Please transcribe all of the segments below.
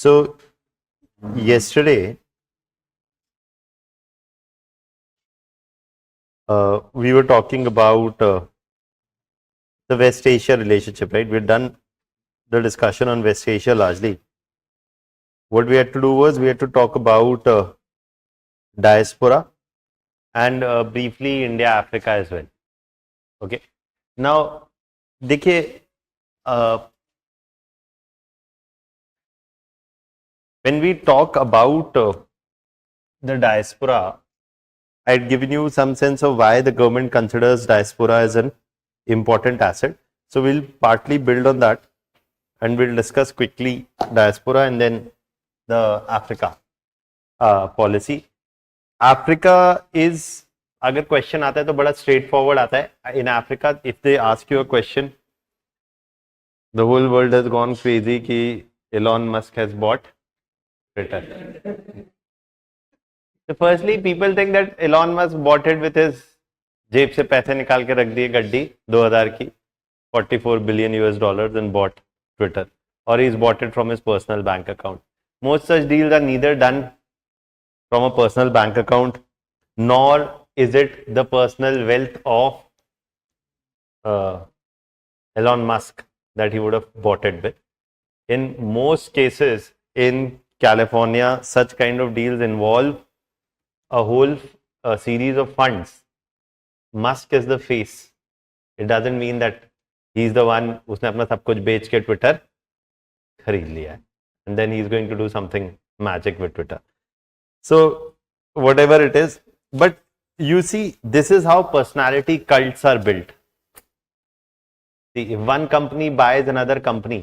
So yesterday we were talking about the West Asia relationship, right? We've done the discussion on West Asia largely. What we had to do was we had to talk about diaspora and briefly India, Africa as well. Okay. Now, देखिए when we talk about the diaspora, I had given you some sense of why the government considers diaspora as an important asset. So we'll partly build on that and we'll discuss quickly diaspora and then the Africa policy. Africa is, अगर question आता है तो बड़ा straightforward आता है. In Africa, if they ask you a question, the whole world has gone crazy कि Elon Musk has bought Twitter. So firstly, people think that Elon Musk bought it with his जेब से पैसे निकाल के रख दिए गड्डी 2000 की 44 billion US dollars and bought Twitter, or he's bought it from his personal bank account. Most such deals are neither done from a personal bank account, nor is it the personal wealth of Elon Musk that he would have bought it with. In most cases in California, such kind of deals involve a whole series of funds. Musk is the face. It doesn't mean that he's the one उसने अपना सब कुछ बेच के Twitter खरीद लिया है, and then he's going to do something magic with Twitter. So whatever it is, but you see, this is how personality cults are built. See, if one company buys another company,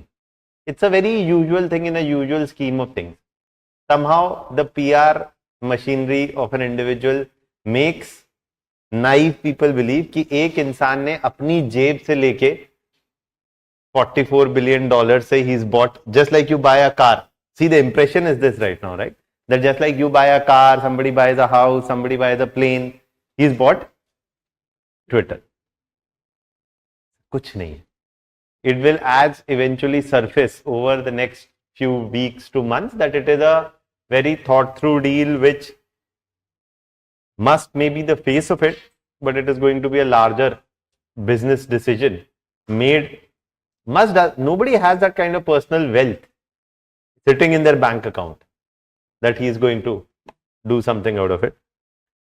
it's a very usual thing in a usual scheme of things. Somehow the PR machinery of an individual makes naive people believe कि एक इंसान ने अपनी जेब से लेके $44 billion से he's bought, just like you buy a car. See, the impression is this right now, right? That just like you buy a car, somebody buys a house, somebody buys a plane, he's bought Twitter. कुछ नहीं है. It will as eventually surface over the next few weeks to months that it is a very thought through deal which Musk may be the face of it, but it is going to be a larger business decision made. Nobody has that kind of personal wealth sitting in their bank account that he is going to do something out of it.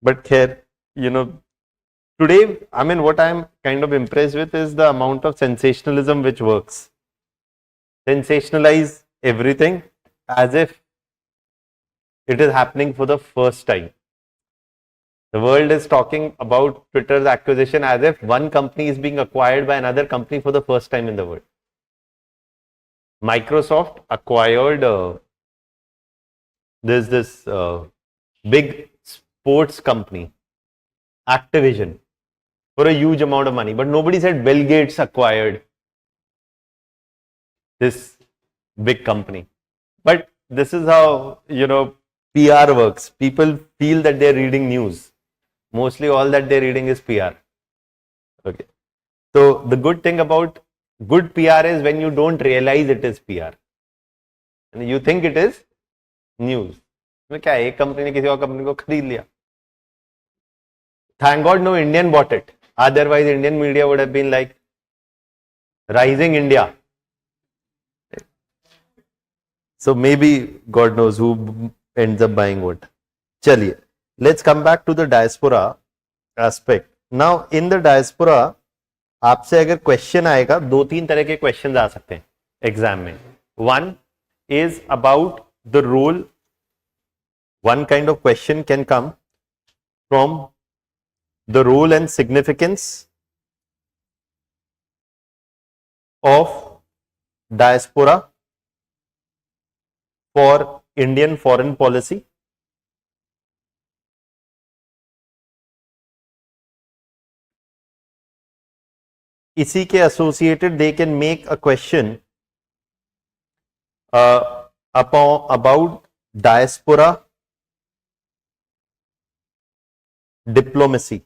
But here, today, I mean, what I'm kind of impressed with is the amount of sensationalism which works. Sensationalize everything as if it is happening for the first time. The world is talking about Twitter's acquisition as if one company is being acquired by another company for the first time in the world. Microsoft acquired this big sports company, Activision, for a huge amount of money. But nobody said Bill Gates acquired this big company. But this is how, PR works. People feel that they're reading news. Mostly all that they're reading is PR. Okay. So the good thing about good PR is when you don't realize it is PR. And you think it is news. क्या एक company ने किसी और company को खरीद लिया. Thank God no Indian bought it. Otherwise Indian media would have been like rising India. So maybe God knows who ends up buying what. Chaliye. Let's come back to the diaspora aspect. Now in the diaspora, आपसे अगर question आएगा, दो तीन तरह के question आ सकते हैं exam में. One is about the role. One kind of question can come from the role and significance of diaspora for Indian foreign policy. इसी के associated they can make a question about diaspora diplomacy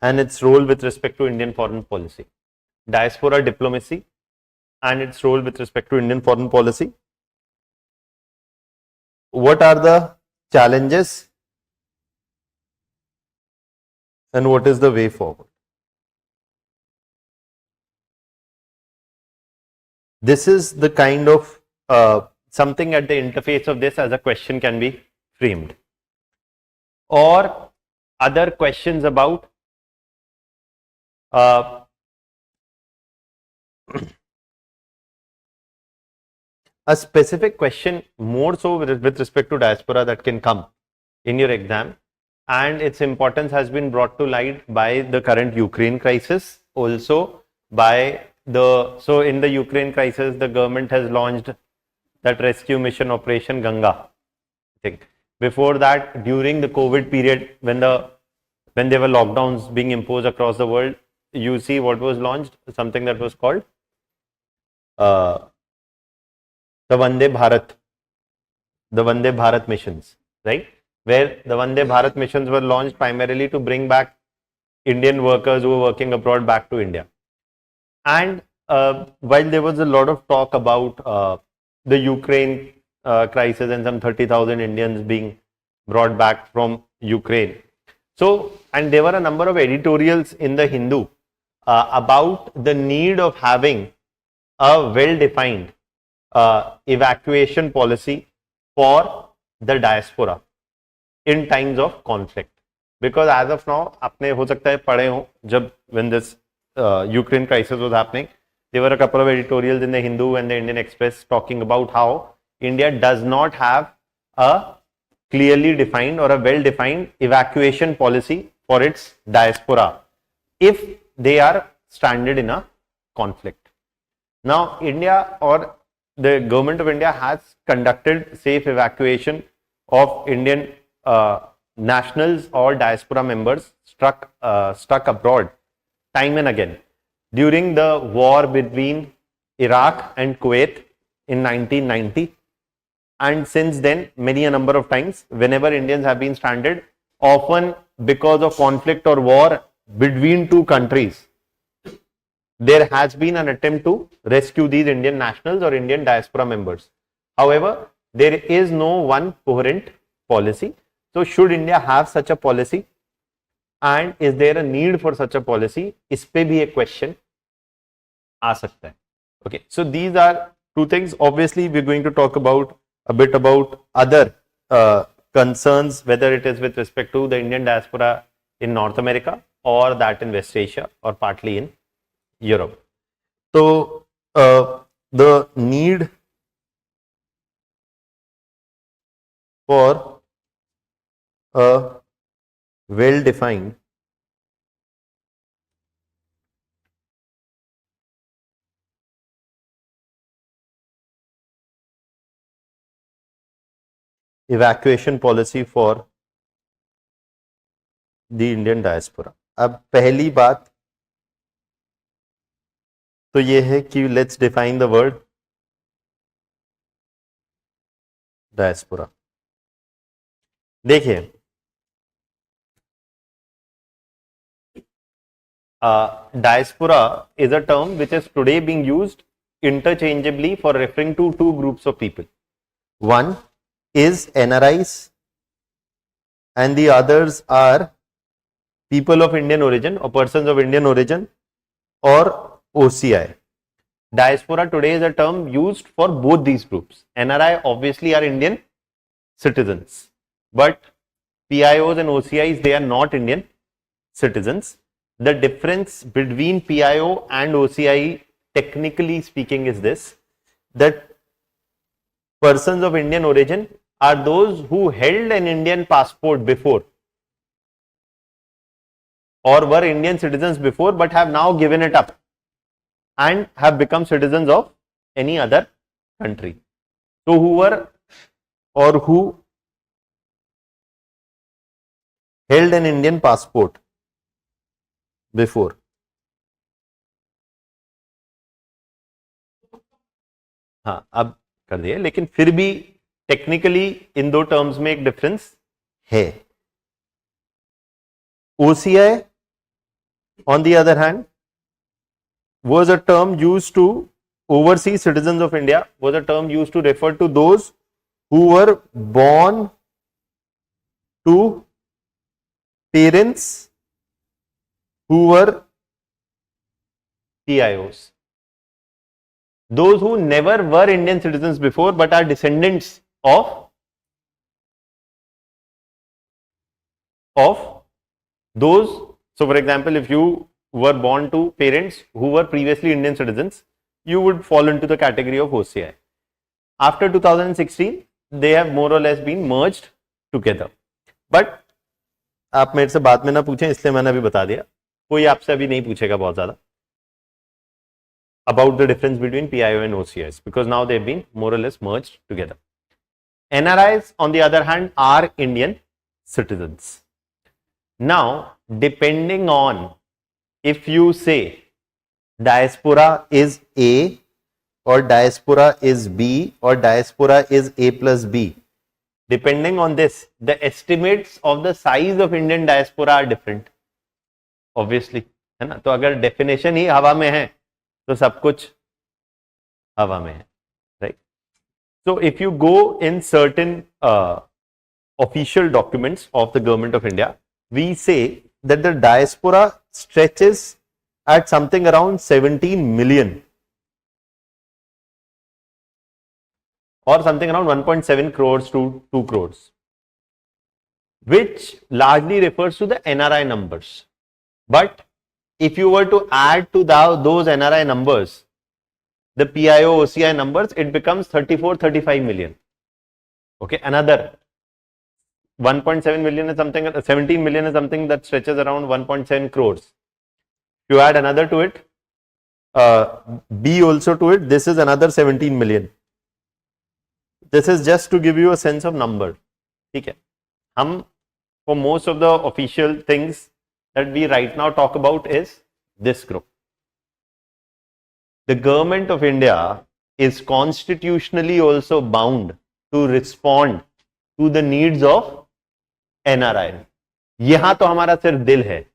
and its role with respect to Indian foreign policy. Diaspora diplomacy and its role with respect to Indian foreign policy. What are the challenges and what is the way forward? This is the kind of something at the interface of this as a question can be framed. Or other questions about a specific question more so with respect to diaspora that can come in your exam, and its importance has been brought to light by the current Ukraine crisis, also by so in the Ukraine crisis the government has launched that rescue mission Operation Ganga. I think before that, during the COVID period, when there were lockdowns being imposed across the world, you see what was launched, something that was called the Vande Bharat missions, right? Where the Vande Bharat missions were launched primarily to bring back Indian workers who were working abroad back to India. And while there was a lot of talk about the Ukraine crisis and some 30,000 Indians being brought back from Ukraine. So, and there were a number of editorials in the Hindu about the need of having a well-defined evacuation policy for the diaspora in times of conflict. Because as of now, आपने हो सकता है पढ़े हो जब when this Ukraine crisis was happening, there were a couple of editorials in the Hindu and the Indian Express talking about how India does not have a clearly defined or a well-defined evacuation policy for its diaspora if they are stranded in a conflict. Now, India or the government of India has conducted safe evacuation of Indian nationals or diaspora members stuck abroad time and again. During the war between Iraq and Kuwait in 1990, and since then, many a number of times, whenever Indians have been stranded, often because of conflict or war between two countries, there has been an attempt to rescue these Indian nationals or Indian diaspora members. However, there is no one coherent policy. So, should India have such a policy? And is there a need for such a policy? इस पे भी एक question आ सकता है. Okay, so these are two things. Obviously, we're going to talk about a bit about other concerns, whether it is with respect to the Indian diaspora in North America or that in West Asia or partly in Europe. So, the need for a well-defined evacuation policy for the Indian diaspora. अब पहली बात तो ये है कि let's define the word diaspora. देखिए, diaspora is a term which is today being used interchangeably for referring to two groups of people. One is NRIs and the others are people of Indian origin or persons of Indian origin or OCI. Diaspora today is a term used for both these groups. NRI obviously are Indian citizens, but PIOs and OCIs, they are not Indian citizens. The difference between PIO and OCI, technically speaking, is this, that persons of Indian origin are those who held an Indian passport before or were Indian citizens before but have now given it up and have become citizens of any other country. So, who were or who held an Indian passport before. हाँ, अब कर दिए, लेकिन फिर भी technically इन दो terms में एक डिफरेंस है. OCI, on the other hand, was a term used to overseas citizens of India was a term used to refer to those who were born to parents who were PIOs. Those who never were Indian citizens before but are descendants of those. So for example, if you were born to parents who were previously Indian citizens, you would fall into the category of OCI. After 2016, they have more or less been merged together. But आप मेरे से बाद में ना पूछें, इसलिए मैंने अभी बता दिया. कोई आपसे अभी नहीं पूछेगा बहुत ज्यादा about the difference between PIO and OCIs, because now they've been more or less merged together. NRIs, on the other hand, are Indian citizens. Now, depending on if you say diaspora is A or diaspora is B or diaspora is A plus B, depending on this, the estimates of the size of Indian diaspora are different. Obviously, है ना? तो अगर definition ही हवा में है, तो सब कुछ हवा में है, right? So if you go in certain official documents of the government of India, we say that the diaspora stretches at something around 17 million or something around 1.7 crores to 2 crores, which largely refers to the NRI numbers. But if you were to add to those NRI numbers, the PIO OCI numbers, it becomes 34-35 million. Okay, another 1.7 million is something, 17 million is something that stretches around 1.7 crores. If you add another to it, B also to it, this is another 17 million. This is just to give you a sense of number. Okay. For most of the official things that we right now talk about is this group. The government of India is constitutionally also bound to respond to the needs of NRI. यहाँ तो हमारा सिर्फ दिल है.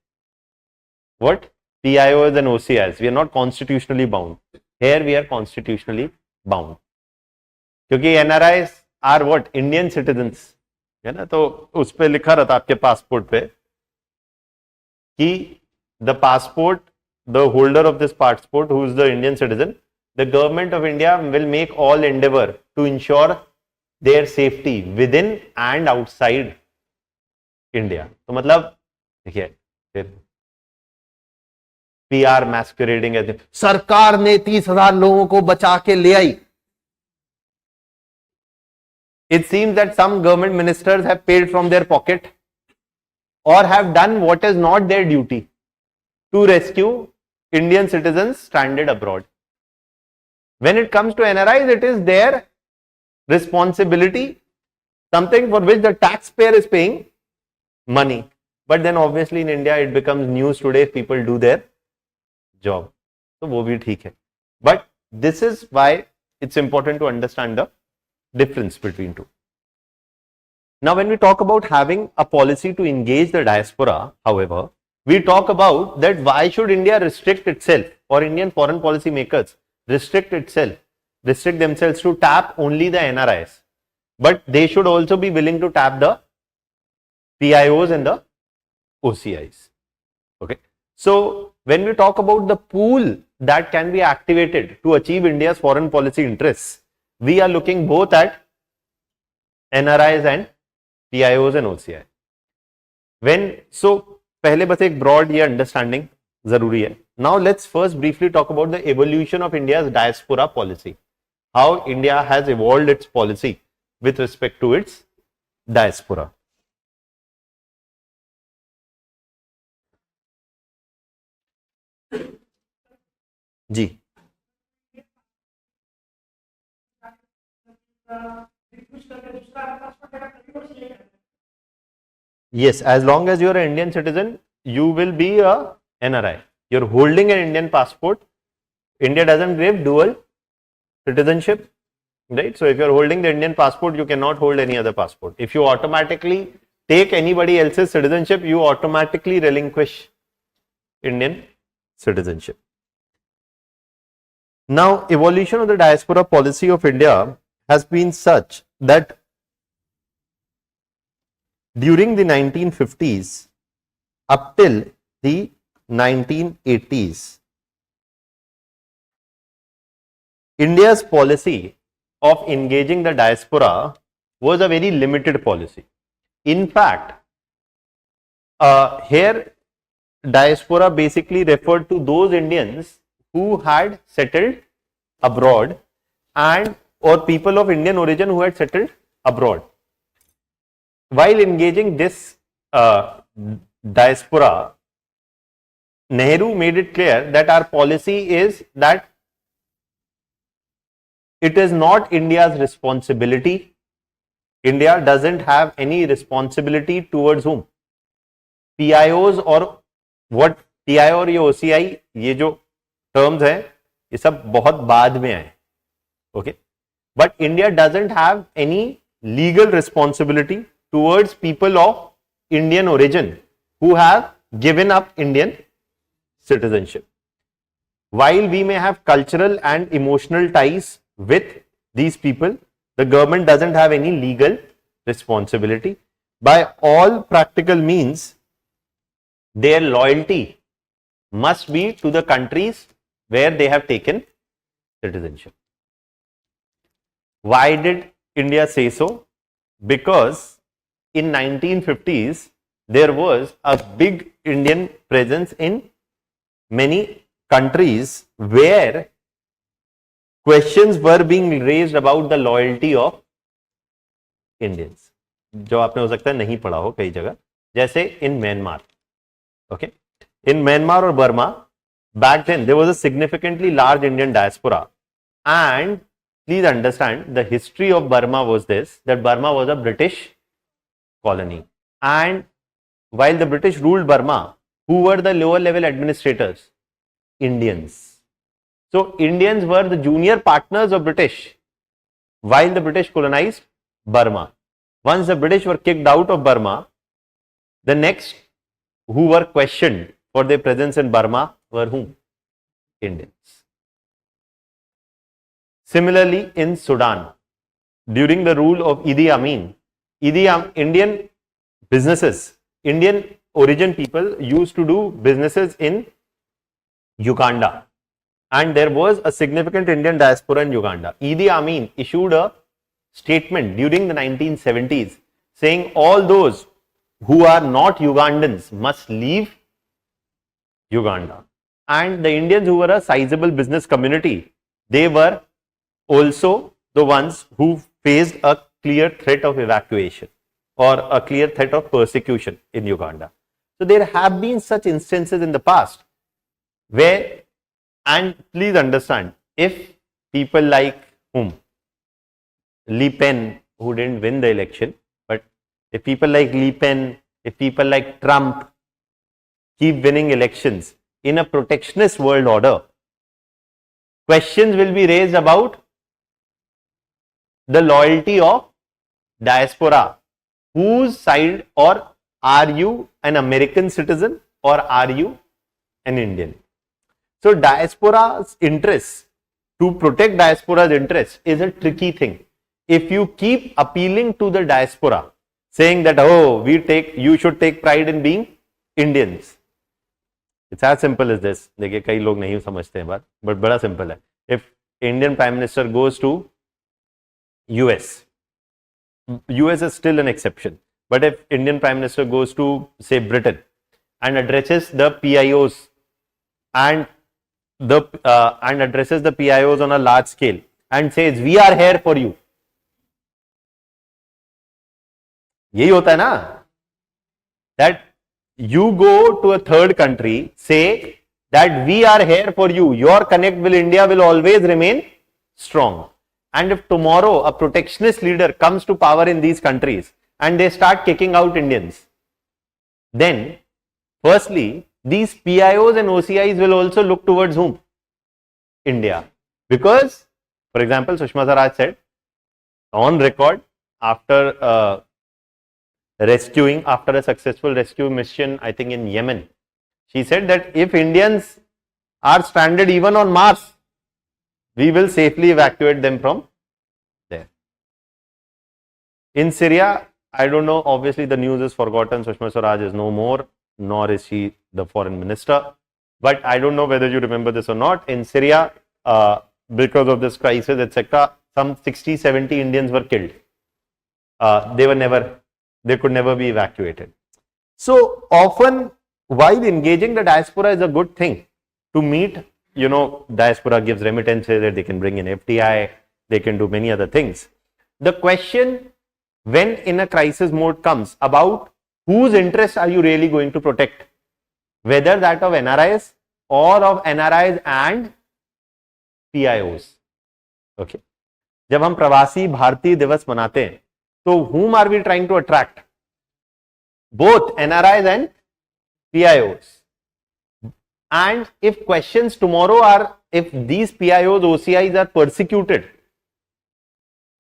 What? PIOs and OCIs. We are not constitutionally bound. Here we are constitutionally bound. क्योंकि NRIs are what? Indian citizens. है ना? तो उस पे लिखा रहता आपके पासपोर्ट पे कि the passport, the holder of this passport who is the Indian citizen, the government of India will make all endeavor to ensure their safety within and outside India. तो मतलब देखिए फिर PR masquerading as सरकार ने 30,000 लोगों को बचा के ले आई. It seems that some government ministers have paid from their pocket or have done what is not their duty to rescue Indian citizens stranded abroad. When it comes to NRIs, it is their responsibility, something for which the taxpayer is paying money. But then obviously in India it becomes news today if people do their job. So वो भी ठीक है. But this is why it's important to understand the difference between two. Now when we talk about having a policy to engage the diaspora, however, we talk about that why should India restrict itself, or Indian foreign policy makers restrict themselves to tap only the NRIs, but they should also be willing to tap the PIOs and the OCIs. Okay. So when we talk about the pool that can be activated to achieve India's foreign policy interests, we are looking both at NRIs and PIOs and OCI. पहले बस एक broad ये understanding जरूरी है. Now let's first briefly talk about the evolution of India's diaspora policy. How India has evolved its policy with respect to its diaspora. Ji. Yes, as long as you are an Indian citizen, you will be a NRI. You're holding an Indian passport. India doesn't give dual citizenship, right? So if you're holding the Indian passport, you cannot hold any other passport. If you automatically take anybody else's citizenship, you automatically relinquish Indian citizenship. Now, evolution of the diaspora policy of India has been such that during the 1950s up till the 1980s, India's policy of engaging the diaspora was a very limited policy. In fact, here diaspora basically referred to those Indians who had settled abroad and or people of Indian origin who had settled abroad. While engaging this diaspora, Nehru made it clear that our policy is that it is not India's responsibility. India doesn't have any responsibility towards whom? PIOs और what PIO और ये OCI ये जो terms हैं ये सब बहुत बाद में आए. Okay, but India doesn't have any legal responsibility towards people of Indian origin who have given up Indian citizenship. While we may have cultural and emotional ties with these people, the government doesn't have any legal responsibility. By all practical means, their loyalty must be to the countries where they have taken citizenship. Why did India say so? Because in 1950s there was a big Indian presence in many countries where questions were being raised about the loyalty of Indians. जो आपने हो सकता है नहीं पढ़ा हो कई जगह, जैसे in Myanmar. Okay, in Myanmar or Burma, back then there was a significantly large Indian diaspora, and please understand the history of Burma was this, that Burma was a British colony, and while the British ruled Burma, who were the lower level administrators? Indians. So Indians were the junior partners of British while the British colonized Burma. Once the British were kicked out of Burma, the next who were questioned for their presence in Burma were whom? Indians. Similarly, in Sudan, during the rule of Idi Amin, Indian businesses, Indian origin people used to do businesses in Uganda, and there was a significant Indian diaspora in Uganda. Idi Amin issued a statement during the 1970s saying all those who are not Ugandans must leave Uganda. And the Indians who were a sizable business community, they were also the ones who faced a clear threat of evacuation or a clear threat of persecution in Uganda. So there have been such instances in the past where, and please understand, if people like whom? Le Pen, who didn't win the election, but if people like Le Pen, if people like Trump keep winning elections in a protectionist world order, questions will be raised about the loyalty of diaspora. Whose side, or are you an American citizen or are you an Indian? So diaspora's interest, to protect diaspora's interest is a tricky thing. If you keep appealing to the diaspora, saying that, oh, you should take pride in being Indians. It's as simple as this. देखिए कई लोग नहीं समझते हैं बात, but बड़ा simple है. If Indian Prime Minister goes to US is still an exception. But if Indian Prime Minister goes to, say, Britain and addresses the PIOs and addresses the PIOs on a large scale and says, we are here for you. यही होता है ना, that you go to a third country, say that we are here for you, your connect with India will always remain strong. And if tomorrow a protectionist leader comes to power in these countries and they start kicking out Indians, then firstly these PIOs and OCIs will also look towards whom? India. Because, for example, Sushma Swaraj said on record after a successful rescue mission, I think in Yemen, she said that if Indians are stranded even on Mars, we will safely evacuate them from there. In Syria, I don't know, obviously the news is forgotten. Sushma Swaraj is no more, nor is she the foreign minister. But I don't know whether you remember this or not. In Syria, because of this crisis, etc., some 60, 70 Indians were killed. They could never be evacuated. So often, while engaging the diaspora is a good thing to meet, diaspora gives remittances, that they can bring in FDI, they can do many other things. The question when in a crisis mode comes about whose interests are you really going to protect, whether that of NRIs or of NRIs and PIOs. Okay. जब हम प्रवासी भारतीय दिवस मनाते हैं, तो whom are we trying to attract? Both NRIs and PIOs. And if questions tomorrow are, if these PIOs, OCIs are persecuted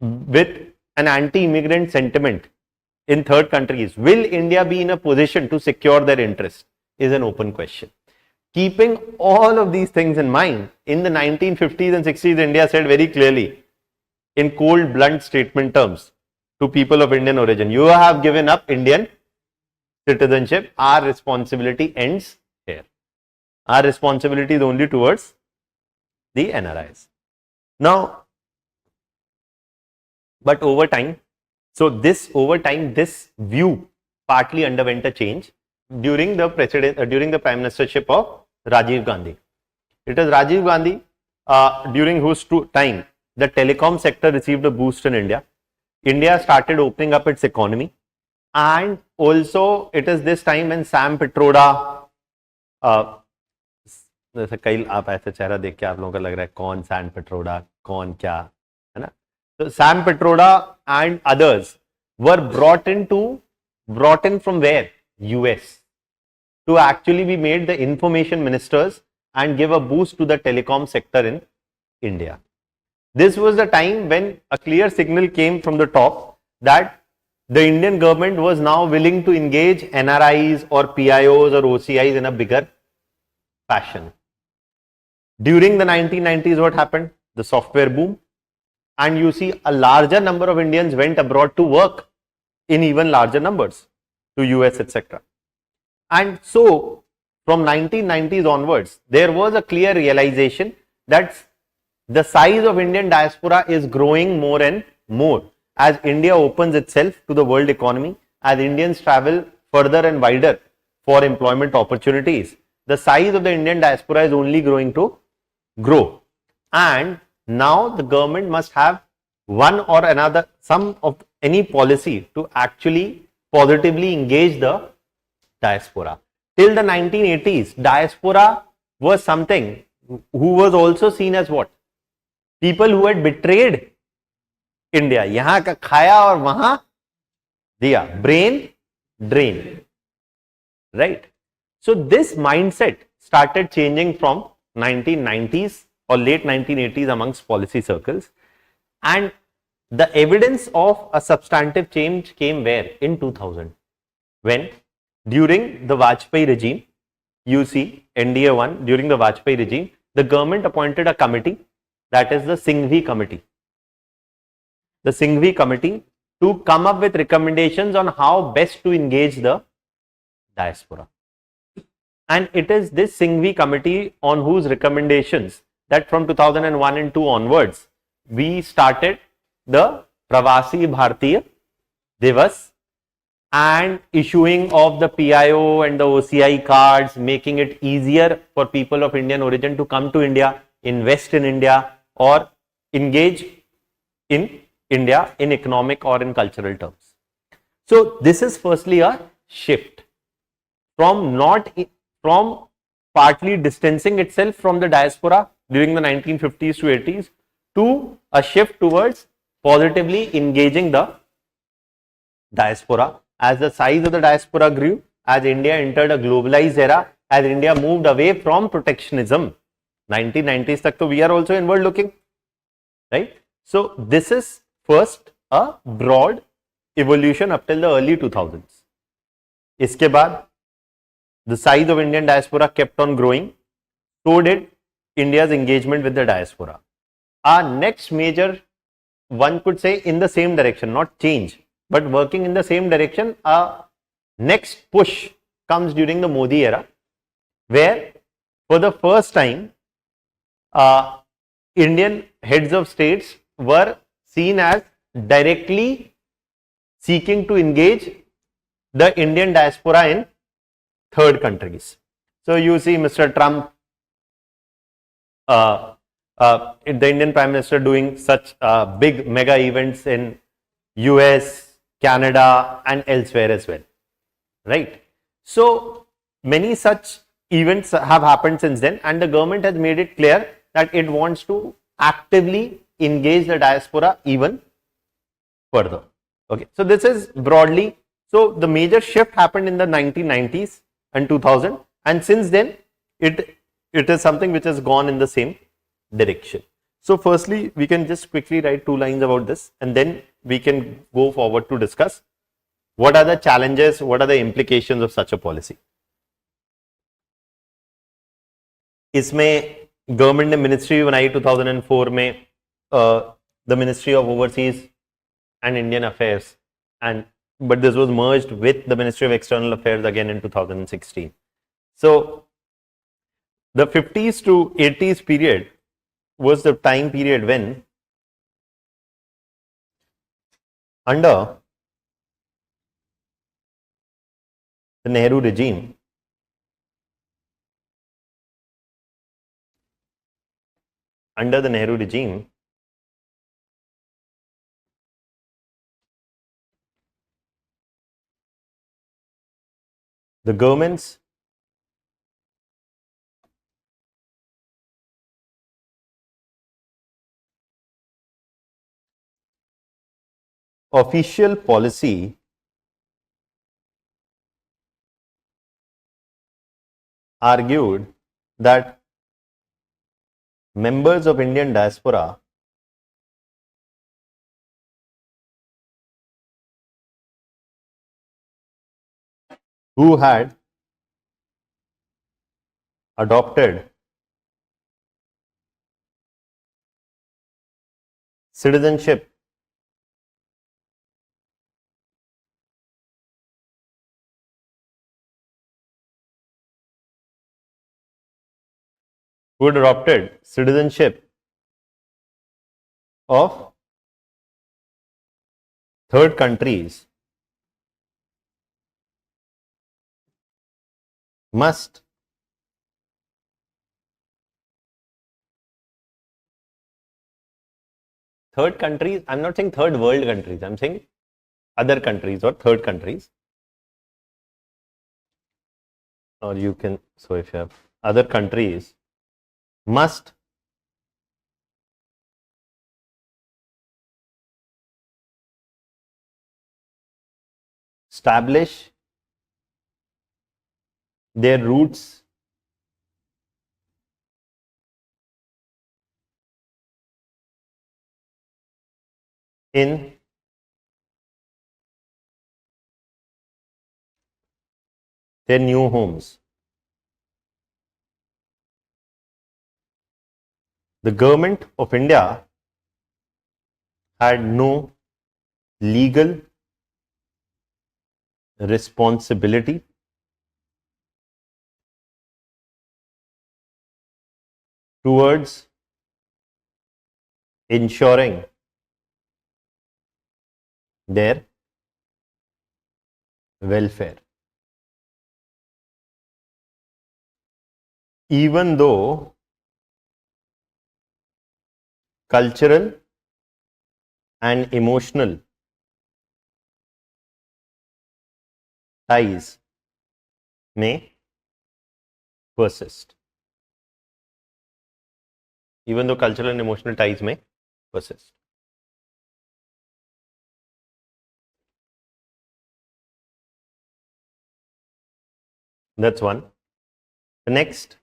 with an anti-immigrant sentiment in third countries, will India be in a position to secure their interests? Is an open question. Keeping all of these things in mind, in the 1950s and 60s, India said very clearly, in cold, blunt statement terms, to people of Indian origin, you have given up Indian citizenship, our responsibility ends here. Our responsibility is only towards the NRIs. Now, but over time, this view partly underwent a change during the prime ministership of Rajiv Gandhi. It is Rajiv Gandhi during whose time the telecom sector received a boost in India. India started opening up its economy, and also it is this time when Sam Pitroda, जैसे कई आप ऐसे चेहरा देख के आप लोगों को लग रहा है कौन सैम पिट्रोडा, कौन क्या, है ना? So Sam Pitroda and others were brought in from where? US, to actually be made the information ministers and give a boost to the telecom sector in India. This was the time when a clear signal came from the top that the Indian government was now willing to engage NRIs or PIOs or OCIs in a bigger fashion. During the 1990s, what happened? The software boom. And you see a larger number of Indians went abroad to work in even larger numbers to US, etc. And so from 1990s onwards, there was a clear realization that the size of Indian diaspora is growing more and more as India opens itself to the world economy, as Indians travel further and wider for employment opportunities. The size of the Indian diaspora is only going to grow. And now the government must have one or another, any policy to actually positively engage the diaspora. Till the 1980s, diaspora was something who was also seen as what? People who had betrayed India. यहाँ का खाया और वहां दिया. Brain drain. Right? So this mindset started changing from 1990s or late 1980s amongst policy circles, and the evidence of a substantive change came where? In 2000, when during the Vajpayee regime, you see NDA 1, during the Vajpayee regime, the government appointed a committee, that is the Singhvi committee. The Singhvi committee to come up with recommendations on how best to engage the diaspora. And it is this Singhvi committee on whose recommendations that from 2001 and 2 onwards, we started the Pravasi Bharatiya Divas and issuing of the PIO and the OCI cards, making it easier for people of Indian origin to come to India, invest in India, or engage in India in economic or in cultural terms. So this is firstly a shift from partly distancing itself from the diaspora during the 1950s to 80s to a shift towards positively engaging the diaspora. As the size of the diaspora grew, as India entered a globalized era, as India moved away from protectionism, 1990s tak to we are also inward looking, right? So this is first a broad evolution up till the early 2000s. Iske baad, the size of Indian diaspora kept on growing, so did India's engagement with the diaspora. our next major, one could say, in the same direction, not change, but working in the same direction, our next push comes during the Modi era, where for the first time, Indian heads of states were seen as directly seeking to engage the Indian diaspora in third countries. So you see Mr. Trump, the Indian Prime Minister, doing such big mega events in US, Canada, and elsewhere as well, right? So many such events have happened since then, and the government has made it clear that it wants to actively engage the diaspora even further. Okay, so this is broadly. So the major shift happened in the 1990s and 2000, and since then it is something which has gone in the same direction. So firstly, we can just quickly write 2 lines about this, and then we can go forward to discuss what are the challenges, what are the implications of such a policy. इसमें government ने ministry भी बनाई 2004 में, the ministry of overseas and Indian affairs, and but this was merged with the Ministry of External Affairs again in 2016. So the 50s to 80s period was the time period when, under the Nehru regime, the government's official policy argued that members of Indian diaspora who had adopted citizenship of third countries must third countries, I'm not saying third world countries, I'm saying other countries or third countries, or you can, so if you have other countries, must establish their roots in their new homes. The government of India had no legal responsibility towards ensuring their welfare. Even though cultural and emotional ties may persist. Even though cultural and emotional ties may persist. That's one. The next,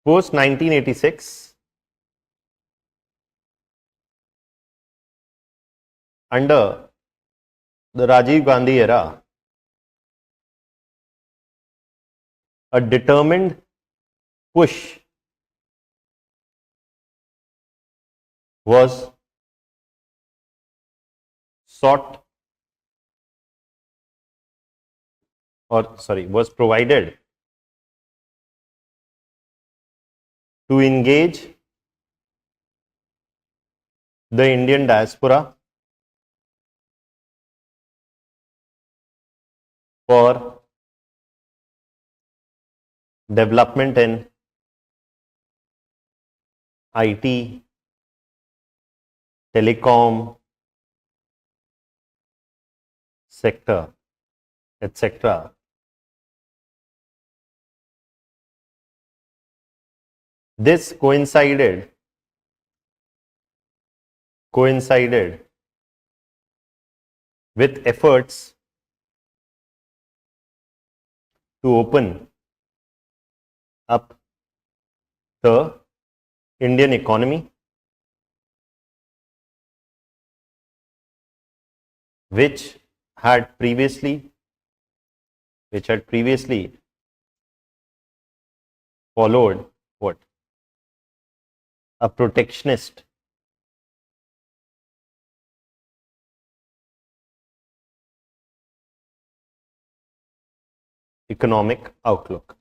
post 1986, under the Rajiv Gandhi era, a determined push was sought was provided to engage the Indian diaspora for development in IT, telecom sector, etc. This coincided with efforts to open up the Indian economy, which had previously followed what? A protectionist economic outlook.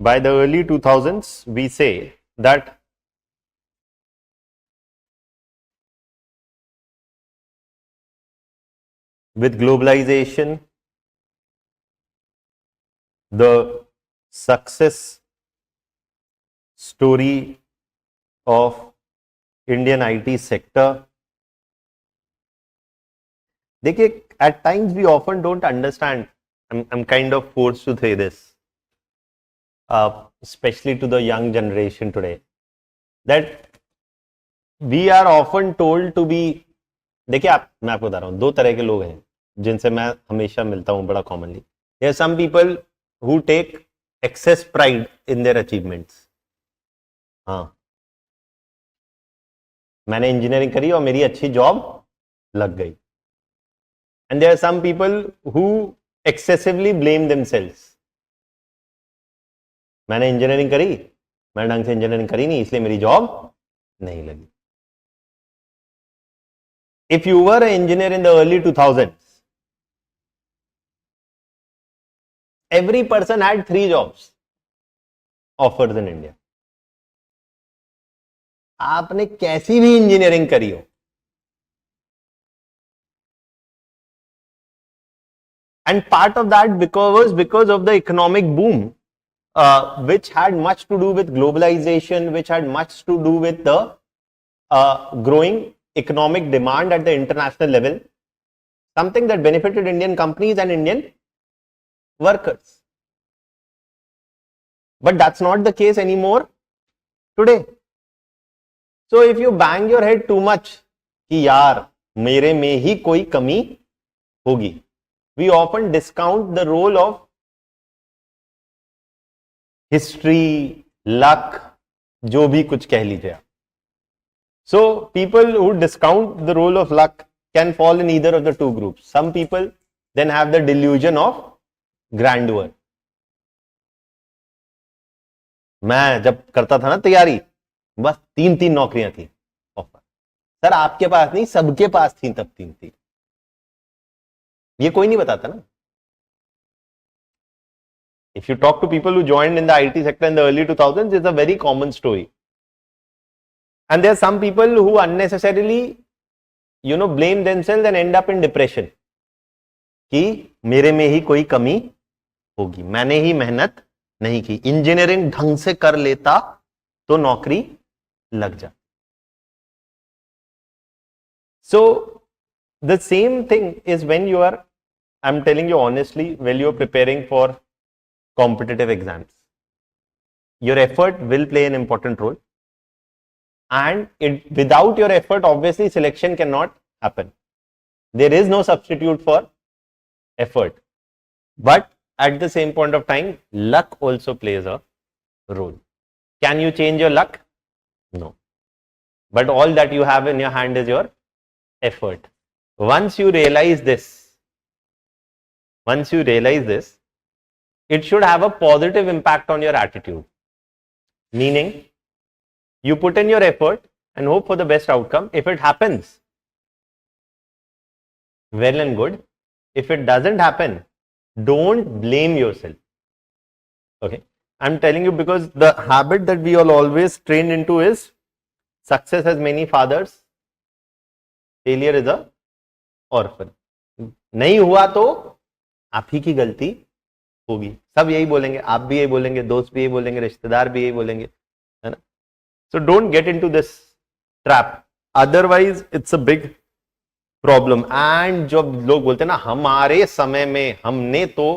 By the early 2000s, we say that with globalization, the success story of Indian IT sector. देखिए, at times we often don't understand. I'm kind of forced to say this, especially to the young generation today, that we are often told to be. देखिए, मैं आपको बता रहा हूँ, दो तरह के लोग हैं जिनसे मैं हमेशा मिलता हूँ बड़ा commonly. There are some people who take excess pride in their achievements. हाँ, मैंने इंजीनियरिंग करी और मेरी अच्छी जॉब लग गई. And there are some people who excessively blame themselves. मैंने इंजीनियरिंग करी, मैंने ढंग से इंजीनियरिंग करी नहीं, इसलिए मेरी जॉब नहीं लगी. If you were an engineer in the early 2000s, every person had 3 jobs offers in India. आपने कैसी भी इंजीनियरिंग करी हो, and part of that because of the economic boom, which had much to do with globalization, which had much to do with the growing economic demand at the international level, something that benefited Indian companies and Indian workers. But that's not the case anymore today. So if you bang your head too much कि यार मेरे में ही कोई कमी होगी, we often discount the role of history, luck, जो भी कुछ कह लीजिए आप. So people who discount the role of luck can fall in either of the two groups. Some people then have the delusion of grandeur. मैं जब करता था ना तैयारी, बस 3 नौकरियां थी ऑफर. सर आपके पास नहीं, सबके पास थी, तब 3 थी. ये कोई नहीं बताता ना. If you talk to people who joined in the IT sector in the early 2000s, it's a very common story. And there are some people who unnecessarily, blame themselves and end up in depression. कि मेरे में ही कोई कमी होगी, मैंने ही मेहनत नहीं की, इंजीनियरिंग ढंग से कर लेता तो नौकरी लग जा. So the same thing is when you are, I'm telling you honestly, when you are preparing for competitive exams, your effort will play an important role, and without your effort, obviously selection cannot happen. There is no substitute for effort, but at the same point of time, luck also plays a role. Can you change your luck? No. But all that you have in your hand is your effort. Once you realize this, it should have a positive impact on your attitude. Meaning, you put in your effort and hope for the best outcome. If it happens, well and good. If it doesn't happen, don't blame yourself. Okay. I'm telling you because the habit that we are always trained into is success has many fathers, failure is a orphan. नहीं हुआ तो आप ही की गलती होगी. सब यही बोलेंगे, आप भी यही बोलेंगे, दोस्त भी यही बोलेंगे, रिश्तेदार भी यही बोलेंगे, है ना? So don't get into this trap. Otherwise, it's a big problem. And जब लोग बोलते हैं ना हमारे समय में हमने तो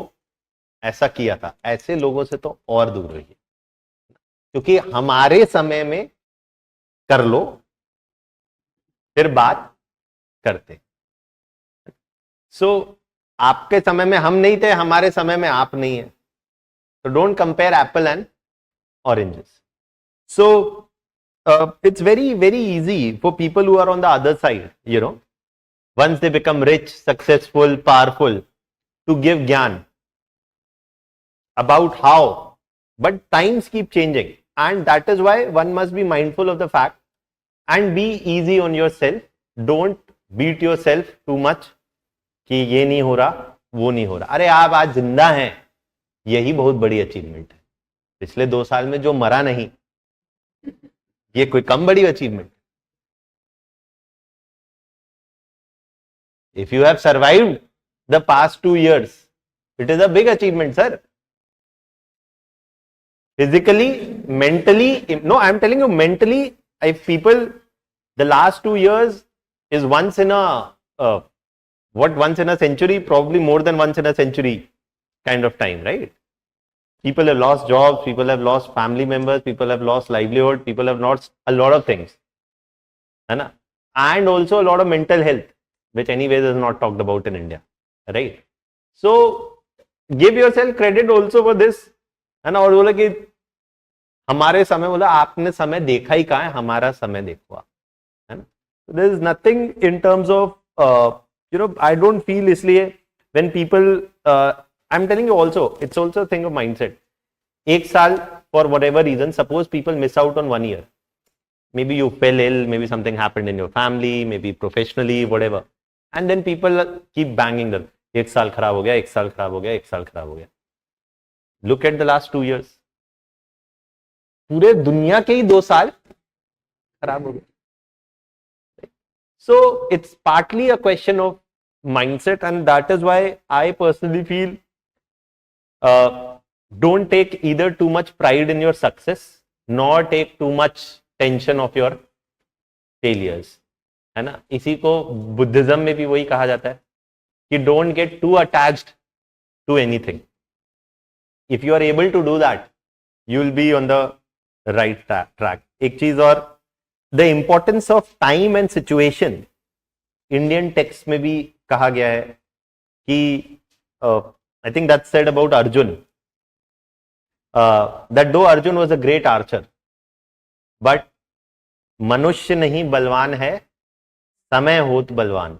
ऐसा किया था, ऐसे लोगों से तो और दूर रहिए, क्योंकि हमारे समय में कर लो फिर बात करते. सो आपके समय में हम नहीं थे, हमारे समय में आप नहीं है. तो don't compare Apple and oranges. So it's very easy for people who are on the other side, you know, once they become rich, successful, powerful, to give gyan about how, but times keep changing, and that is why one must be mindful of the fact and be easy on yourself. Don't beat yourself too much कि ये नहीं हो रहा, वो नहीं हो रहा. अरे आप आज जिंदा हैं, यही बहुत बड़ी अचीवमेंट है. पिछले 2 साल में जो मरा नहीं, ये कोई कम बड़ी achievement. If you have survived the past 2 years, it is a big achievement, sir. Physically, mentally, no, I am telling you, mentally, if people, the last 2 years is once in a, once in a century, probably more than once in a century kind of time, right? People have lost jobs, people have lost family members, people have lost livelihood, people have lost a lot of things. And also a lot of mental health, which anyways is not talked about in India, right? So give yourself credit also for this. है ना. और बोला कि हमारे समय, बोला आपने समय देखा ही कहाँ है, हमारा समय देखो आप, है ना. There is nothing in terms of you know, I don't feel इसलिए when people I'm telling you also, it's also a thing of mindset. एक साल for whatever reason, suppose people miss out on 1 year. Maybe you fell ill, maybe something happened in your family, maybe professionally, whatever. And then people keep banging them. एक साल खराब हो गया, एक साल खराब हो गया, एक साल खराब हो गया. Look at the last 2 years. पूरे दुनिया के ही 2 साल खराब हो गए. So it's partly a question of mindset, and that is why I personally feel don't take either too much pride in your success, nor take too much tension of your failures. है ना. इसी को Buddhism में भी वही कहा जाता है कि don't get too attached to anything. If you are able to do that, you will be on the right track. एक चीज और, the importance of time and situation, Indian text में भी कहा गया है कि I think that's said about Arjun, that though Arjun was a great archer, but मनुष्य नहीं बलवान है, समय होत बलवान.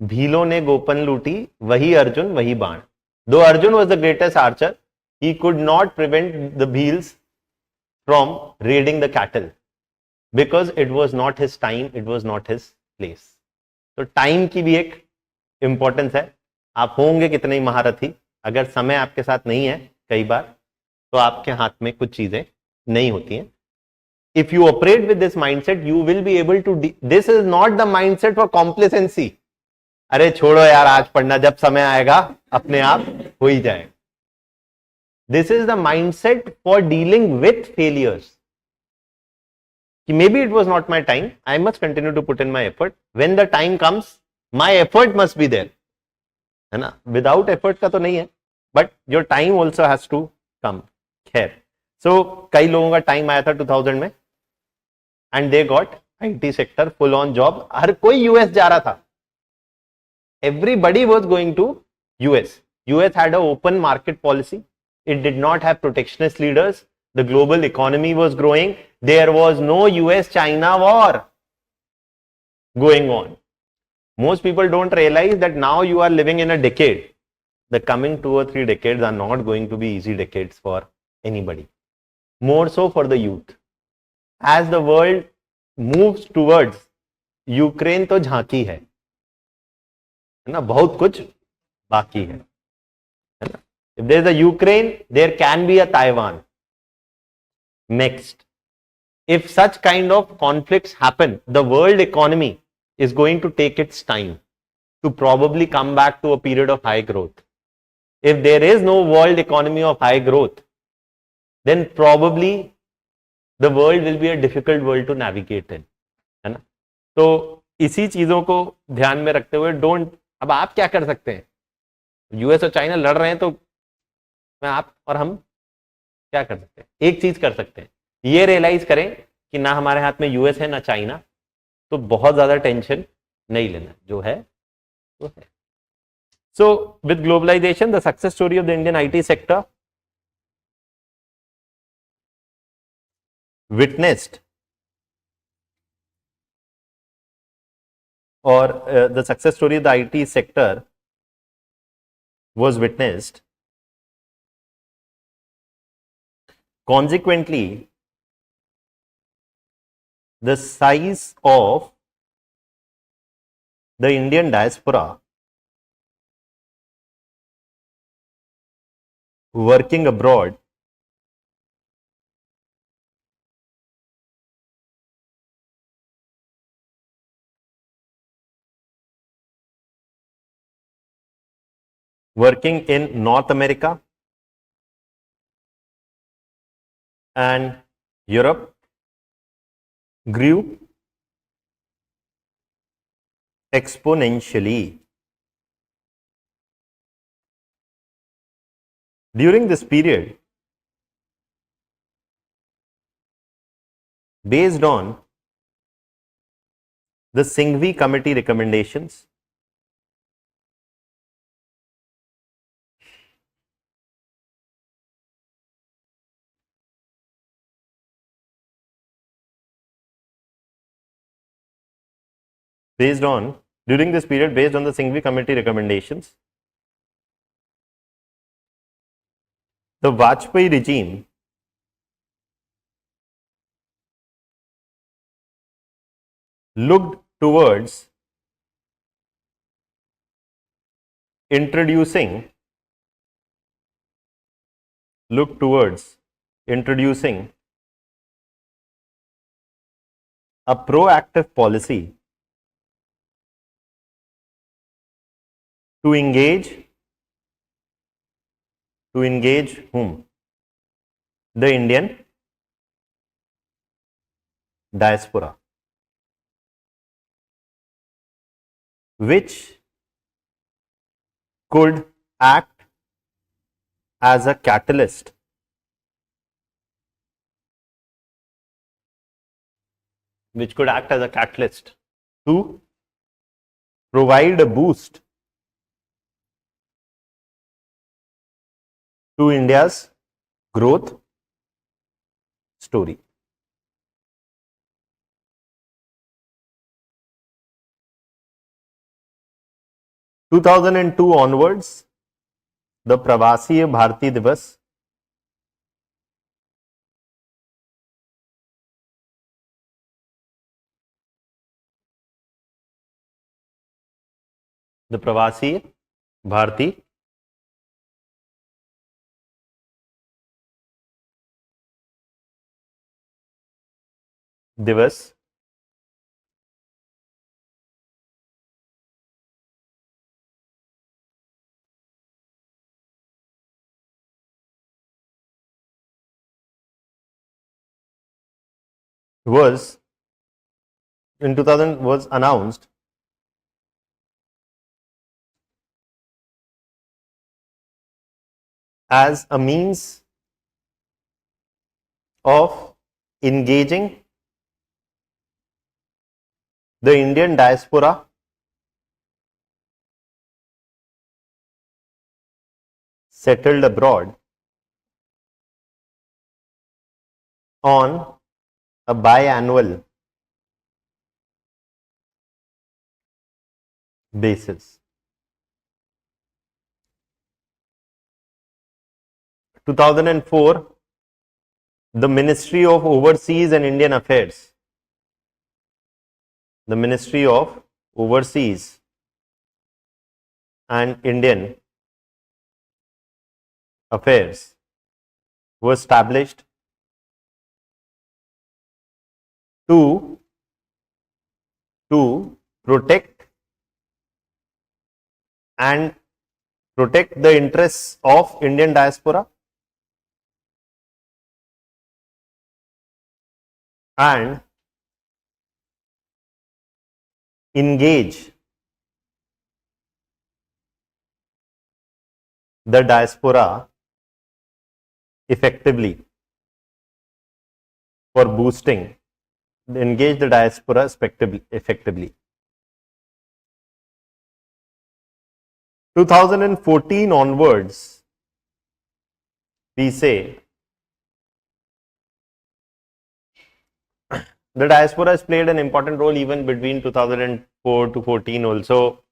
भीलों ने गोपन लूटी, वही अर्जुन वही बाण. Though Arjun was the greatest archer, he could not prevent the Bhils from raiding the cattle because it was not his time, it was not his place. तो टाइम की भी एक इंपॉर्टेंस है. आप होंगे कितने ही महारथी, अगर समय आपके साथ नहीं है कई बार, तो आपके हाथ में कुछ चीजें नहीं होती हैं. If you operate with this mindset, you will be able to. This is not the mindset for complacency. अरे छोड़ो यार, आज पढ़ना, जब समय आएगा अपने आप हो ही जाएगा. This is the mindset for dealing with failures. Maybe it was not my time. I must continue to put in my effort. When the time comes, my effort must be there. है ना. Without effort का तो नहीं है, but your time also has to come. खैर, so कई लोगों का टाइम आया था 2000 में, and they got IT sector full on job. हर कोई US जा रहा था. Everybody was going to US. US had an open market policy. It did not have protectionist leaders. The global economy was growing. There was no US-China war going on. Most people don't realize that now you are living in a decade. The coming 2 or 3 decades are not going to be easy decades for anybody. More so for the youth. As the world moves towards Ukraine तो झांकी है ना, बहुत कुछ बाकी है ना. If there is a Ukraine, there can be a Taiwan. Next, if such kind of conflicts happen, the world economy is going to take its time to probably come back to a period of high growth. If there is no world economy of high growth, then probably the world will be a difficult world to navigate in, है ना. तो इसी चीजों को ध्यान में रखते हुए अब आप क्या कर सकते हैं. यूएस और चाइना लड़ रहे हैं तो आप और हम क्या कर सकते हैं. एक चीज कर सकते हैं, ये रियलाइज करें कि ना हमारे हाथ में यूएस है ना चाइना, तो बहुत ज्यादा टेंशन नहीं लेना, जो है वो है. So with globalization, the success story of the Indian IT sector witnessed, or the success story of the IT sector was witnessed. Consequently, the size of the Indian diaspora working abroad working in North America and Europe grew exponentially. During this period, based on the Singhvi Committee recommendations, during this period, based on the Singhvi Committee recommendations, the Vajpayee regime looked towards introducing a proactive policy to engage whom? The Indian diaspora, which could act as a catalyst to provide a boost to India's growth story. In 2002 onwards, the Pravasi Bharati Divas Bharati Divas was in 2000 was announced as a means of engaging the Indian diaspora settled abroad on a biannual basis. 2004, the Ministry of Overseas and Indian Affairs, the Ministry of Overseas and Indian Affairs was established to protect the interests of Indian diaspora and engage the diaspora effectively for boosting, engage the diaspora effectively. 2014 onwards, we say the diaspora has played an important role even between 2004 to 14 also,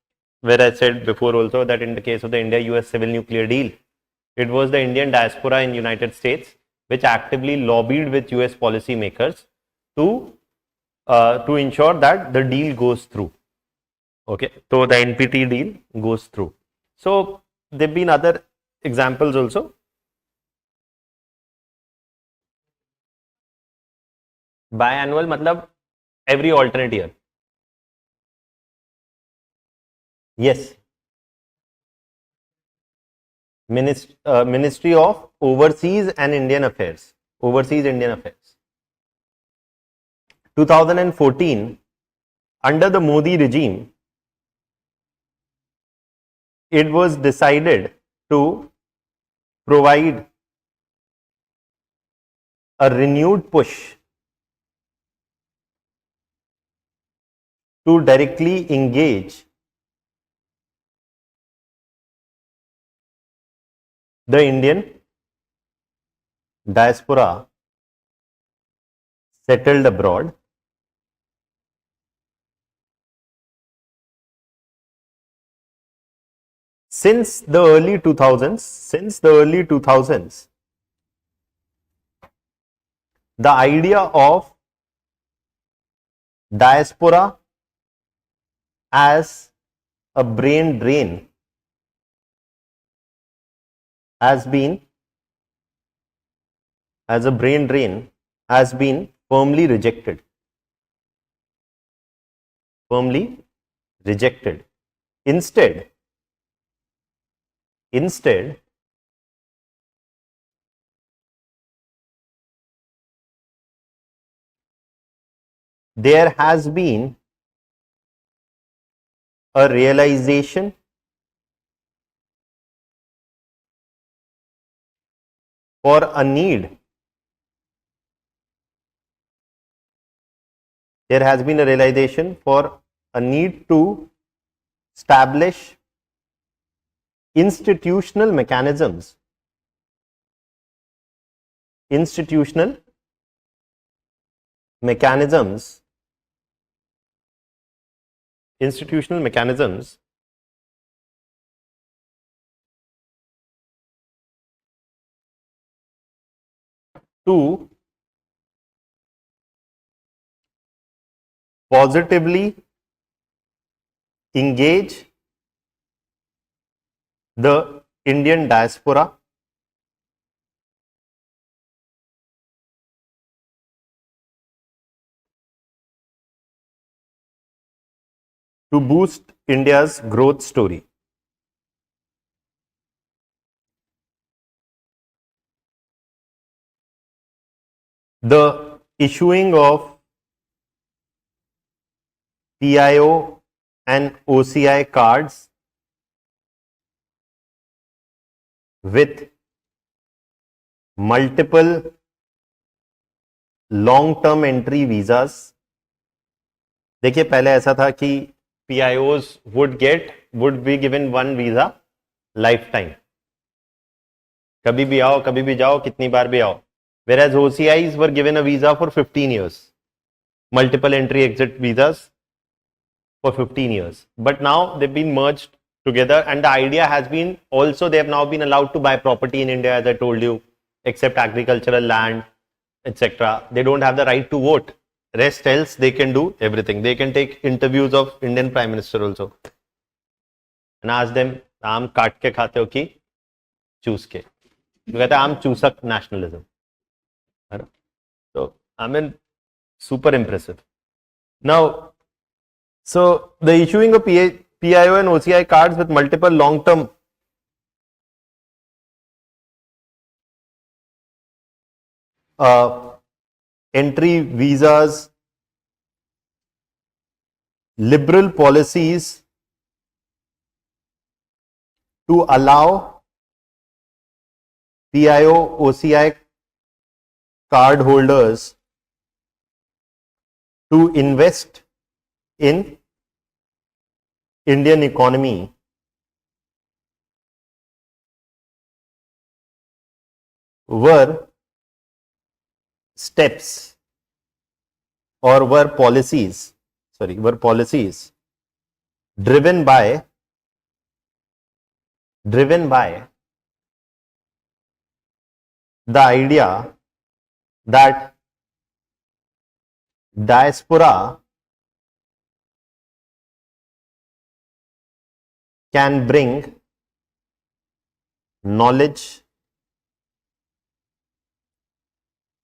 where I said before also that in the case of the India-US civil nuclear deal, it was the Indian diaspora in United States which actively lobbied with US policy makers to ensure that the deal goes through. Okay, so the NPT deal goes through. So there have been other examples also. Biannual matlab every alternate year. Yes. Ministry of Overseas and Indian Affairs. Overseas Indian Affairs. 2014, under the Modi regime, it was decided to provide a renewed push to directly engage the Indian diaspora settled abroad since the early 2000s. The idea of diaspora as a brain drain has been firmly rejected. Instead, there has been a realization for a need. There has been a realization for a need to establish institutional mechanisms to positively engage the Indian diaspora to boost India's growth story. The issuing of PIO and OCI cards with multiple long-term entry visas. देखिए पहले ऐसा था कि PIOs would be given one visa lifetime. कभी भी आओ, कभी भी जाओ, कितनी बार भी आओ. whereas OCIs were given a visa for 15 years, multiple entry exit visas for 15 years. But now they've been merged together, and the idea has been also they have now been allowed to buy property in India, as I told you, except agricultural land, etc. They don't have the right to vote. Rest else they can do everything. They can take interviews of Indian Prime Minister also and ask them, आम काट के खाते हो कि चूस के? तो कहते हैं आम चूसक nationalism, है ना? So I mean, super impressive. Now, so the issuing of PIO and OCI cards with multiple long-term entry visas, liberal policies to allow PIO, OCI card holders to invest in Indian economy were steps or were policies driven by the idea that diaspora can bring knowledge,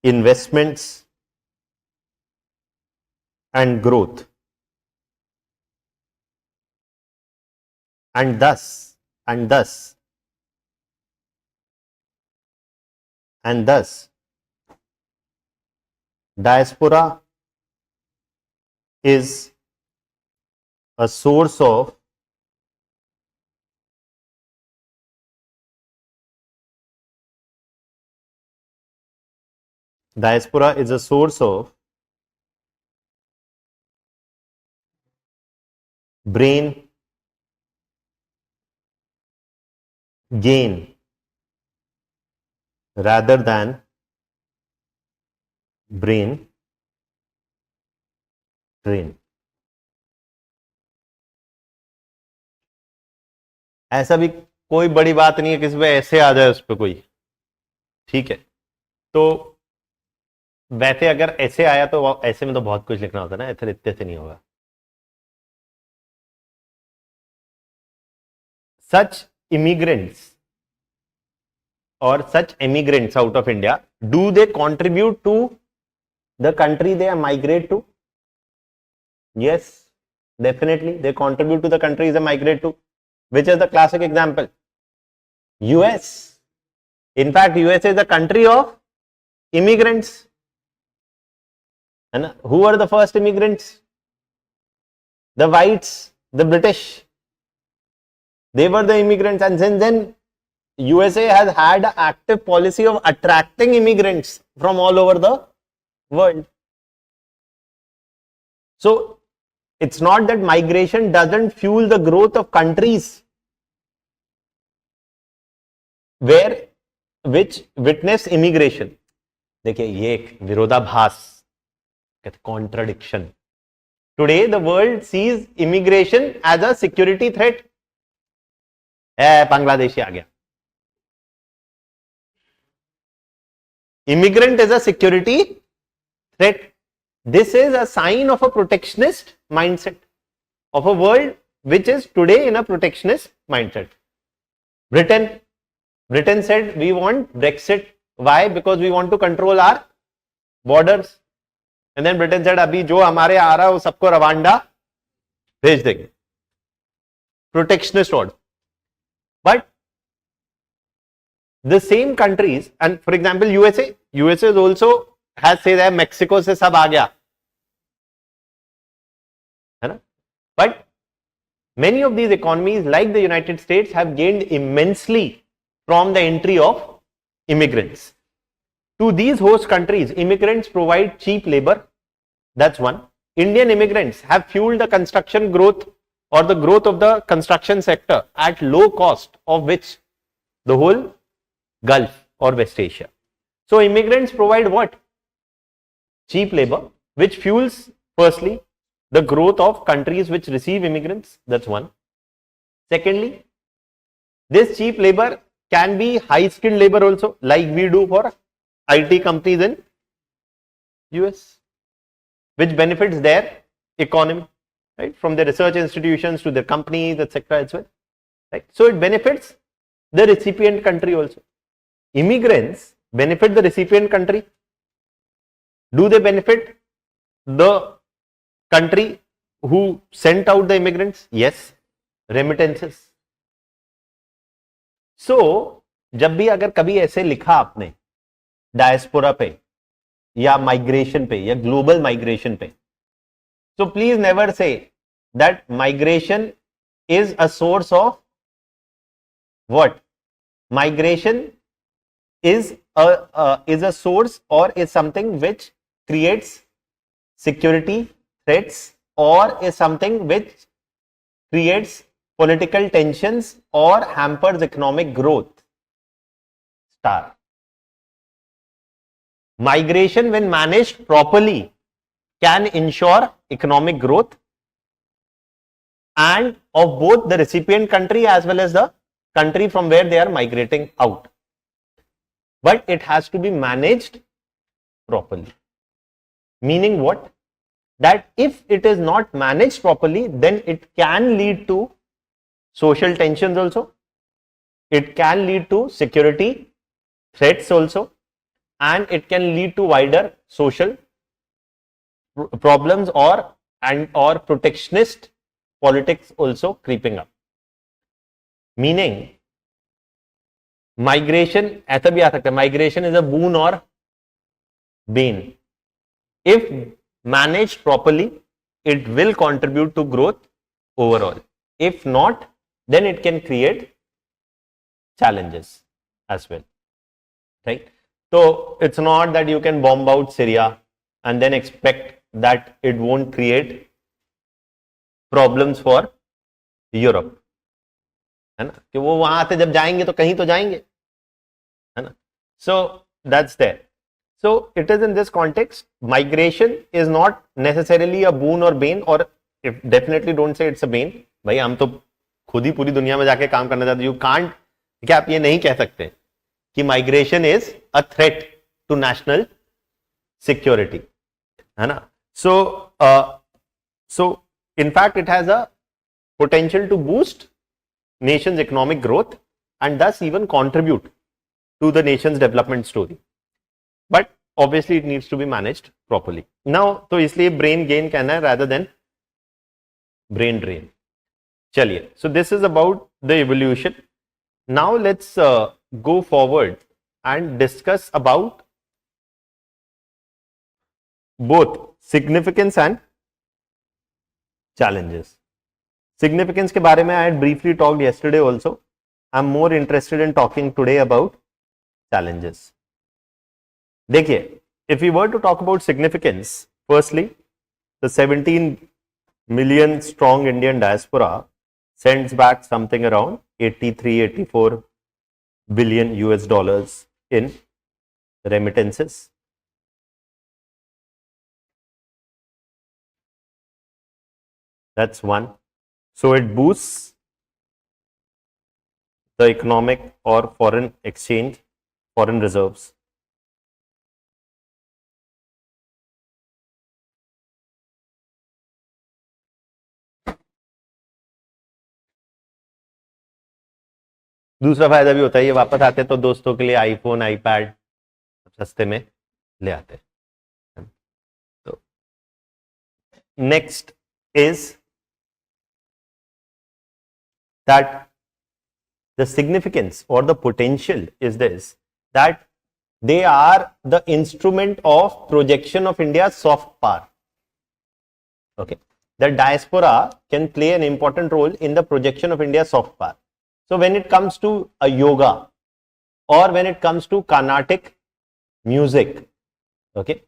investments, and growth, and thus diaspora is a source of brain gain rather than brain drain. ऐसा भी कोई बड़ी बात नहीं है किसी पे ऐसे आ जाए उस पर कोई, ठीक है? तो वैसे अगर ऐसे आया तो ऐसे में तो बहुत कुछ लिखना होता है ना, ऐसे इतने से नहीं होगा. Such immigrants or such emigrants out of India, do they contribute to the country they migrate to? Yes, definitely they contribute to the countries they migrate to. Which is the classic example? US. In fact, USA is a country of immigrants. And who are the first immigrants? The whites, the British. They were the immigrants, and since then USA has had an active policy of attracting immigrants from all over the world. So it's not that migration doesn't fuel the growth of countries which witness immigration. देखिए ये एक विरोधाभास, contradiction. Today the world sees immigration as a security threat. Bangladeshi आ गया. Immigrant is a security threat. This is a sign of a protectionist mindset, of a world which is today in a protectionist mindset. Britain said we want Brexit. Why? Because we want to control our borders. And then Britain said अभी जो हमारे आ रहा है वो सबको Rwanda भेज देंगे. Protectionist order. But the same countries, and for example USA is also has said that Mexico से सब आ गया, है ना? But many of these economies like the United States have gained immensely from the entry of immigrants. To these host countries, immigrants provide cheap labor. That's one. Indian immigrants have fueled the construction growth or the growth of the construction sector at low cost, of which the whole Gulf or West Asia. So immigrants provide what? Cheap labor, which fuels, firstly, the growth of countries which receive immigrants. That's one. Secondly, this cheap labor can be high skilled labor also, like we do for IT companies in US, which benefits their economy, right? From the research institutions to the companies, etc. as well, right? So it benefits the recipient country also. Immigrants benefit the recipient country. Do they benefit the country who sent out the immigrants? Yes, remittances. So जब भी अगर कभी ऐसे लिखा आपने diaspora पे या migration पे या ग्लोबल माइग्रेशन पे, so please never say that migration is a source of what? Migration is a source or is something which creates security threats or is something which creates political tensions or hampers economic growth. Star. Migration, when managed properly, can ensure economic growth and of both the recipient country as well as the country from where they are migrating out. But it has to be managed properly. Meaning what? That if it is not managed properly, then it can lead to social tensions also. It can lead to security threats also, and it can lead to wider social problems or protectionist politics also creeping up. Meaning migration ऐसा भी आ सकता है, migration is a boon or bane. If managed properly, it will contribute to growth overall. If not, then it can create challenges as well, right? So it's not that you can bomb out Syria and then expect that it won't create problems for Europe, है ना? कि वो वहां से जब जाएंगे तो कहीं तो जाएंगे, है ना? So that's there. So it is in this context, migration is not necessarily a boon or bane, or if definitely don't say it's a bane. भाई हम तो खुद ही पूरी दुनिया में जाके काम करना चाहते हैं. You can't, क्या आप ये नहीं कह सकते कि migration is a threat to national security, है ना? So in fact it has a potential to boost nation's economic growth and thus even contribute to the nation's development story. But obviously it needs to be managed properly. Now, तो इसलिए brain gain कहना है rather than brain drain. चलिए, so this is about the evolution. Now let's go forward and discuss about both significance and challenges. Significance के बारे में I had briefly talked yesterday also. I'm more interested in talking today about challenges. देखिए, if we were to talk about significance, firstly, the 17 million strong Indian diaspora sends back something around 84 billion US dollars in remittances. That's one. So it boosts the economic or foreign exchange, foreign reserves. दूसरा फायदा भी होता है, ये वापस आते तो दोस्तों के लिए आईफोन, आईपैड सस्ते में ले आते. तो next is that the significance or the potential is this, that they are the instrument of projection of India's soft power. Okay, the diaspora can play an important role in the projection of India's soft power. So when it comes to a yoga or when it comes to Carnatic music, okay,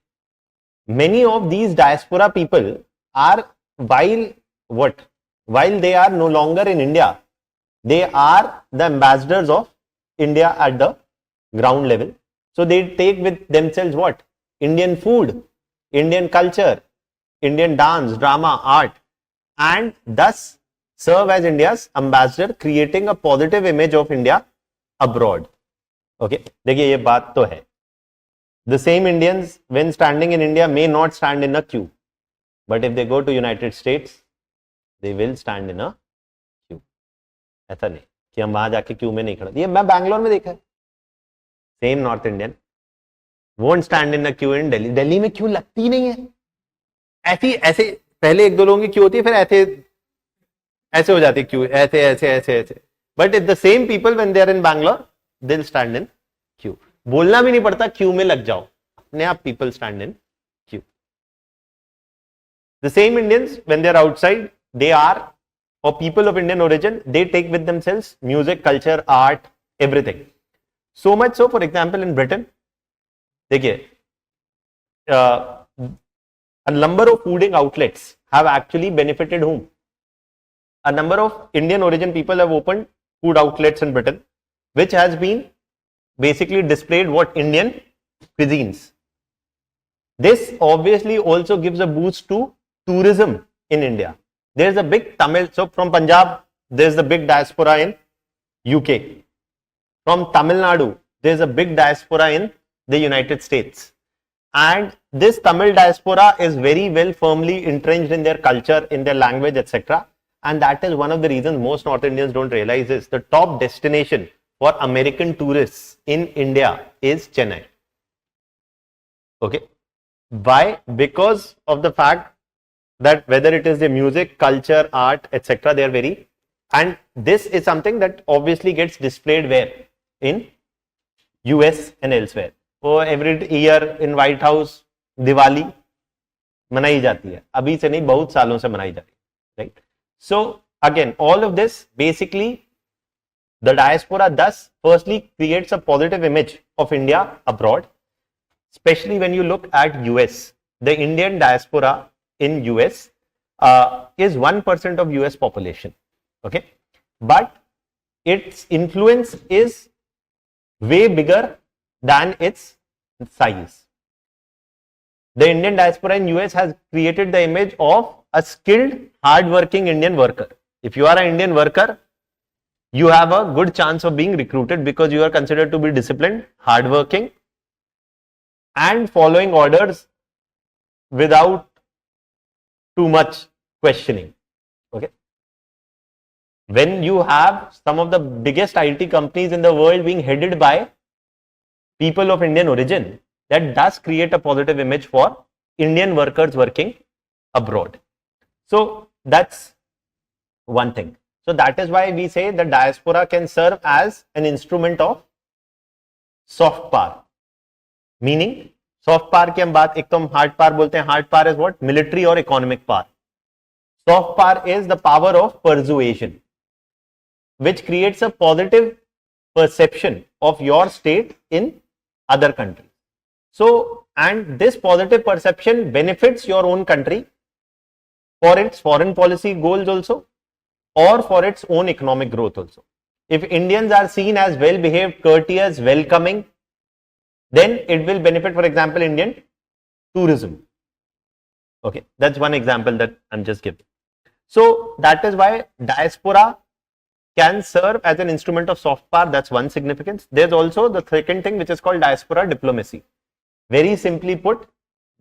many of these diaspora people are, while they are no longer in India, they are the ambassadors of India at the ground level. So they take with themselves what? Indian food, Indian culture, Indian dance, drama, art, and thus serve as India's ambassador, creating a positive image of India abroad. Okay, देखिए ये बात तो है. The same Indians, when standing in India, may not stand in a queue, but if they go to United States, they will stand in a queue. ऐसा नहीं कि हम वहां जाके क्यू में नहीं खड़े. ये मैं बैंगलोर में देखा है. Same north Indian won't stand in a queue in Delhi. Delhi में क्यू लगती नहीं है. ऐसी ऐसे पहले एक दो लोगों की क्यू होती है, फिर ऐसे ऐसे हो जाती है क्यू, ऐसे ऐसे ऐसे ऐसे. But if the same people when they are in Bangalore, they will stand in queue. बोलना भी नहीं पड़ता क्यू में लग जाओ, अपने आप people stand in queue. The same Indians when they are outside, they are or people of Indian origin, they take with themselves music, culture, art, everything. So much so, for example, in Britain, देखिए, a number of fooding outlets have actually benefited whom? A number of Indian origin people have opened food outlets in Britain, which has been basically displayed what? Indian cuisines. This obviously also gives a boost to tourism in India. There's a big Tamil, so from Punjab, there's a big diaspora in UK. From Tamil Nadu, there's a big diaspora in the United States. And this Tamil diaspora is very well firmly entrenched in their culture, in their language, etc. And that is one of the reasons most North Indians don't realize is the top destination for American tourists in India is Chennai. Okay. Why? Because of the fact that whether it is the music, culture, art, etc., they are very, and this is something that obviously gets displayed where? In US and elsewhere. So every year in White House, Diwali मनाई जाती है, अभी से नहीं बहुत सालों से मनाई जा रही है, right? So again, all of this basically, the diaspora thus firstly creates a positive image of India abroad, especially when you look at US. The Indian diaspora in US is 1% of US population, okay, but its influence is way bigger than its size. The Indian diaspora in US has created the image of a skilled, hard-working Indian worker. If you are an Indian worker, you have a good chance of being recruited because you are considered to be disciplined, hard-working, and following orders without too much questioning. Okay. When you have some of the biggest IT companies in the world being headed by people of Indian origin, that does create a positive image for Indian workers working abroad. So that's one thing. So that is why we say the diaspora can serve as an instrument of soft power. Meaning soft power की हम बात, एक तो हम hard power बोलते हैं. Hard power is what? Military or economic power. Soft power is the power of persuasion, which creates a positive perception of your state in other countries. So, and this positive perception benefits your own country for its foreign policy goals also, or for its own economic growth also. If Indians are seen as well behaved, courteous, welcoming, then it will benefit, for example, Indian tourism. Okay, that's one example that I'm just giving. So that is why diaspora can serve as an instrument of soft power. That's one significance. There's also the second thing, which is called diaspora diplomacy. Very simply put,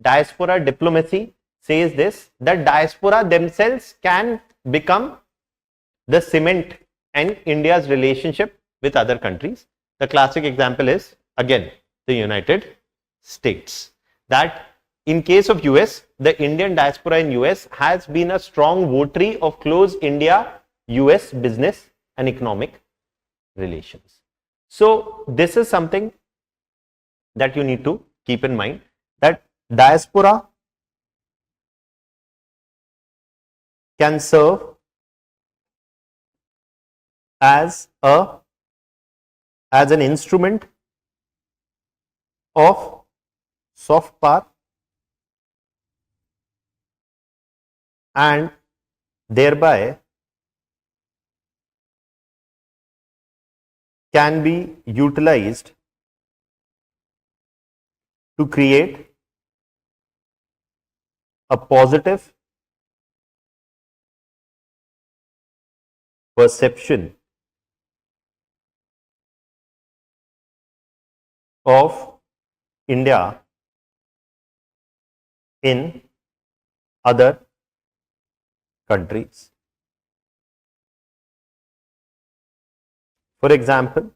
diaspora diplomacy says this, that diaspora themselves can become the cement in India's relationship with other countries. The classic example is, again, the United States. That in case of US, the Indian diaspora in US has been a strong votary of close India-US business and economic relations. So this is something that you need to keep in mind, that diaspora can serve as an instrument of soft power, and thereby can be utilized to create a positive perception of India in other countries. For example,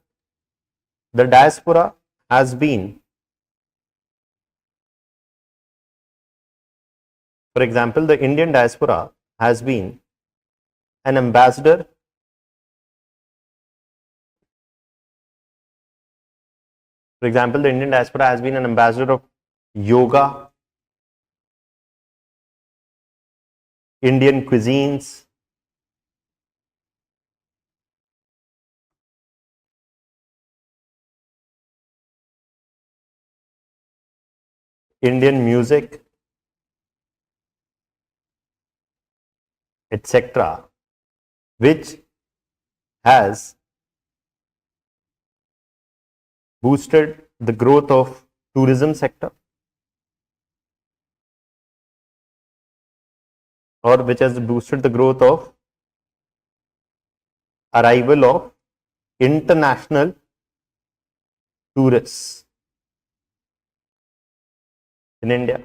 the diaspora has been, for example, the Indian diaspora has been an ambassador For example, the Indian diaspora has been an ambassador of yoga, Indian cuisines, Indian music, etc., which has boosted the growth of tourism sector, or which has boosted the growth of arrival of international tourists in India.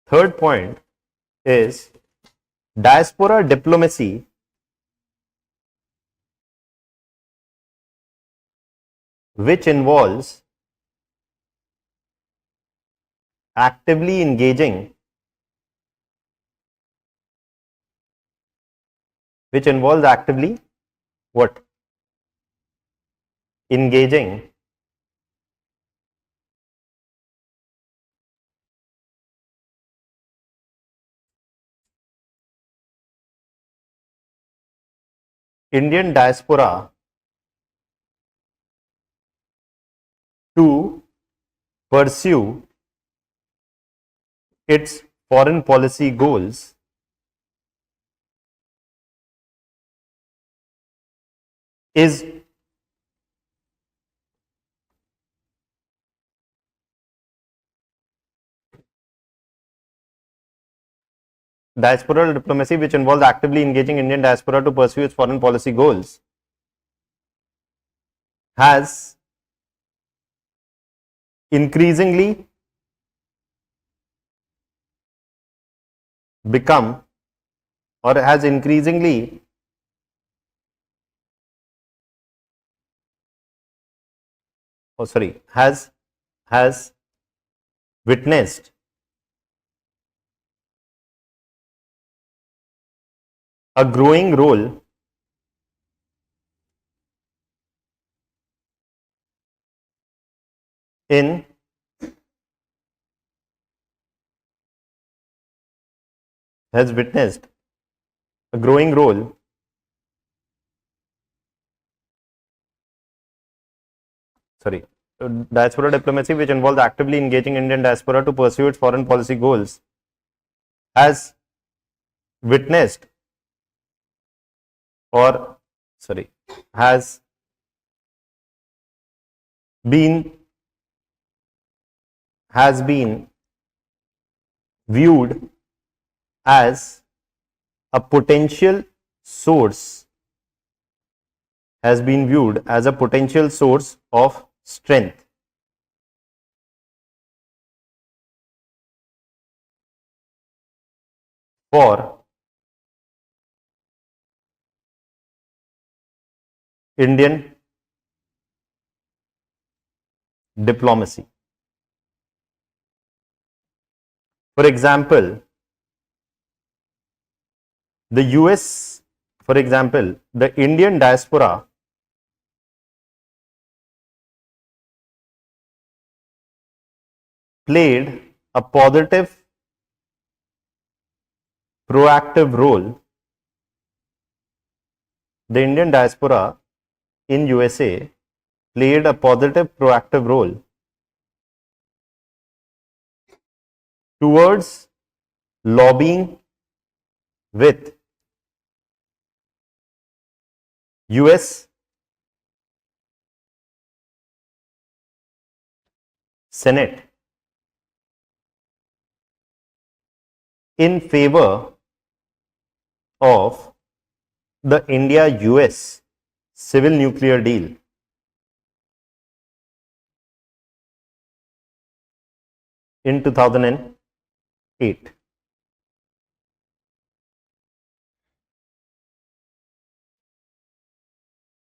Third point is diaspora diplomacy which involves actively engaging what? Engaging Indian diaspora to pursue its foreign policy goals is diasporal diplomacy which involves actively engaging Indian diaspora to pursue its foreign policy goals has increasingly become or has increasingly has witnessed a growing role in has witnessed a growing role diaspora diplomacy which involves actively engaging Indian diaspora to pursue its foreign policy goals has witnessed or has been viewed as a potential source of strength for Indian diplomacy. For example, the Indian diaspora played a positive, proactive role. The Indian diaspora in USA played a positive, proactive role towards lobbying with US Senate in favor of the India-US civil nuclear deal in 2008.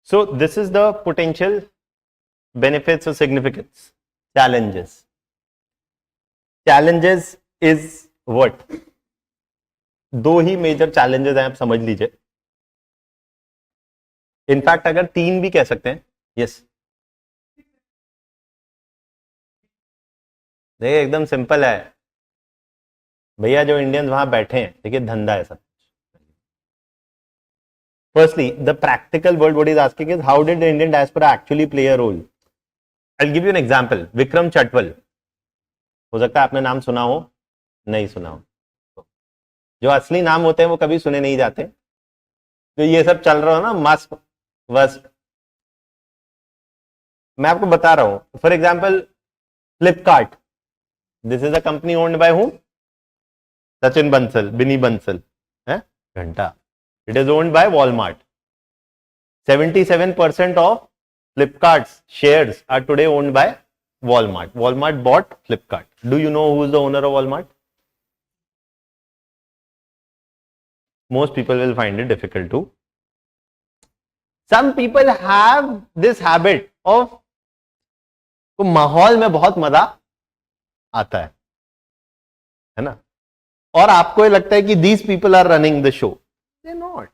So this is the potential benefits or significance. Challenges. Challenges is what? दो ही major challenges हैं, आप समझ लीजिए. In fact अगर तीन भी कह सकते हैं. यस, देखिए एकदम सिंपल है भैया, जो इंडियंस वहां बैठे हैं, देखिए धंधा है सब. Firstly, the practical world, what is asking is how did the Indian diaspora actually play a role? I'll give you an example. Vikram Chatwal, हो सकता है आपने नाम सुना हो, नहीं सुना हो. जो असली नाम होते हैं वो कभी सुने नहीं जाते. तो ये सब चल रहा हो ना, मस्क वस्क, मैं आपको बता रहा हूं. For example Flipkart, this is a company owned by whom? Sachin Bansal, बिनी बंसल है घंटा. It is owned by Walmart. 77% of Flipkart's shares are today owned by Walmart. Walmart bought Flipkart. Do you know who is the owner of Walmart? Most people will find it difficult to. Some people have this habit of तो माहौल में बहुत मजा आता है ना, और आपको ये लगता है कि these people are running the show. They're not.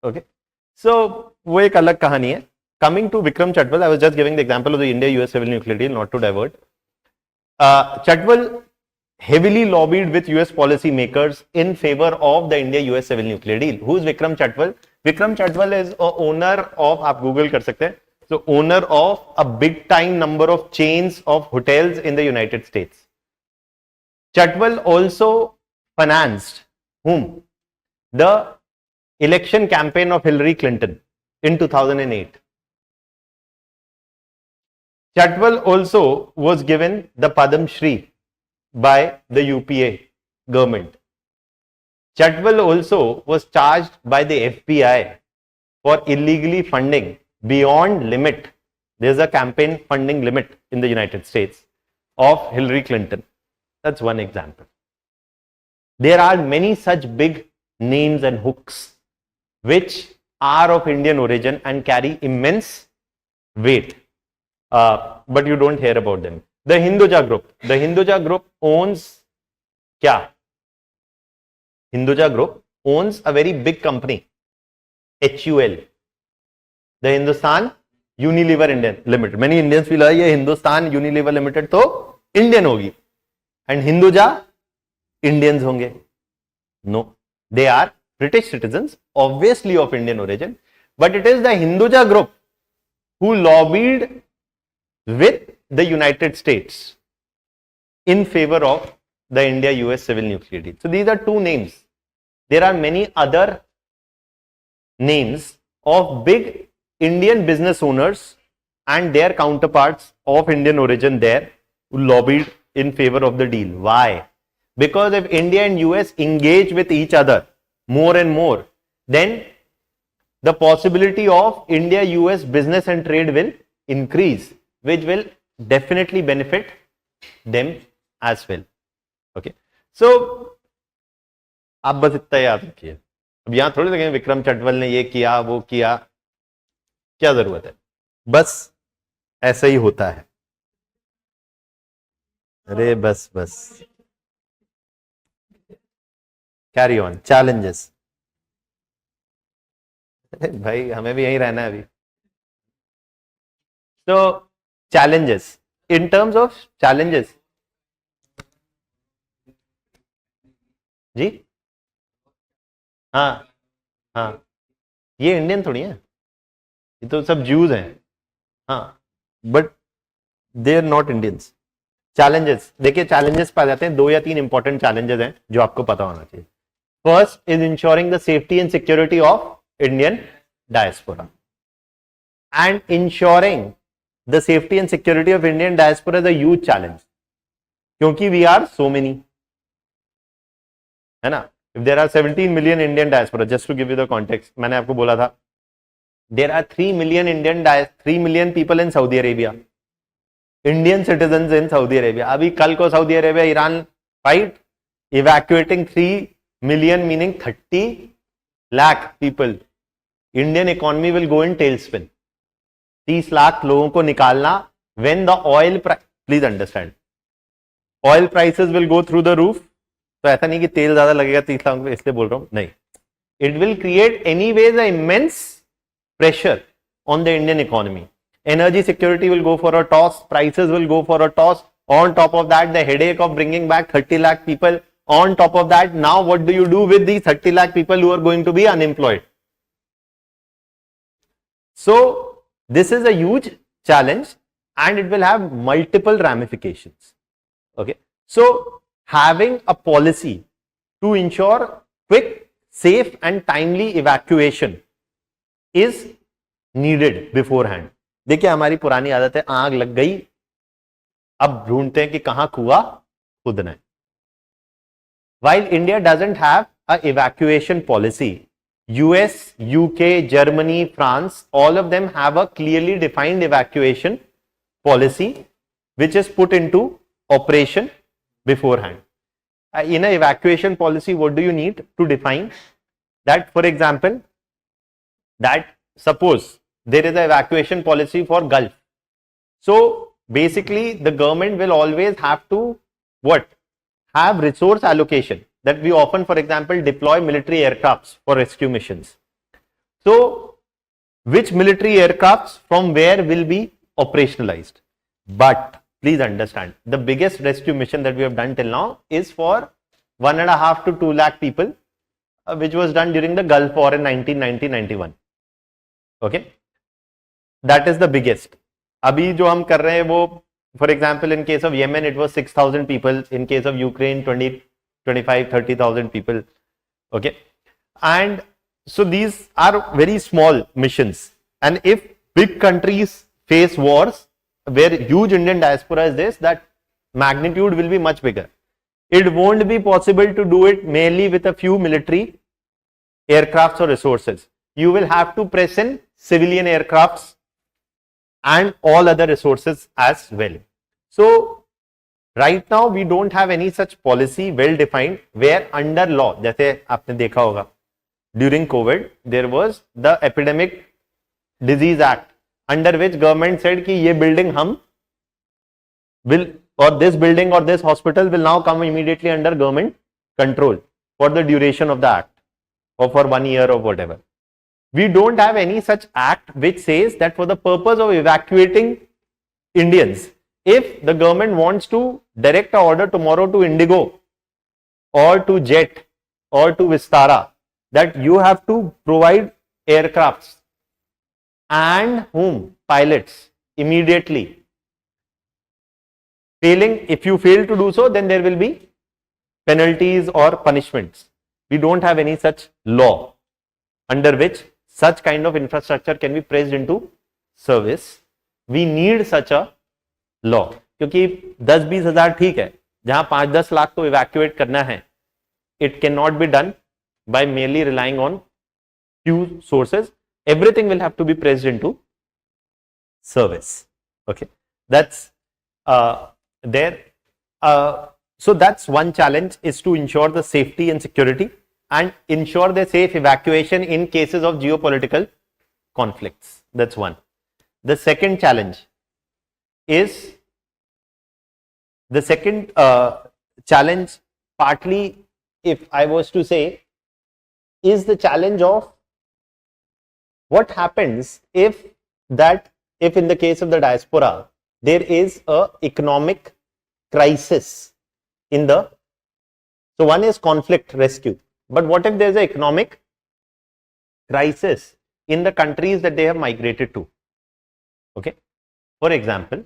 Okay. So, वो एक अलग कहानी है. Coming to Vikram Chatwal, I was just giving the example of the India-US civil nuclear deal, not to divert. Chatwal heavily lobbied with US policy makers in favor of the India-US civil nuclear deal. Who is Vikram Chatwal? Vikram Chatwal is a owner of, आप Google कर सकते हैं, so owner of a big time number of chains of hotels in the United States. Chatwal also financed whom? The election campaign of Hillary Clinton in 2008. Chatwal also was given the Padam Shri by the UPA government. Chatwal also was charged by the FBI for illegally funding beyond limit. There's a campaign funding limit in the United States of Hillary Clinton. That's one example. There are many such big names and hooks which are of Indian origin and carry immense weight, but you don't hear about them. The Hinduja Group. The Hinduja Group owns क्या? Hinduja Group owns a very big company, HUL, the Hindustan Unilever Indian Limited. Many Indians feel like ये Hindustan Unilever Limited तो Indian होगी and Hinduja Indians होंगे. No. They are British citizens, obviously of Indian origin, but it is the Hinduja Group who lobbied with the United States in favor of the India-US civil nuclear deal. So these are two names. There are many other names of big Indian business owners and their counterparts of Indian origin there who lobbied in favor of the deal. Why? Because if India and US engage with each other more and more, then the possibility of India-US business and trade will increase, which will definitely benefit them as well. Okay. So, आप बस इतना याद रखिए. अब यहां थोड़ी लगे विक्रम चटवल ने ये किया वो किया, क्या जरूरत है, बस ऐसा ही होता है. अरे बस बस कैरी ऑन. चैलेंजेस, भाई हमें भी यहीं रहना है अभी. तो challenges, in terms of challenges, जी हाँ हाँ, ये इंडियन थोड़ी है, ये तो सब ज्यूज हैं. हाँ, but they are not Indians. Challenges देखिए, चैलेंजेस पाए जाते हैं, 2 या 3 इंपॉर्टेंट चैलेंजेस हैं जो आपको पता होना चाहिए. First is ensuring the safety and security of Indian diaspora and ensuring the safety and security of Indian diaspora is a huge challenge. क्योंकि we are so many, है ना? If there are 17 million Indian diaspora, just to give you the context, मैंने आपको बोला था, there are 3 million people in Saudi Arabia, Indian citizens in Saudi Arabia. अभी कल को Saudi Arabia Iran fight, evacuating 3 million meaning 30 lakh people. Indian economy will go in tailspin. 30 lakh लोगों को निकालना when the oil price, please understand, oil prices will go through the roof. तो ऐसा नहीं कि तेल ज्यादा लगेगा 30 लाख में, इसलिए बोल रहा हूं, नहीं. It will create anyways an immense pressure on the Indian economy. Energy security will go for a toss, prices will go for a toss. On top of that, the headache of bringing back 30 lakh people. On top of that, now what do you do with these 30 lakh people who are going to be unemployed? So this is a huge challenge and it will have multiple ramifications. Okay. So having a policy to ensure quick, safe and timely evacuation is needed beforehand. देखिए हमारी पुरानी आदत है, आग लग गई, अब ढूंढते हैं कि कहां कुआं खोदना है. While India doesn't have a evacuation policy, US, UK, Germany, France, all of them have a clearly defined evacuation policy which is put into operation beforehand. In an evacuation policy, what do you need to define? That, for example, that suppose there is an evacuation policy for Gulf. So basically the government will always have to what? Have resource allocation, that we often, for example, deploy military aircrafts for rescue missions. So which military aircrafts from where will be operationalized? But please understand, the biggest rescue mission that we have done till now is for 1.5 to 2 lakh people, which was done during the Gulf War in 1990-91. Okay, that is the biggest. अभी जो हम कर रहे हैं वो, for example, in case of Yemen it was 6,000 people, in case of Ukraine 20, 25, 30,000 people. Okay, and so these are very small missions, and if big countries face wars where huge Indian diaspora is this, that magnitude will be much bigger. It won't be possible to do it merely with a few military aircrafts or resources. You will have to press in civilian aircrafts and all other resources as well. So right now we don't have any such policy well defined where under law, जैसे आपने देखा होगा during COVID there was the Epidemic Disease Act, under which government said कि ये building हम will, or this building or this hospital will now come immediately under government control for the duration of the act or for 1 year or whatever. We don't have any such act which says that for the purpose of evacuating Indians, if the government wants to direct an order tomorrow to Indigo or to Jet or to Vistara, that you have to provide aircrafts and whom? Pilots immediately. Failing, if you fail to do so, then there will be penalties or punishments. We don't have any such law under which such kind of infrastructure can be pressed into service. We need such a law. क्योंकि 10-20 हजार ठीक है, जहां 5-10 लाख को evacuate करना है, it cannot be done by merely relying on few sources. Everything will have to be pressed into service. Okay, that's there. So that's one challenge, is to ensure the safety and security and ensure the safe evacuation in cases of geopolitical conflicts. That's one. The second challenge is, the second challenge, partly, if I was to say, is the challenge of what happens if in the case of the diaspora there is a economic crisis in the, so one is conflict rescue, but what if there is an economic crisis in the countries that they have migrated to? Okay, for example,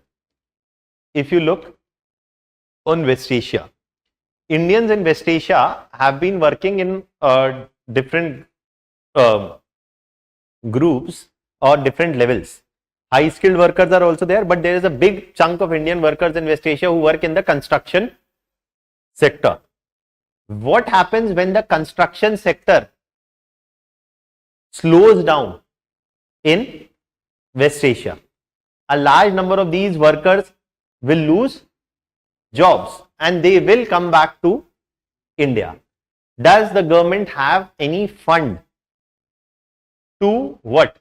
if you look on West Asia, Indians in West Asia have been working in different groups or different levels. high skilled workers are also there, but there is a big chunk of Indian workers in West Asia who work in the construction sector. What happens when the construction sector slows down in West Asia? A large number of these workers will lose jobs and they will come back to India. Does the government have any fund to what?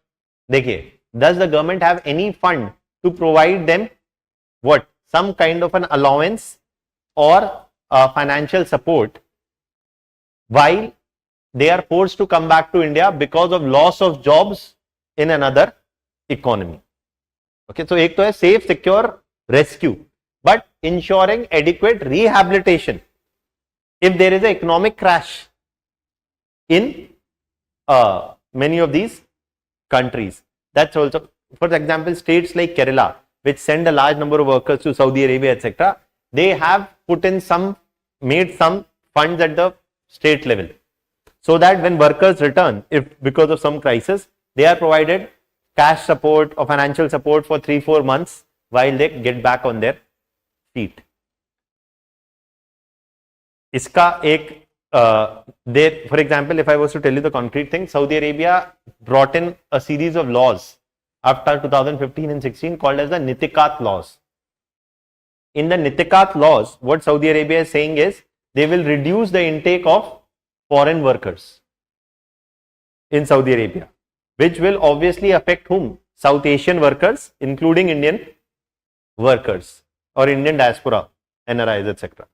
Dekhiye, does the government have any fund to provide them what? Some kind of an allowance or financial support while they are forced to come back to India because of loss of jobs in another economy. Okay, so एक तो है safe, secure, rescue, but ensuring adequate rehabilitation if there is an economic crash in many of these countries. That's also, for example, states like Kerala, which send a large number of workers to Saudi Arabia, etc. They have put in made some funds at the state level, so that when workers return, if because of some crisis, they are provided cash support or financial support for 3-4 months while they get back on their feet. Iska ek, for example, if I was to tell you the concrete thing, Saudi Arabia brought in a series of laws after 2015 and 16 called as the Nitikat laws. In the Nitikat laws, what Saudi Arabia is saying is they will reduce the intake of foreign workers in Saudi Arabia, which will obviously affect whom? South Asian workers, including Indian workers or Indian diaspora, NRIs, etc.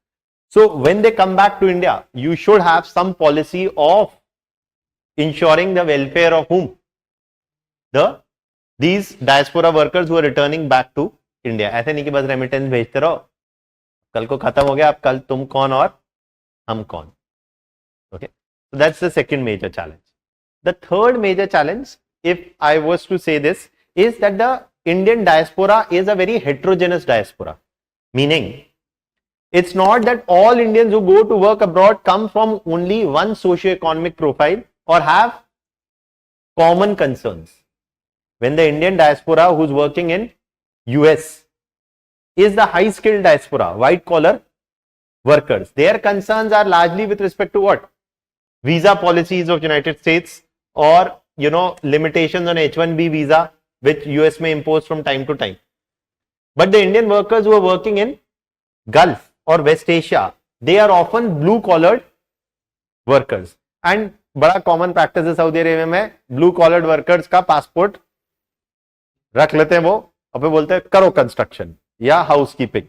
So when they come back to India, you should have some policy of ensuring the welfare of whom? These diaspora workers who are returning back to India. ऐसे नहीं कि बस remittance भेजते रहो, कल को खत्म हो गया, अब कल तुम कौन और हम कौन. Okay, so that's the second major challenge. The third major challenge, if I was to say this, is that the Indian diaspora is a very heterogeneous diaspora, meaning it's not that all Indians who go to work abroad come from only one socio-economic profile or have common concerns. When the Indian diaspora who's working in US is the high skilled diaspora, white collar workers, their concerns are largely with respect to what? Visa policies of United States, or limitations on H1B visa which US may impose from time to time. But the Indian workers who are working in Gulf or West Asia, they are often blue collared workers, and बड़ा common practice है Saudi Arabia में blue collared workers का passport रख लेते हैं वो, और फिर बोलते हैं करो construction या housekeeping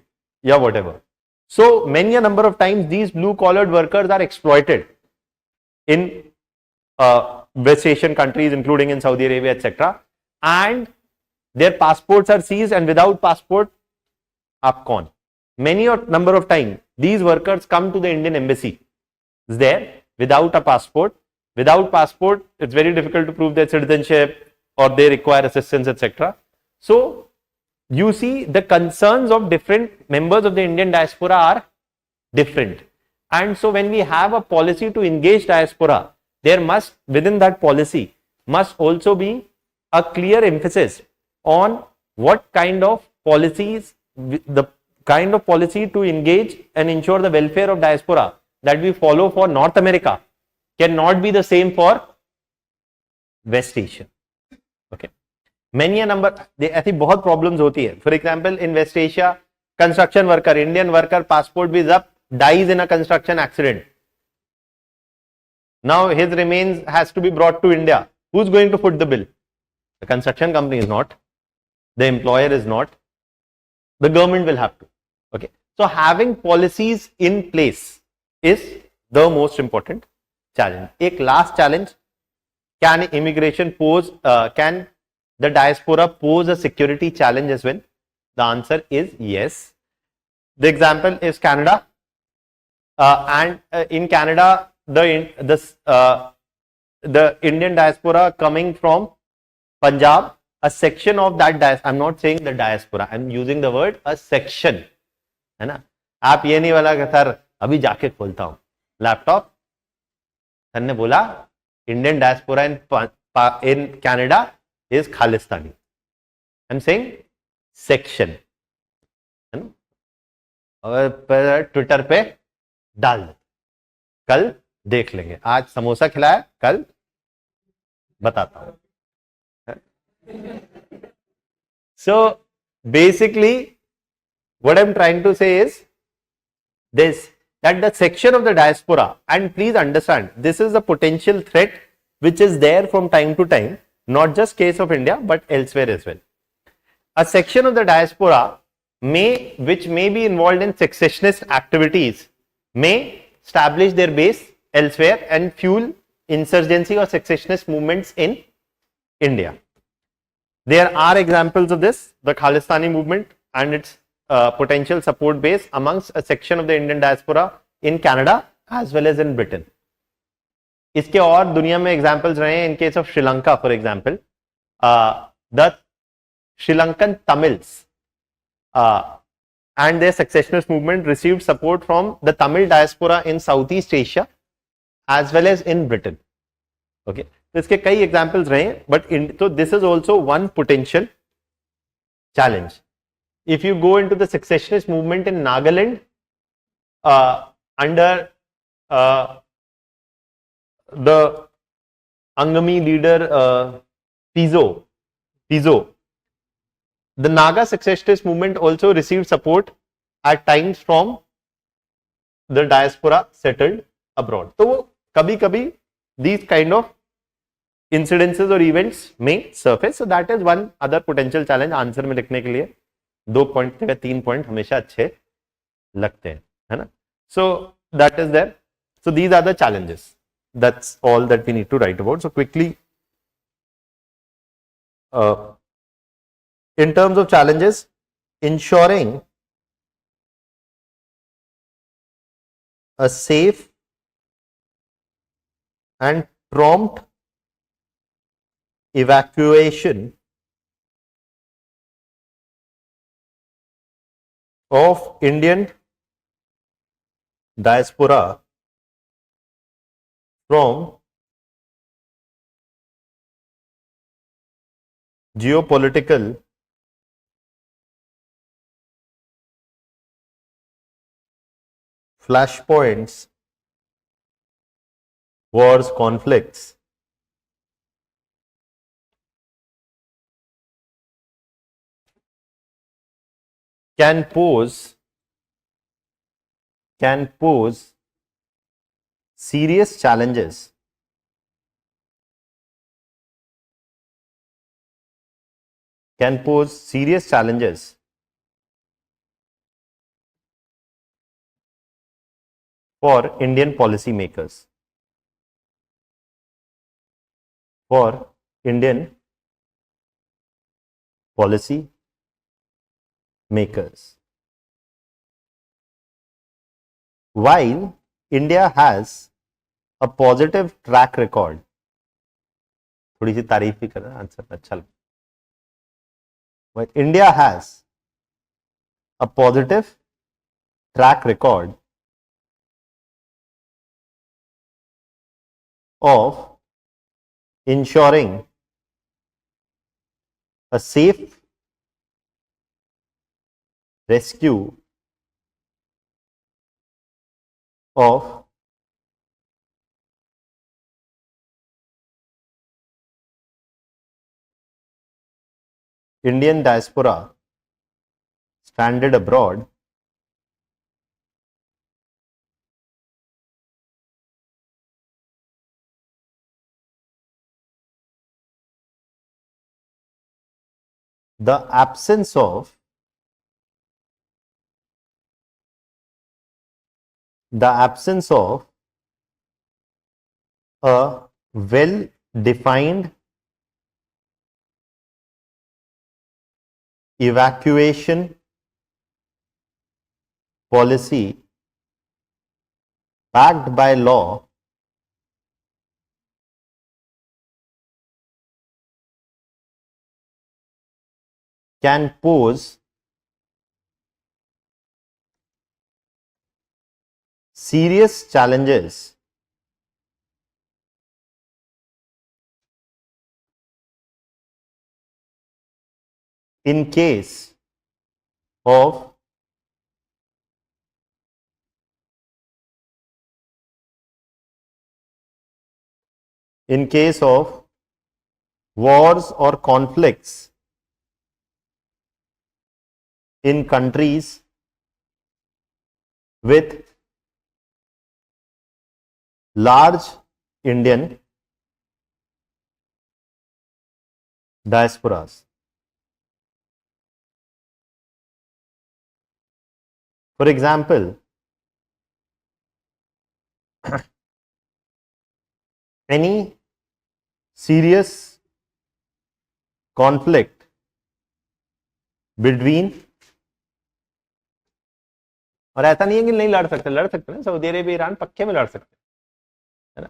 या whatever. So many a number of times these blue collared workers are exploited in West Asian countries, including in Saudi Arabia, etc. And their passports are seized, and without passport, aap kaun? Many a number of times these workers come to the Indian embassy there without a passport. Without passport, it's very difficult to prove their citizenship, or they require assistance, etc. So you see, the concerns of different members of the Indian diaspora are different. And so when we have a policy to engage diaspora, there must, within that policy, must also be a clear emphasis on what kind of policies, the kind of policy to engage and ensure the welfare of diaspora that we follow for North America cannot be the same for West Asia. Okay. Many a number, ऐसी बहुत problems होती है. For example, in West Asia, construction worker, Indian worker, passport be up, dies in a construction accident. Now his remains has to be brought to India. Who's going to foot the bill? The construction company is not. The employer is not. The government will have to. Okay. So having policies in place is the most important challenge. एक last challenge: can immigration pose? Can the diaspora pose a security challenge as well? The answer is yes. The example is Canada, and in Canada, the Indian diaspora coming from Punjab, a section of that diaspora, I'm not saying the diaspora, I'm using the word a section, है ना? आप ये नहीं बोला कि sir अभी जाके खोलता हूँ लैपटॉप, सर ने बोला Indian diaspora in Canada is Khalistani. I'm saying section, है ना, और ट्विटर पे डाल दे, कल देख लेंगे, आज समोसा खिलाया, कल बताता हूं. So basically what I'm trying to say is this, that the section of the diaspora, and please understand, this is a potential threat which is there from time to time, not just case of India but elsewhere as well. A section of the diaspora which may be involved in secessionist activities, may establish their base elsewhere and fuel insurgency or secessionist movements in India. There are examples of this, the Khalistani movement and its potential support base amongst a section of the Indian diaspora in Canada as well as in Britain. इसके और दुनिया में examples रहे हैं. In case of Sri Lanka, for example, the Sri Lankan Tamils and their secessionist movement received support from the Tamil diaspora in Southeast Asia as well as in Britain. Okay, तो इसके कई examples रहे हैं, but so this is also one potential challenge. If you go into the secessionist movement in Nagaland under the Angami leader Piso, the Naga secessionist movement also received support at times from the diaspora settled abroad. तो वो कभी-कभी these kind of incidences or events may surface. So that is one other potential challenge. Answer में लिखने के लिए 2 point या 3 point हमेशा अच्छे लगते हैं, है ना. So that is there. So these are the challenges. That's all that we need to write about. So quickly, in terms of challenges, ensuring a safe and prompt evacuation of Indian diaspora from geopolitical flashpoints, wars, conflicts, can pose serious challenges for Indian policymakers, While India has a positive track record, थोड़ी सी तारीफ भी कर रहा है, answer अच्छा लगा. But India has a positive track record of ensuring a safe rescue of Indian diaspora stranded abroad the absence of a well-defined evacuation policy backed by law can pose serious challenges in case of wars or conflicts in countries with large Indian diasporas. For example, any serious conflict between, और ऐसा नहीं है कि नहीं लड़ सकते ना, Saudi Arabia Iran पक्के में लड़ सकते है ना.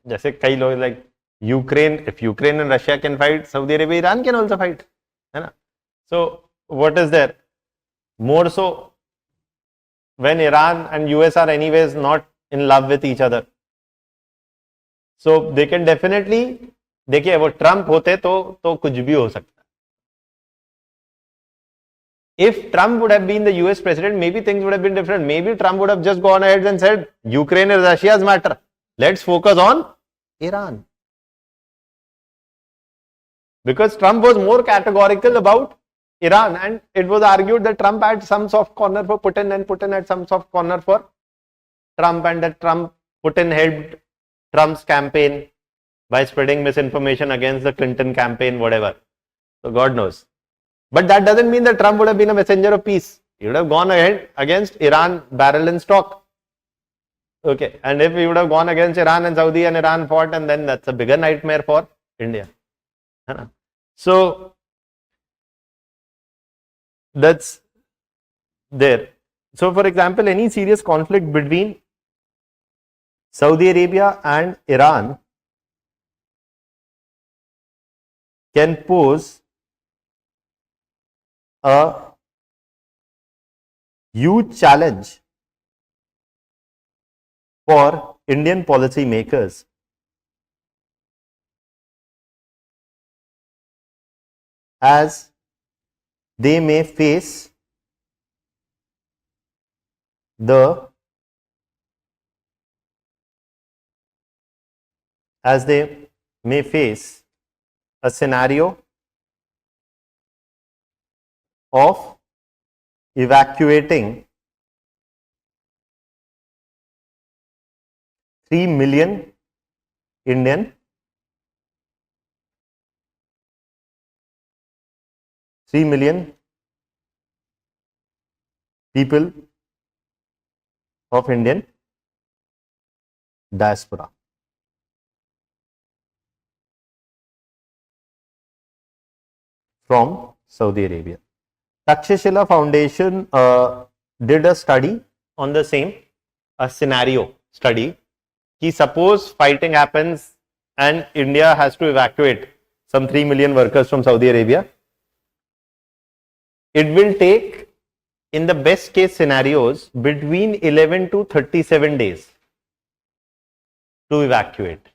जैसे कई लोग like Ukraine, if Ukraine and Russia can fight, Saudi Arabia Iran can also fight, है ना. So what is there more so when Iran and US are anyways not in love with each other, so they can definitely, देखिए वो Trump होते तो कुछ भी हो सकता. If Trump would have been the US president, maybe things would have been different. Maybe Trump would have just gone ahead and said Ukraine is Russia's matter, let's focus on Iran, because Trump was more categorical about Iran, and it was argued that Trump had some soft corner for Putin and Putin had some soft corner for Trump, and that Putin helped Trump's campaign by spreading misinformation against the Clinton campaign, whatever. So God knows. But that doesn't mean that Trump would have been a messenger of peace. He would have gone ahead against Iran barrel and stock. Okay, and if he would have gone against Iran and Saudi and Iran fought, and then that's a bigger nightmare for India. So that's there. So for example, any serious conflict between Saudi Arabia and Iran can pose a huge challenge for Indian policy makers, as they may face a scenario of evacuating 3 million Indian people of Indian diaspora. From Saudi Arabia. Takshashila Foundation did a study on the same, a scenario study. Ki suppose fighting happens and India has to evacuate some 3 million workers from Saudi Arabia. It will take, in the best case scenarios, between 11 to 37 days to evacuate.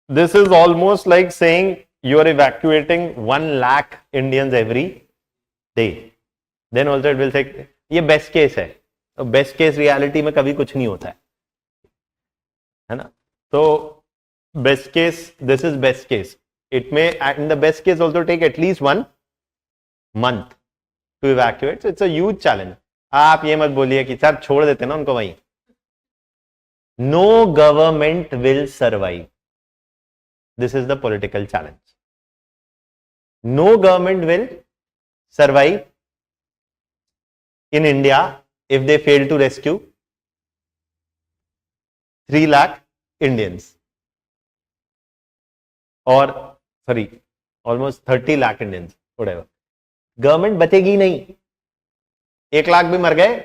This is almost like saying you are evacuating 1 lakh Indians every day. Then also it will take, ये best case है. तो best case reality में कभी कुछ नहीं होता है ना. तो best case, this is best case. It may, in the best case, also take at least 1 month to evacuate. So it's a huge challenge. आप ये मत बोलिए कि सर छोड़ देते ना उनको वहीं. No government will survive. This is the political challenge. No government will survive in India if they fail to rescue 3 lakh Indians, or sorry, almost 30 lakh Indians, whatever. Government बचेगी नहीं. 1 लाख भी मर गए,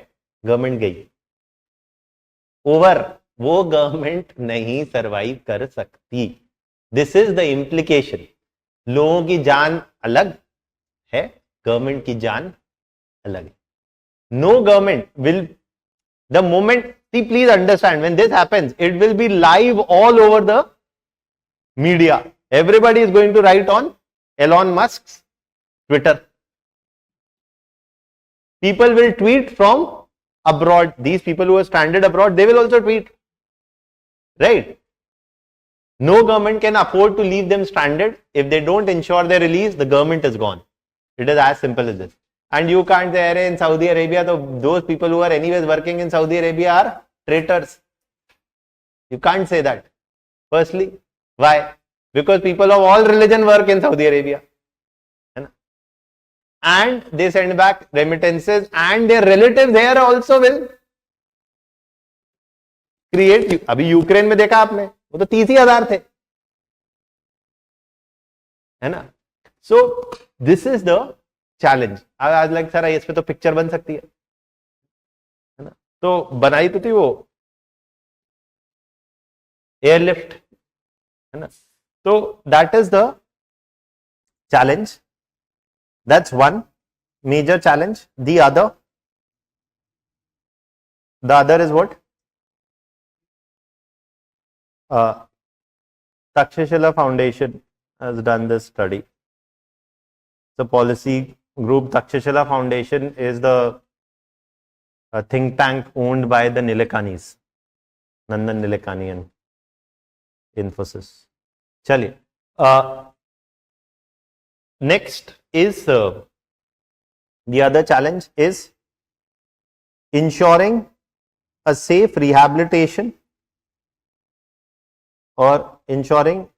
गवर्नमेंट गई. ओवर, वो government नहीं survive कर सकती. This is the implication. लोगों की जान अलग है, गवर्नमेंट की जान अलग है. No government will, the moment, see, please understand, when this happens, it will be live all over the media. Everybody is going to write on Elon Musk's Twitter. People will tweet from abroad. These people who are stranded abroad, they will also tweet. Right? No government can afford to leave them stranded. If they don't ensure their release, the government is gone. It is as simple as this. And you can't say, in Saudi Arabia, those people who are anyways working in Saudi Arabia are traitors. You can't say that. Firstly, why? Because people of all religion work in Saudi Arabia. And they send back remittances, and their relatives here also will create. अभी Ukraine में देखा आपने, वो तो 30,000 थे, है ना? So this is the challenge. आज लाइक सर इस पे तो पिक्चर बन सकती है ना? तो बनाई तो थी वो एयरलिफ्ट, है ना? So that is the challenge. That's one major challenge. The other is what? Takshashila Foundation has done this study. The policy group Takshashila Foundation is the think tank owned by the Nilekanis, Nandan Nilekani and Infosys. Chaliye. Next is the other challenge is ensuring a safe rehabilitation or ensuring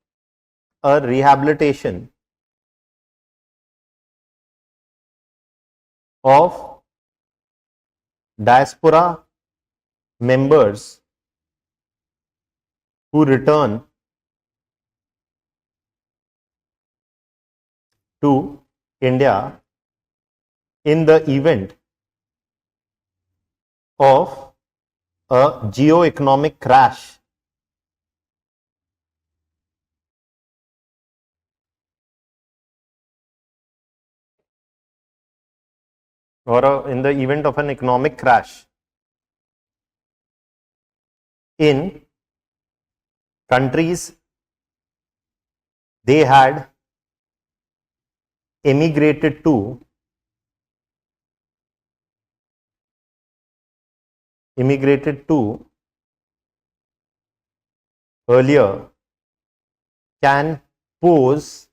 a rehabilitation of diaspora members who return to India in the event of a geo-economic crash or in the event of an economic crash in countries they had emigrated to earlier can pose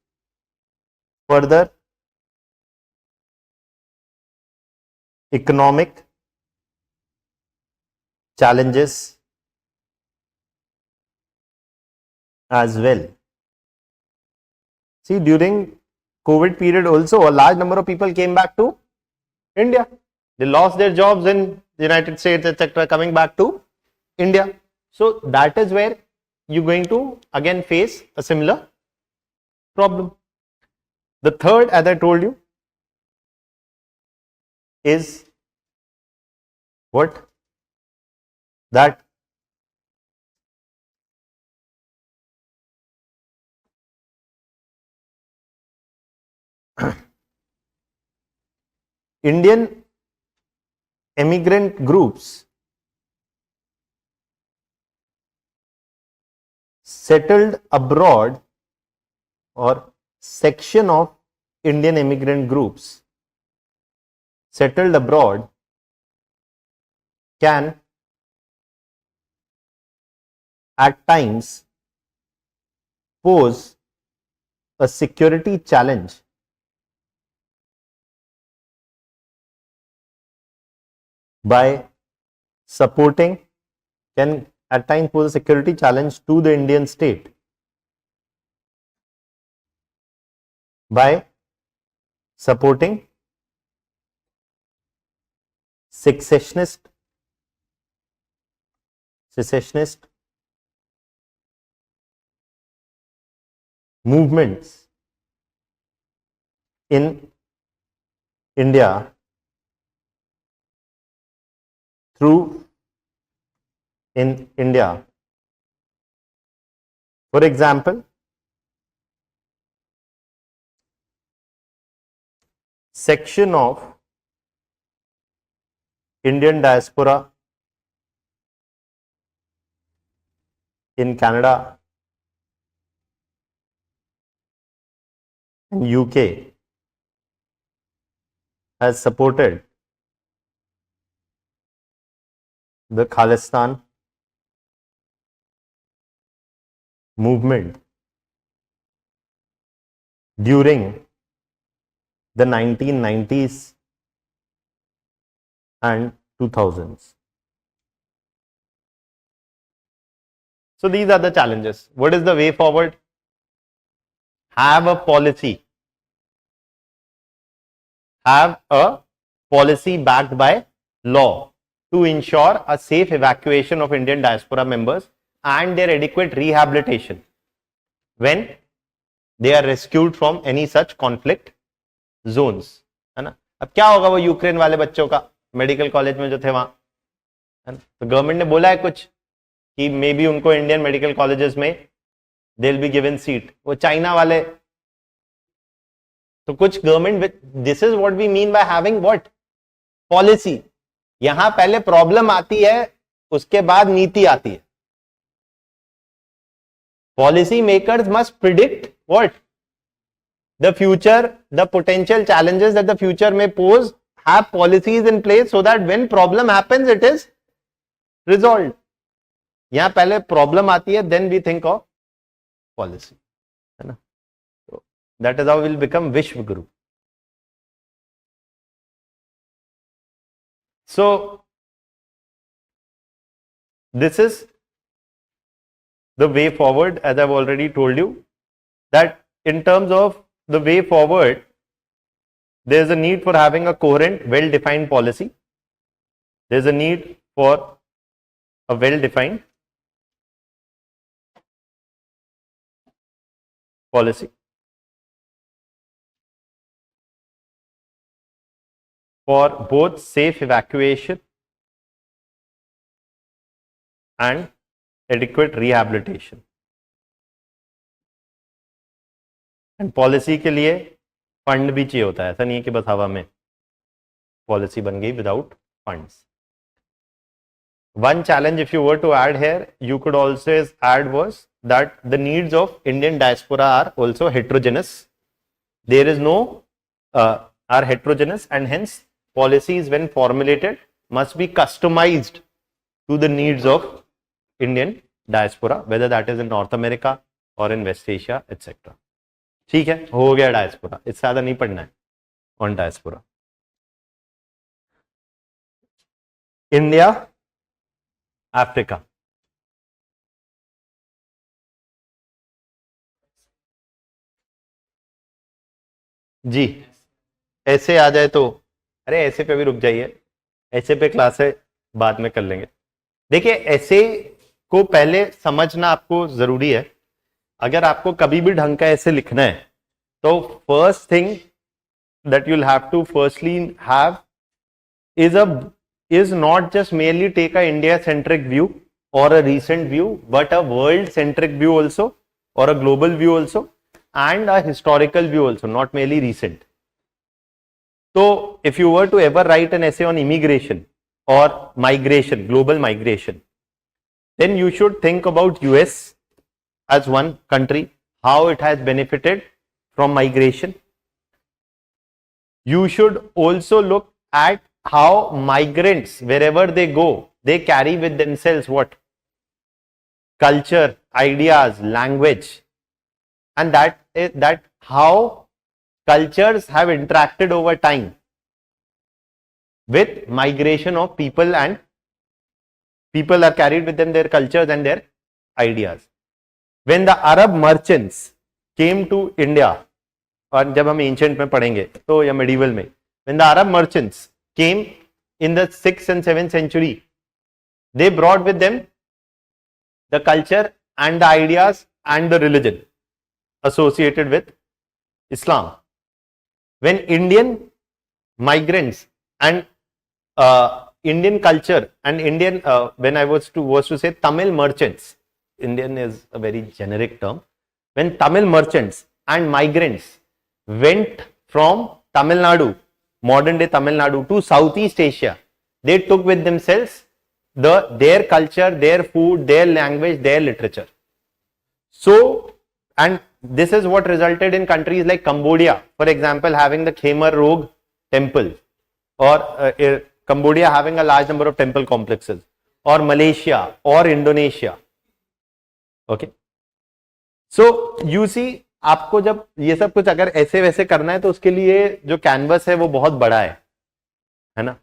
further economic challenges as well. See, during COVID period also, a large number of people came back to India. They lost their jobs in the United States, etc., coming back to India. So that is where you're going to again face a similar problem. The third, as I told you, is what? That Indian emigrant groups settled abroad or section of Indian immigrant groups settled abroad can at times pose a security challenge by supporting, can at times pose a security challenge to the Indian state by supporting secessionist movements in India in India. For example, section of Indian diaspora in Canada, and UK has supported the Khalistan movement during the 1990s and 2000s. So these are the challenges. What is the way forward? Have a policy. Have a policy backed by law to ensure a safe evacuation of Indian diaspora members and their adequate rehabilitation when they are rescued from any such conflict zones. है ना? अब क्या होगा वो Ukraine वाले बच्चों का, medical college में जो थे वहां, है ना? तो गवर्नमेंट ने बोला है कुछ कि मे बी उनको इंडियन मेडिकल कॉलेजेस में they will be given seat. वो चाइना वाले, तो कुछ government, this is what we mean by having what policy. यहां पहले प्रॉब्लम आती है, उसके बाद नीति आती है. Policy makers must predict what the future, the potential challenges that the future may pose, have policies in place so that when problem happens it is resolved. यहां पहले प्रॉब्लम आती है, then we think of policy, है ना? So that is how we will become Vishwa Guru. So this is the way forward, as I've already told you, that in terms of the way forward, there is a need for having a coherent, well-defined policy. There is a need for a well-defined policy for both safe evacuation and adequate rehabilitation. And policy के लिए fund भी चाहिए होता है. ऐसा नहीं है कि बस हवा में पॉलिसी बन गई without funds. One challenge if you were to add here, you could also add was that the needs of Indian diaspora are also heterogeneous. There is no are heterogeneous and hence policies when formulated must be customized to the needs of Indian diaspora, whether that is in North America or in West Asia, etc. ठीक है, हो गया diaspora, इससे ज्यादा नहीं पढ़ना है on diaspora. India, Africa. जी ऐसे आ जाए तो, अरे ऐसे पे भी रुक जाइए, ऐसे पे क्लास है बाद में कर लेंगे. देखिए ऐसे को पहले समझना आपको जरूरी है. अगर आपको कभी भी ढंग का ऐसे लिखना है तो first thing that you'll have to firstly have is not just merely take a India centric view or a recent view, but a world centric view also, or a global view also, and a historical view also, not merely recent. So if you were to ever write an essay on immigration or migration, global migration, then you should think about US as one country, how it has benefited from migration. You should also look at how migrants, wherever they go, they carry with themselves what? Culture, ideas, language, and that how cultures have interacted over time with migration of people, and people are carried with them their cultures and their ideas. When the Arab merchants came to India, और जब हम ancient में पढ़ेंगे तो या medieval में, when the Arab merchants came in the 6th and 7th century, they brought with them the culture and the ideas and the religion associated with Islam. When Indian migrants and Indian culture and Indian, when I was to say Tamil merchants, Indian is a very generic term. When Tamil merchants and migrants went from Tamil Nadu, modern day Tamil Nadu, to Southeast Asia, they took with themselves their culture, their food, their language, their literature. So, and this is what resulted in countries like Cambodia, for example, having the Khmer Rouge temple, or Cambodia having a large number of temple complexes, or Malaysia or Indonesia. Okay, so you see, आपको जब ये सब कुछ अगर ऐसे वैसे करना है तो उसके लिए जो कैनवस है वो बहुत बड़ा है ना.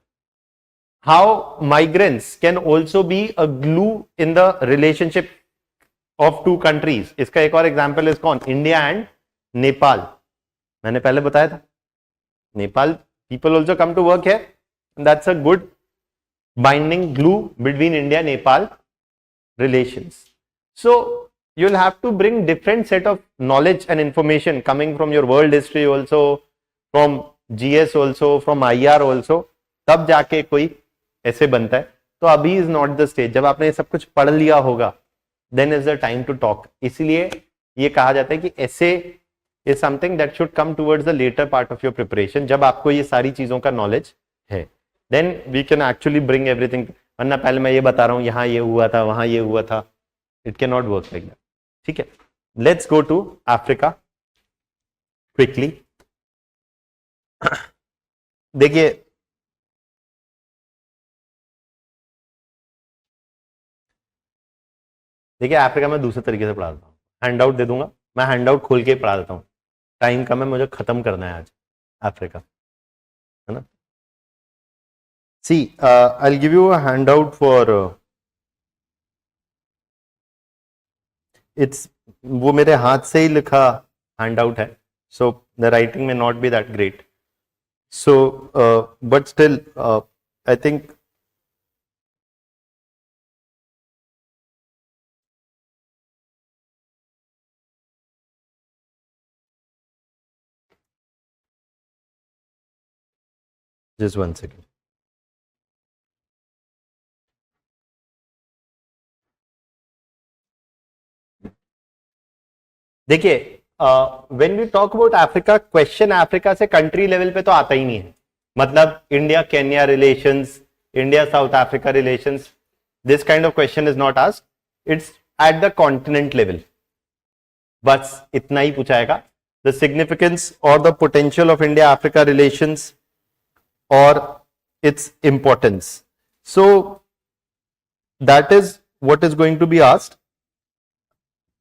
How migrants can also be a glue in the relationship of two countries. इसका एक और एग्जाम्पल इज कौन? India and Nepal. मैंने पहले बताया था Nepal people also come to work here, and that's a good binding glue between India Nepal relations. So you'll have to bring different set of knowledge and information coming from your world history also, from GS also, from IR also, तब जाके कोई ऐसे बनता है. तो अभी is not the stage. जब आपने सब कुछ पढ़ लिया होगा then is the time to talk. इसलिए ये कहा जाता है कि ऐसे is something that should come towards the latter part of your preparation. जब आपको ये सारी चीजों का नॉलेज है then we can actually bring everything. वरना पहले मैं ये बता रहा हूँ यहाँ ये हुआ था वहां ये हुआ था, it can not work like that. ठीक है, let's go to Africa quickly. देखिए अफ्रीका में दूसरे तरीके से पढ़ा देता हूँ. हैंड आउट दे दूंगा, मैं हैंड आउट खोल के पढ़ा देता हूँ. टाइम कम है, मुझे खत्म करना है आज अफ्रीका, है ना. See I will give you a handout for it's, वो मेरे हाथ से ही लिखा हैंड आउट है, so the writing may not be that great. So but still I think just one second. देखिए when we talk about Africa, question Africa से country level पे तो आता ही नहीं है. मतलब India Kenya relations, India south Africa relations, this kind of question is not asked. It's at the continent level. बस इतना ही पूछाएगा. द सिग्निफिकेंस और the potential of India Africa relations or its importance. So that is what is going to be asked.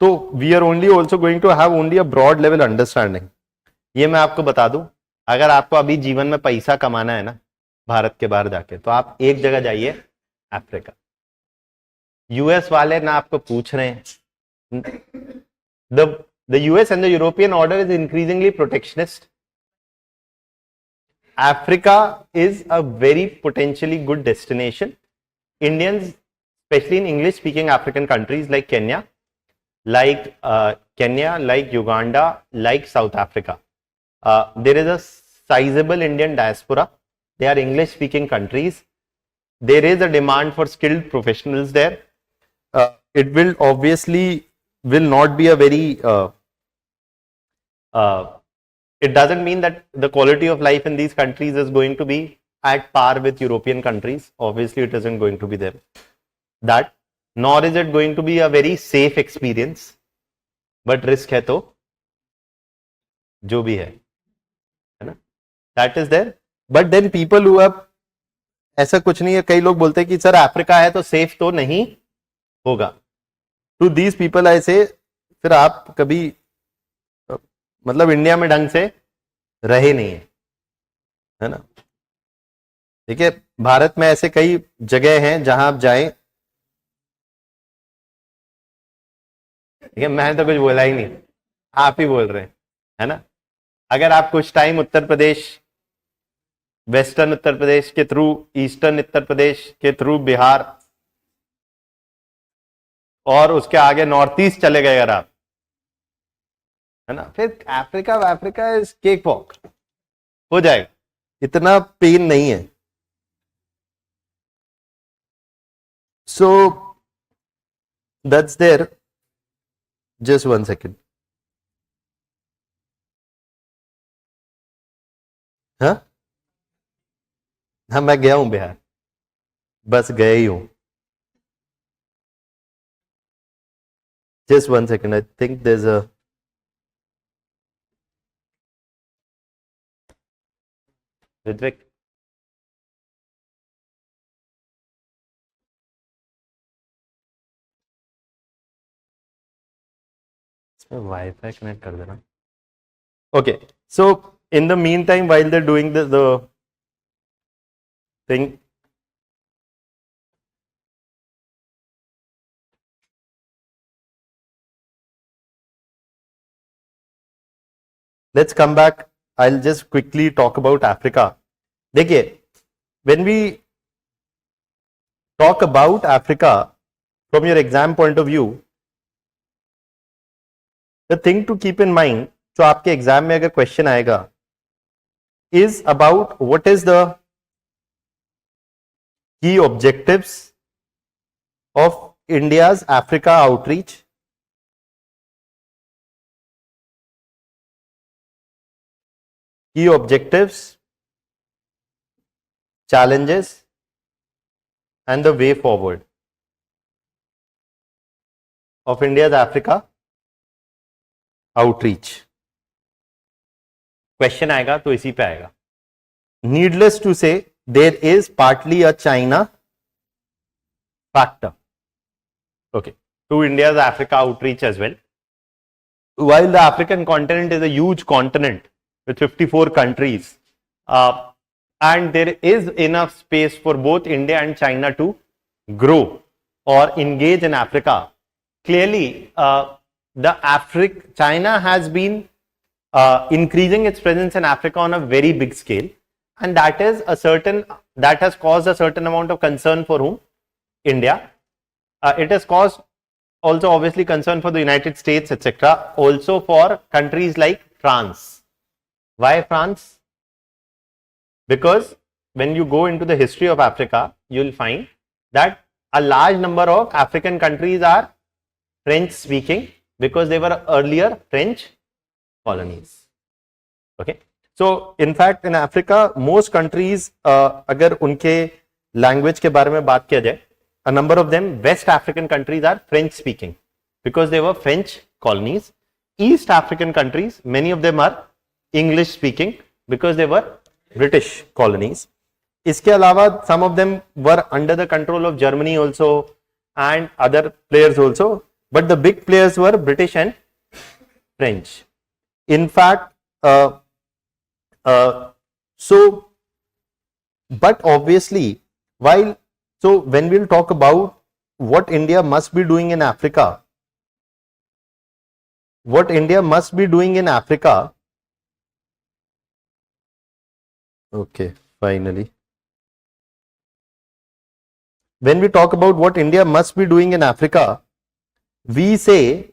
So we are only also going to have only a broad level understanding. ये मैं आपको बता दूं, अगर आपको अभी जीवन में पैसा कमाना है ना भारत के बाहर जाके, तो आप एक जगह जाइए, अफ्रीका. यूएस वाले ना आपको पूछ रहे हैं. the US and the European order is increasingly protectionist. Africa is a very potentially good destination. Indians, especially in English speaking African countries like Kenya, like Uganda, like South Africa, there is a sizable Indian diaspora. They are English speaking countries. There is a demand for skilled professionals there. It will obviously will not be a very it doesn't mean that the quality of life in these countries is going to be at par with European countries. Obviously, it isn't going to be there. That, nor is it going to be a very safe experience. But risk है तो जो भी है ना, that is there. But then people who have, ऐसा कुछ नहीं है. कई लोग बोलते हैं कि सर अफ्रीका है तो सेफ तो नहीं होगा. To these people I say, फिर आप कभी मतलब इंडिया में ढंग से रहे नहीं है ना. देखिए भारत में ऐसे कई जगह हैं जहां आप जाएं. देखिए मैंने तो कुछ बोला ही नहीं, आप ही बोल रहे हैं, है ना. अगर आप कुछ टाइम उत्तर प्रदेश, वेस्टर्न उत्तर प्रदेश के थ्रू, ईस्टर्न उत्तर प्रदेश के थ्रू बिहार, और उसके आगे नॉर्थ ईस्ट चले गए अगर आप, है ना, फिर अफ्रीका इज केक वॉक हो जाएगा. इतना पेन नहीं है. So that's there. Just one second. हाँ हाँ, मैं गया हूं बिहार, बस गया ही हूं. Just one second. I think there is a Ritvik. Wi-Fi connect कर देना. Okay, so in the meantime, while they're doing the thing, let's come back. I'll just quickly talk about Africa. देखिए, when we talk about Africa from your exam point of view, the thing to keep in mind, जो आपके exam में अगर question आएगा, is about what is the key objectives of India's Africa outreach. Key objectives, challenges, and the way forward of India's Africa outreach. Question आएगा तो इसी पे आएगा. Needless to say, there is partly a China factor. Okay, to India's Africa outreach as well. While the African continent is a huge continent with 54 countries, and there is enough space for both India and China to grow or engage in Africa. Clearly, China has been increasing its presence in Africa on a very big scale, and that has caused a certain amount of concern for whom? India. It has caused also obviously concern for the United States, etc. Also for countries like France. Why France? Because when you go into the history of Africa, you will find that a large number of African countries are French speaking because they were earlier French colonies. Okay. So in fact in Africa, most countries, अगर उनके language के बारे में बात किया जाए, a number of them, West African countries are French speaking because they were French colonies. East African countries, many of them are English speaking because they were British colonies. इसके अलावा some of them were under the control of Germany also and other players also, but the big players were British and French. In fact, but obviously, so when we'll talk about what India must be doing in Africa, okay, finally. When we talk about what India must be doing in Africa, we say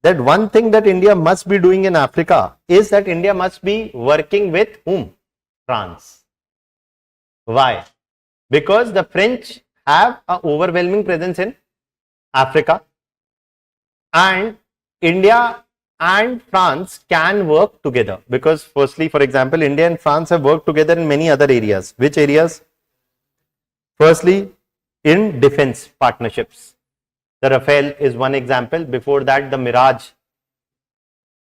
that one thing that India must be doing in Africa is that India must be working with whom? France. Why? Because the French have an overwhelming presence in Africa, and India and France can work together because firstly, for example, India and France have worked together in many other areas. Which areas? Firstly, in defense partnerships. The Rafale is one example. Before that, the Mirage.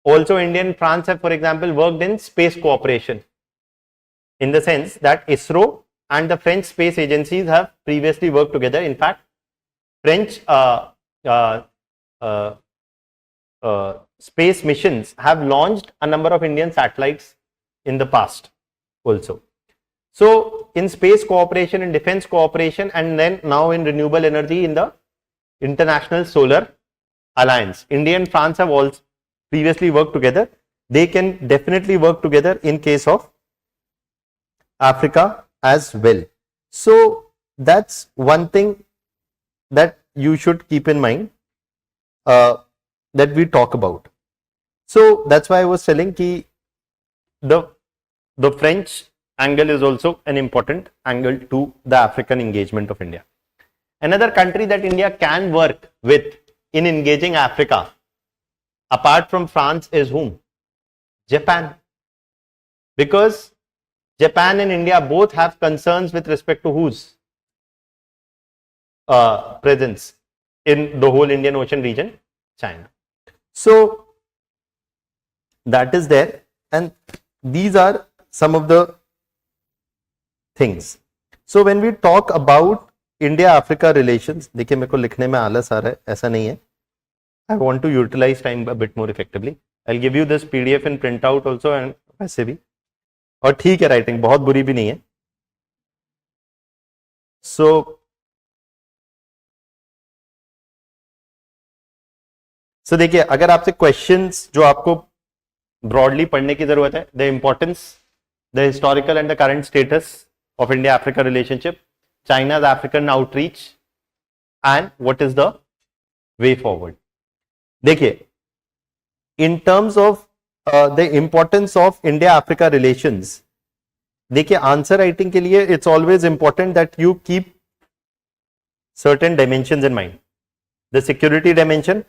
Also, India and France have, for example, worked in space cooperation in the sense that ISRO and the French space agencies have previously worked together. In fact, French space missions have launched a number of Indian satellites in the past also. So, in space cooperation, in defense cooperation, and then now in renewable energy in the International Solar Alliance, India and France have also previously worked together. They can definitely work together in case of Africa as well. So that's one thing that you should keep in mind that we talk about. So that's why I was telling ki the French angle is also an important angle to the African engagement of India. Another country that India can work with in engaging Africa apart from France is whom? Japan. Because Japan and India both have concerns with respect to whose presence in the whole Indian Ocean region? China. So that is there, and these are some of the things. So when we talk about India-Africa relations, देखिए मेरे को लिखने में आलस आ रहा है, ऐसा नहीं है. I want to utilize time a bit more effectively. I'll give you this PDF and print out also, and वैसे भी. और ठीक है, राइटिंग बहुत बुरी भी नहीं है. So देखिए, अगर आपसे क्वेश्चंस जो आपको ब्रॉडली पढ़ने की जरूरत है, the importance, the historical and the current status of India Africa relationship, चाइना's African outreach, and what is the way forward. देखिए, in terms of the importance of India-Africa relations, देखिए आंसर राइटिंग के लिए it's always important that you keep certain dimensions in mind. The security dimension,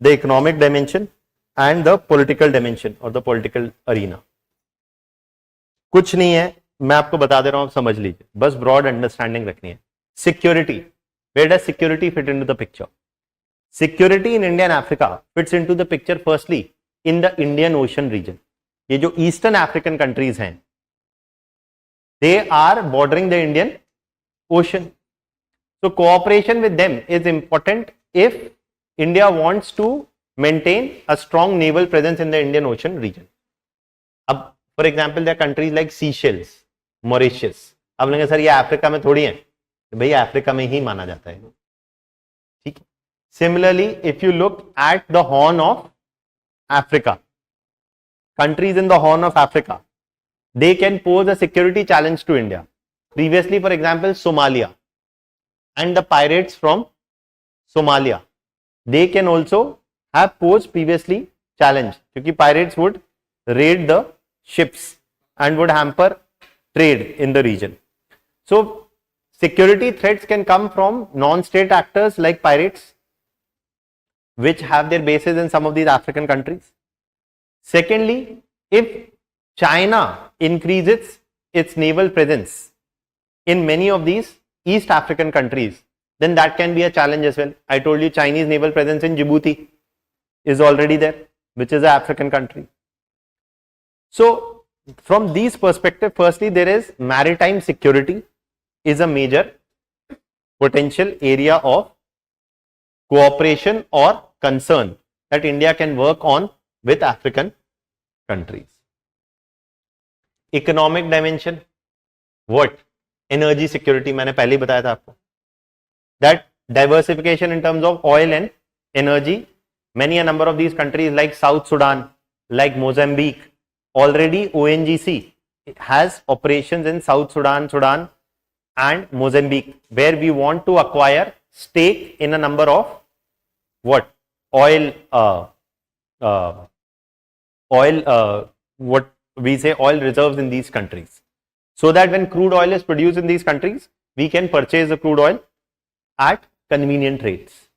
the economic dimension, and the political dimension or the political arena. कुछ नहीं है, मैं आपको बता दे रहा हूं, आप समझ लीजिए, बस ब्रॉड अंडरस्टैंडिंग रखनी है. Security, where does security fit into the picture? Security in India and Africa fits into the picture firstly in the Indian Ocean region. ये जो ईस्टर्न अफ्रीकन कंट्रीज हैं, they are bordering the Indian Ocean. So cooperation with them is important if India wants to maintain a strong naval presence in the Indian Ocean region. अब for example there are countries like Seychelles, Mauritius. अब लेंगे sir ये Africa में थोड़ी है, तो भैया Africa में ही माना जाता है, ठीक है. Similarly, if you look at the Horn of Africa, countries in the Horn of Africa, they can pose a security challenge to India. Previously, for example, Somalia and the pirates from Somalia, they can also have posed previously challenge, because pirates would raid the ships and would hamper trade in the region. So security threats can come from non-state actors like pirates, which have their bases in some of these African countries. Secondly, if China increases its naval presence in many of these East African countries, then that can be a challenge as well. I told you Chinese naval presence in Djibouti is already there, which is an African country. So from these perspective, firstly there is maritime security is a major potential area of cooperation or concern that India can work on with African countries. Economic dimension, what? Energy security, मैंने पहले ही बताया था आपको, that diversification in terms of oil and energy. Many a number of these countries like South Sudan, like Mozambique, already ONGC has operations in South Sudan, and Mozambique, where we want to acquire stake in a number of what? Oil, what we say, oil reserves in these countries. So that when crude oil is produced in these countries, we can purchase the crude oil at convenient rates.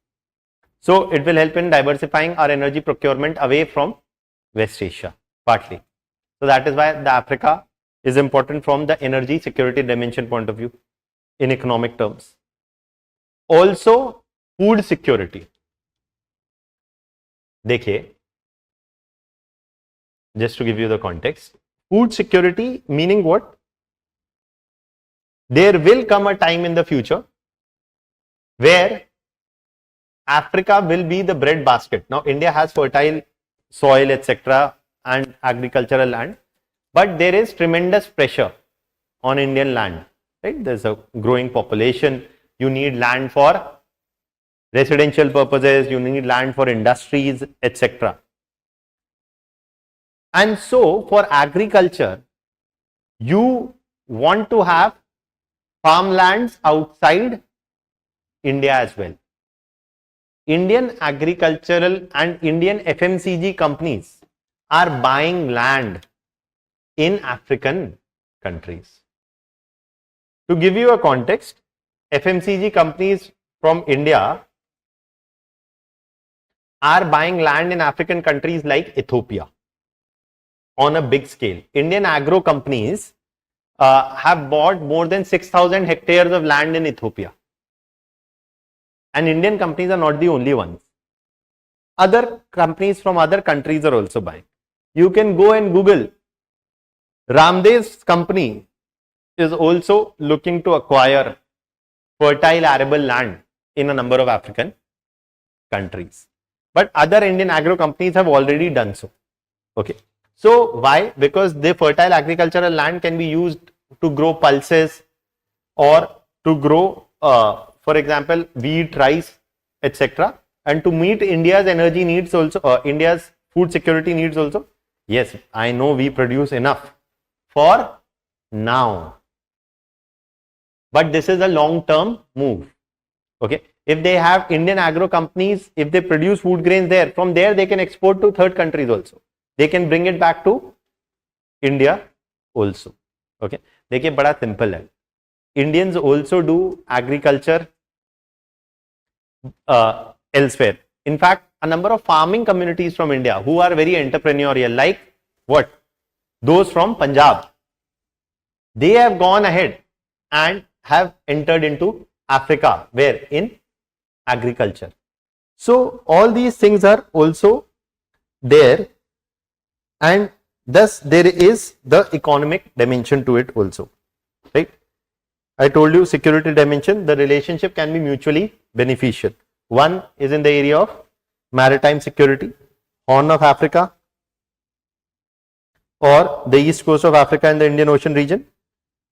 So it will help in diversifying our energy procurement away from West Asia, partly. So that is why the Africa is important from the energy security dimension point of view in economic terms. Also, food security. देखिए, just to give you the context, food security meaning what? There will come a time in the future where Africa will be the bread basket. Now, India has fertile soil, etc., and agricultural land, but there is tremendous pressure on Indian land. Right? There's a growing population. You need land for residential purposes. You need land for industries, etc. And so, for agriculture, you want to have farmlands outside India as well. Indian agricultural and Indian FMCG companies are buying land in African countries. To give you a context, FMCG companies from India are buying land in African countries like Ethiopia on a big scale. Indian agro companies have bought more than 6,000 hectares of land in Ethiopia. And Indian companies are not the only ones. Other companies from other countries are also buying. You can go and Google. Ramdev's company is also looking to acquire fertile arable land in a number of African countries. But other Indian agro companies have already done so. Okay. So why? Because the fertile agricultural land can be used to grow pulses or to grow, for example, wheat, rice, etc. And to meet India's energy needs also, India's food security needs also. Yes, I know we produce enough for now. But this is a long-term move. Okay. If they have Indian agro companies, if they produce food grains there, from there they can export to third countries also. They can bring it back to India also. Okay. देखिए बड़ा simple है. Indians also do agriculture elsewhere. In fact, a number of farming communities from India who are very entrepreneurial, like what? Those from Punjab. They have gone ahead and have entered into Africa, where? In agriculture. So all these things are also there, and thus there is the economic dimension to it also, right? I told you security dimension, the relationship can be mutually beneficial. One is in the area of maritime security, Horn of Africa or the east coast of Africa and the Indian Ocean region.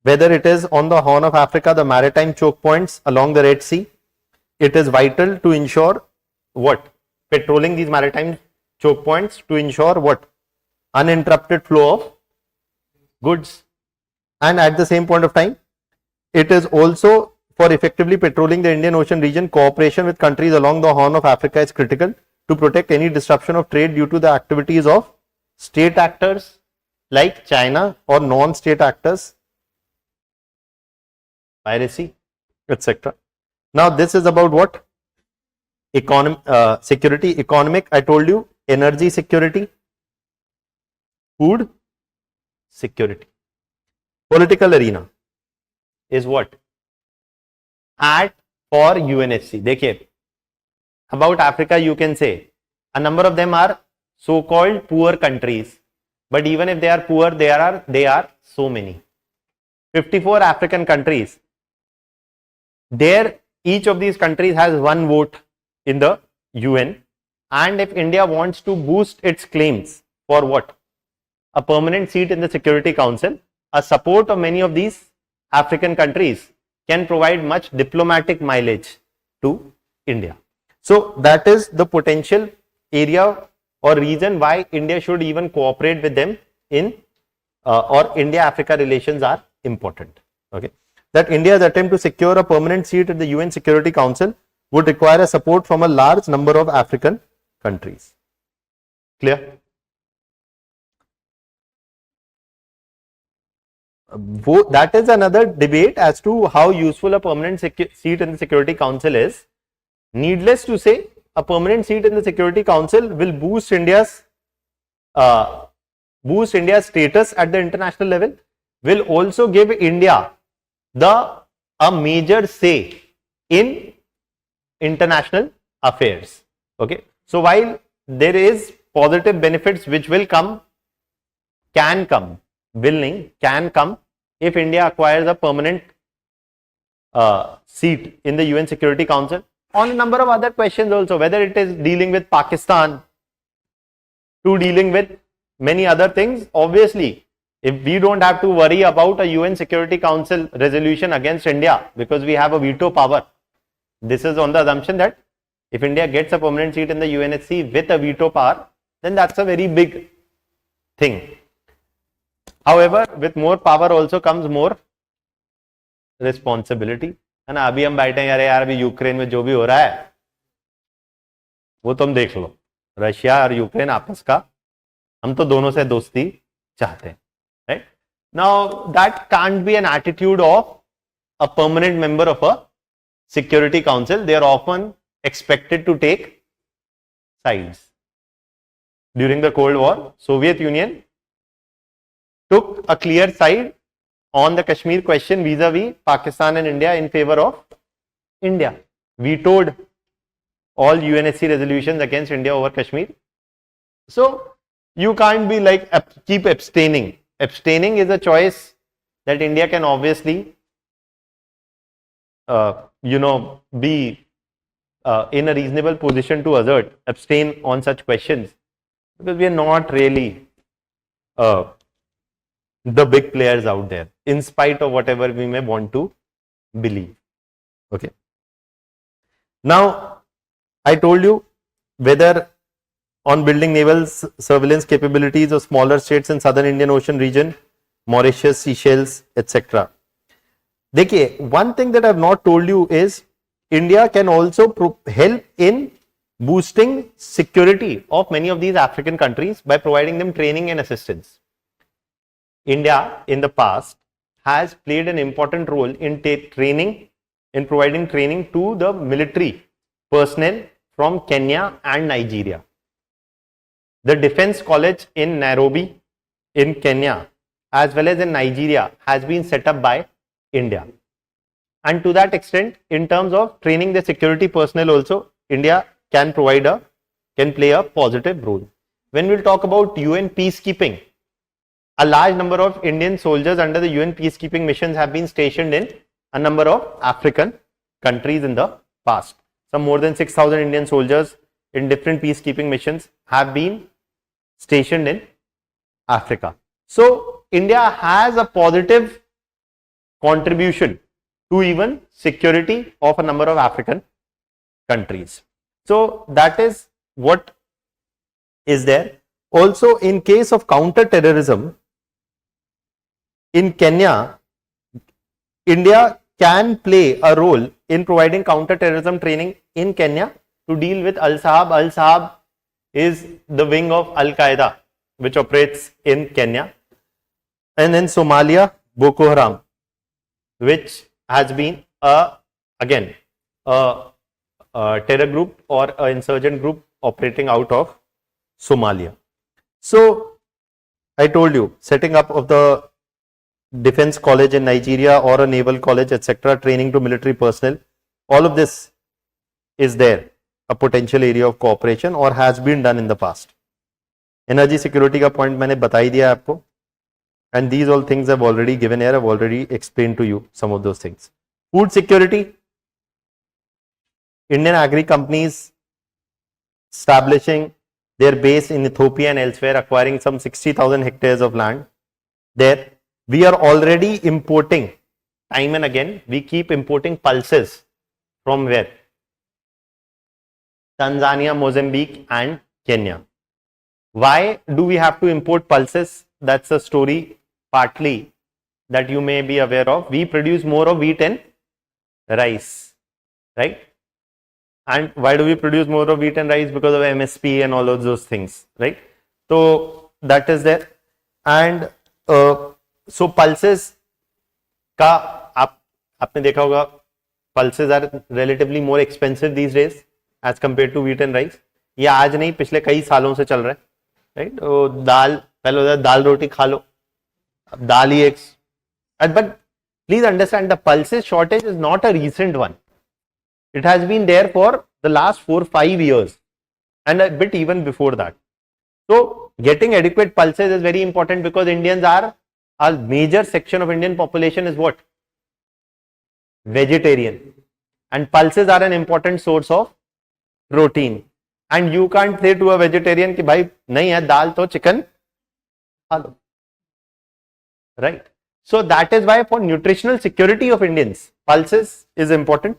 Whether it is on the Horn of Africa, the maritime choke points along the Red Sea, it is vital to ensure what? Patrolling these maritime choke points to ensure what? Uninterrupted flow of goods. And at the same point of time, it is also for effectively patrolling the Indian Ocean region, cooperation with countries along the Horn of Africa is critical to protect any disruption of trade due to the activities of state actors like China or non-state actors, piracy, etc. Now this is about what? Security, economic, I told you, energy security, food security. Political arena is what? At for UNFC. देखिए, about Africa you can say a number of them are so-called poor countries, but even if they are poor, they are so many. 54 African countries. There, each of these countries has one vote in the UN, and if India wants to boost its claims for what? A permanent seat in the Security Council, a support of many of these African countries can provide much diplomatic mileage to India. So that is the potential area or reason why India should even cooperate with them in or India-Africa relations are important. Okay, that India's attempt to secure a permanent seat at the UN Security Council would require a support from a large number of African countries. Clear? That is another debate as to how useful a permanent seat in the Security Council is. Needless to say, a permanent seat in the Security Council will boost India's status at the international level, will also give India a major say in international affairs. Okay, so while there is positive benefits which will come, can come if India acquires a permanent seat in the UN Security Council, on a number of other questions also, whether it is dealing with Pakistan to dealing with many other things. Obviously, if we don't have to worry about a UN Security Council resolution against India because we have a veto power, this is on the assumption that if India gets a permanent seat in the UNSC with a veto power, then that's a very big thing. However, with more power also comes more responsibility. है ना, अभी हम बैठे हैं यार अभी Ukraine में जो भी हो रहा है वो तुम देख लो, रशिया और यूक्रेन आपस का, हम तो दोनों से दोस्ती चाहते हैं, right? Now that can't be an attitude of a permanent member of a security council. They are often expected to take sides. During the Cold War, Soviet Union took a clear side on the Kashmir question vis-a-vis Pakistan and India in favor of India. Vetoed all UNSC resolutions against India over Kashmir. So you can't be like keep abstaining. Abstaining is a choice that India can obviously, be in a reasonable position to abstain on such questions, because we are not really the big players out there, in spite of whatever we may want to believe. Okay. Now, I told you whether on building naval surveillance capabilities of smaller states in southern Indian Ocean region, Mauritius, Seychelles, etc. देखिए, one thing that I have not told you is India can also help in boosting security of many of these African countries by providing them training and assistance. India in the past has played an important role in providing training to the military personnel from Kenya and Nigeria. The Defense College in Nairobi in Kenya as well as in Nigeria has been set up by India. And to that extent, in terms of training the security personnel also, India can play a positive role. When we'll talk about UN peacekeeping, a large number of Indian soldiers under the UN peacekeeping missions have been stationed in a number of African countries in the past. Some more than 6,000 Indian soldiers in different peacekeeping missions have been stationed in Africa. So India has a positive contribution to even security of a number of African countries. So that is what is there. Also, in case of counter-terrorism, in Kenya, India can play a role in providing counter-terrorism training in Kenya to deal with Al-Sahab. Al-Sahab is the wing of Al-Qaeda which operates in Kenya. And in Somalia, Boko Haram, which has been again a terror group or an insurgent group operating out of Somalia. So I told you, setting up of the defense college in Nigeria or a naval college, etc., training to military personnel, all of this is there, a potential area of cooperation or has been done in the past. Energy security का point मैंने बता ही दिया आपको, and these all things I've already given here. I've already explained to you some of those things. Food security, Indian agri companies establishing their base in Ethiopia and elsewhere, acquiring some 60,000 hectares of land. There, we are already importing, time and again, we keep importing pulses from where? Tanzania, Mozambique and Kenya. Why do we have to import pulses? That's a story partly that you may be aware of. We produce more of wheat and rice, right? And why do we produce more of wheat and rice? Because of MSP and all of those things, right? So that is there. And so pulses का आपने देखा होगा, pulses are relatively more expensive these days as compared to wheat and rice. ये आज नहीं, पिछले कई सालों से चल रहा है, right? तो दाल, पहले होता है दाल रोटी खा लो, अब दाल ही एक. But please understand, the pulses shortage is not a recent one. It has been there for the last 4-5 years and a bit even before that. So getting adequate pulses is very important because Indians are, a major section of Indian population is what? Vegetarian. And pulses are an important source of protein. And you can't say to a vegetarian कि भाई नहीं है दाल तो chicken खा लो. Right? So that is why for nutritional security of Indians, pulses is important,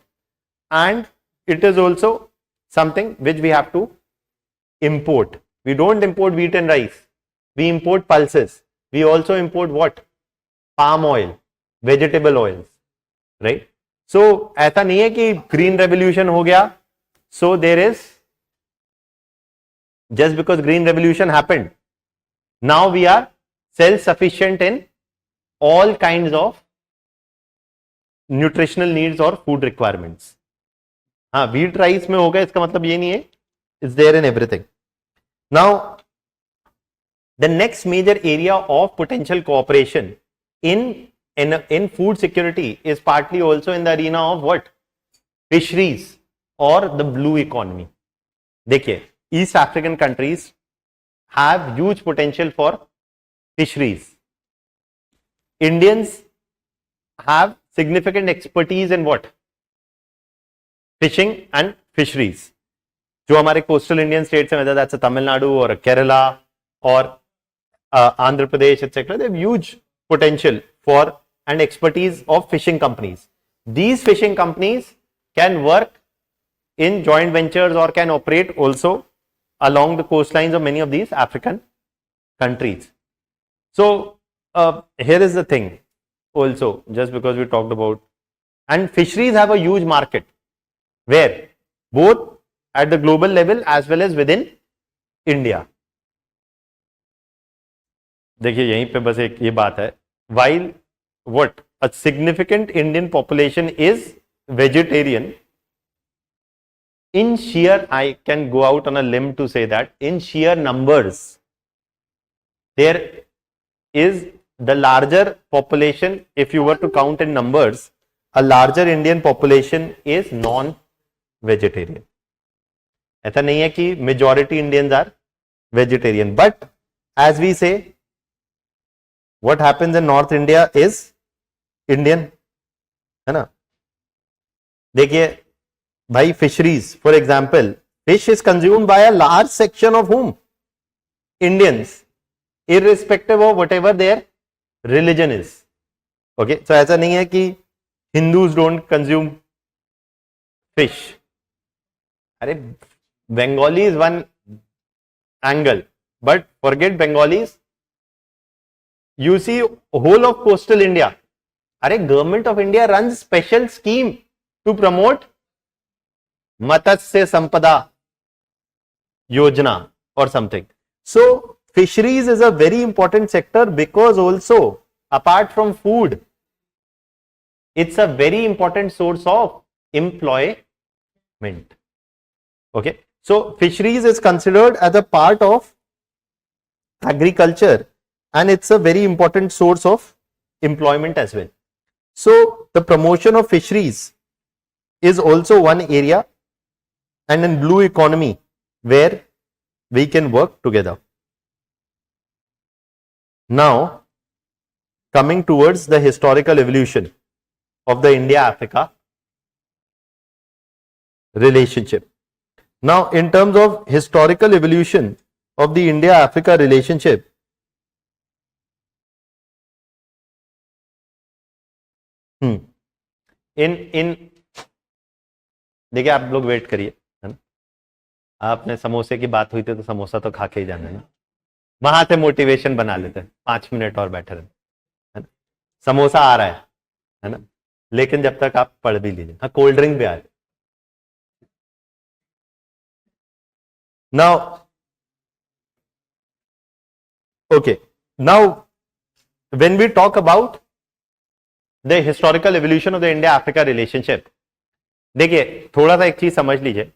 and it is also something which we have to import. We don't import wheat and rice. We import pulses. We also import what? Palm oil, vegetable oils, right? So ऐसा नहीं है कि green revolution हो गया. So there is, just because green revolution happened, now we are self-sufficient in all kinds of nutritional needs or food requirements. हाँ, wheat rice में होगा इसका मतलब ये नहीं है, it's there in everything. Now, the next major area of potential cooperation in food security is partly also in the arena of what? Fisheries or the blue economy. देखिए, East African countries have huge potential for fisheries. Indians have significant expertise in what? Fishing and fisheries. जो हमारे coastal Indian states हैं, whether that's a Tamil Nadu or a Kerala or Andhra Pradesh, etc., they have huge potential for and expertise of fishing companies. These fishing companies can work in joint ventures or can operate also along the coastlines of many of these African countries. So here is the thing also, just because we talked about, and fisheries have a huge market where both at the global level as well as within India. देखिए यहीं पे बस एक ये बात है, while what a significant Indian population is vegetarian, in sheer, I can go out on a limb to say that in sheer numbers, there is the larger population, if you were to count in numbers, a larger Indian population is non-vegetarian. ऐसा नहीं है कि majority Indians are vegetarian, but as we say, what happens in North India is Indian, है ना? देखिए भाई, fisheries, for example, fish is consumed by a large section of whom? Indians, irrespective of whatever their religion is. Okay, so ऐसा नहीं है कि Hindus don't consume fish. अरे Bengali is one angle, but forget Bengalis. You see whole of coastal India. अरे government of India runs special scheme to promote Matsya Sampada Yojana or something. So fisheries is a very important sector because also apart from food, it's a very important source of employment. Okay, so fisheries is considered as a part of agriculture and it's a very important source of employment as well. So the promotion of fisheries is also one area, and in blue economy where we can work together. Now coming towards the historical evolution of the India-Africa relationship. Now in terms of historical evolution of the India-Africa relationship, in देखिए आप लोग wait करिए, है ना? आपने समोसे की बात हुई थी तो समोसा तो खा के ही जाना है ना, वहां से मोटिवेशन बना लेते हैं, 5 मिनट और बैठे रहे, है ना? समोसा आ रहा है ना? लेकिन जब तक आप पढ़ भी लीजिए, हाँ कोल्ड ड्रिंक भी आ रही. Now, okay, now when we talk about the historical evolution of the India-Africa relationship, देखिए थोड़ा सा एक चीज समझ लीजिए.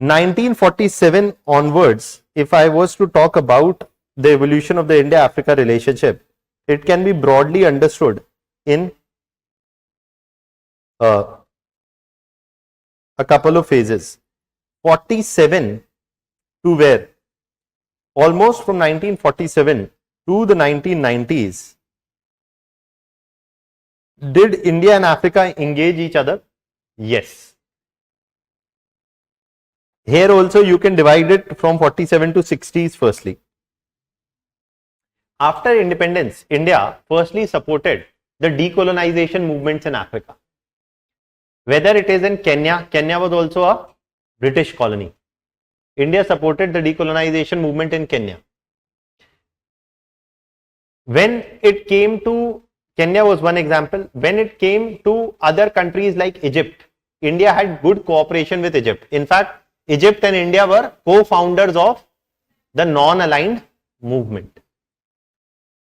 1947 onwards, if I was to talk about the evolution of the India-Africa relationship, it can be broadly understood in a couple of phases. 47 to where? Almost from 1947 to the 1990s, did India and Africa engage each other? Yes. Here also you can divide it from 47 to 60s firstly. After independence, India firstly supported the decolonization movements in Africa. Whether it is in Kenya, Kenya was also a British colony. India supported the decolonization movement in Kenya. When it came to, Kenya was one example. When it came to other countries like Egypt, India had good cooperation with Egypt. In fact, Egypt and India were co-founders of the non-aligned movement.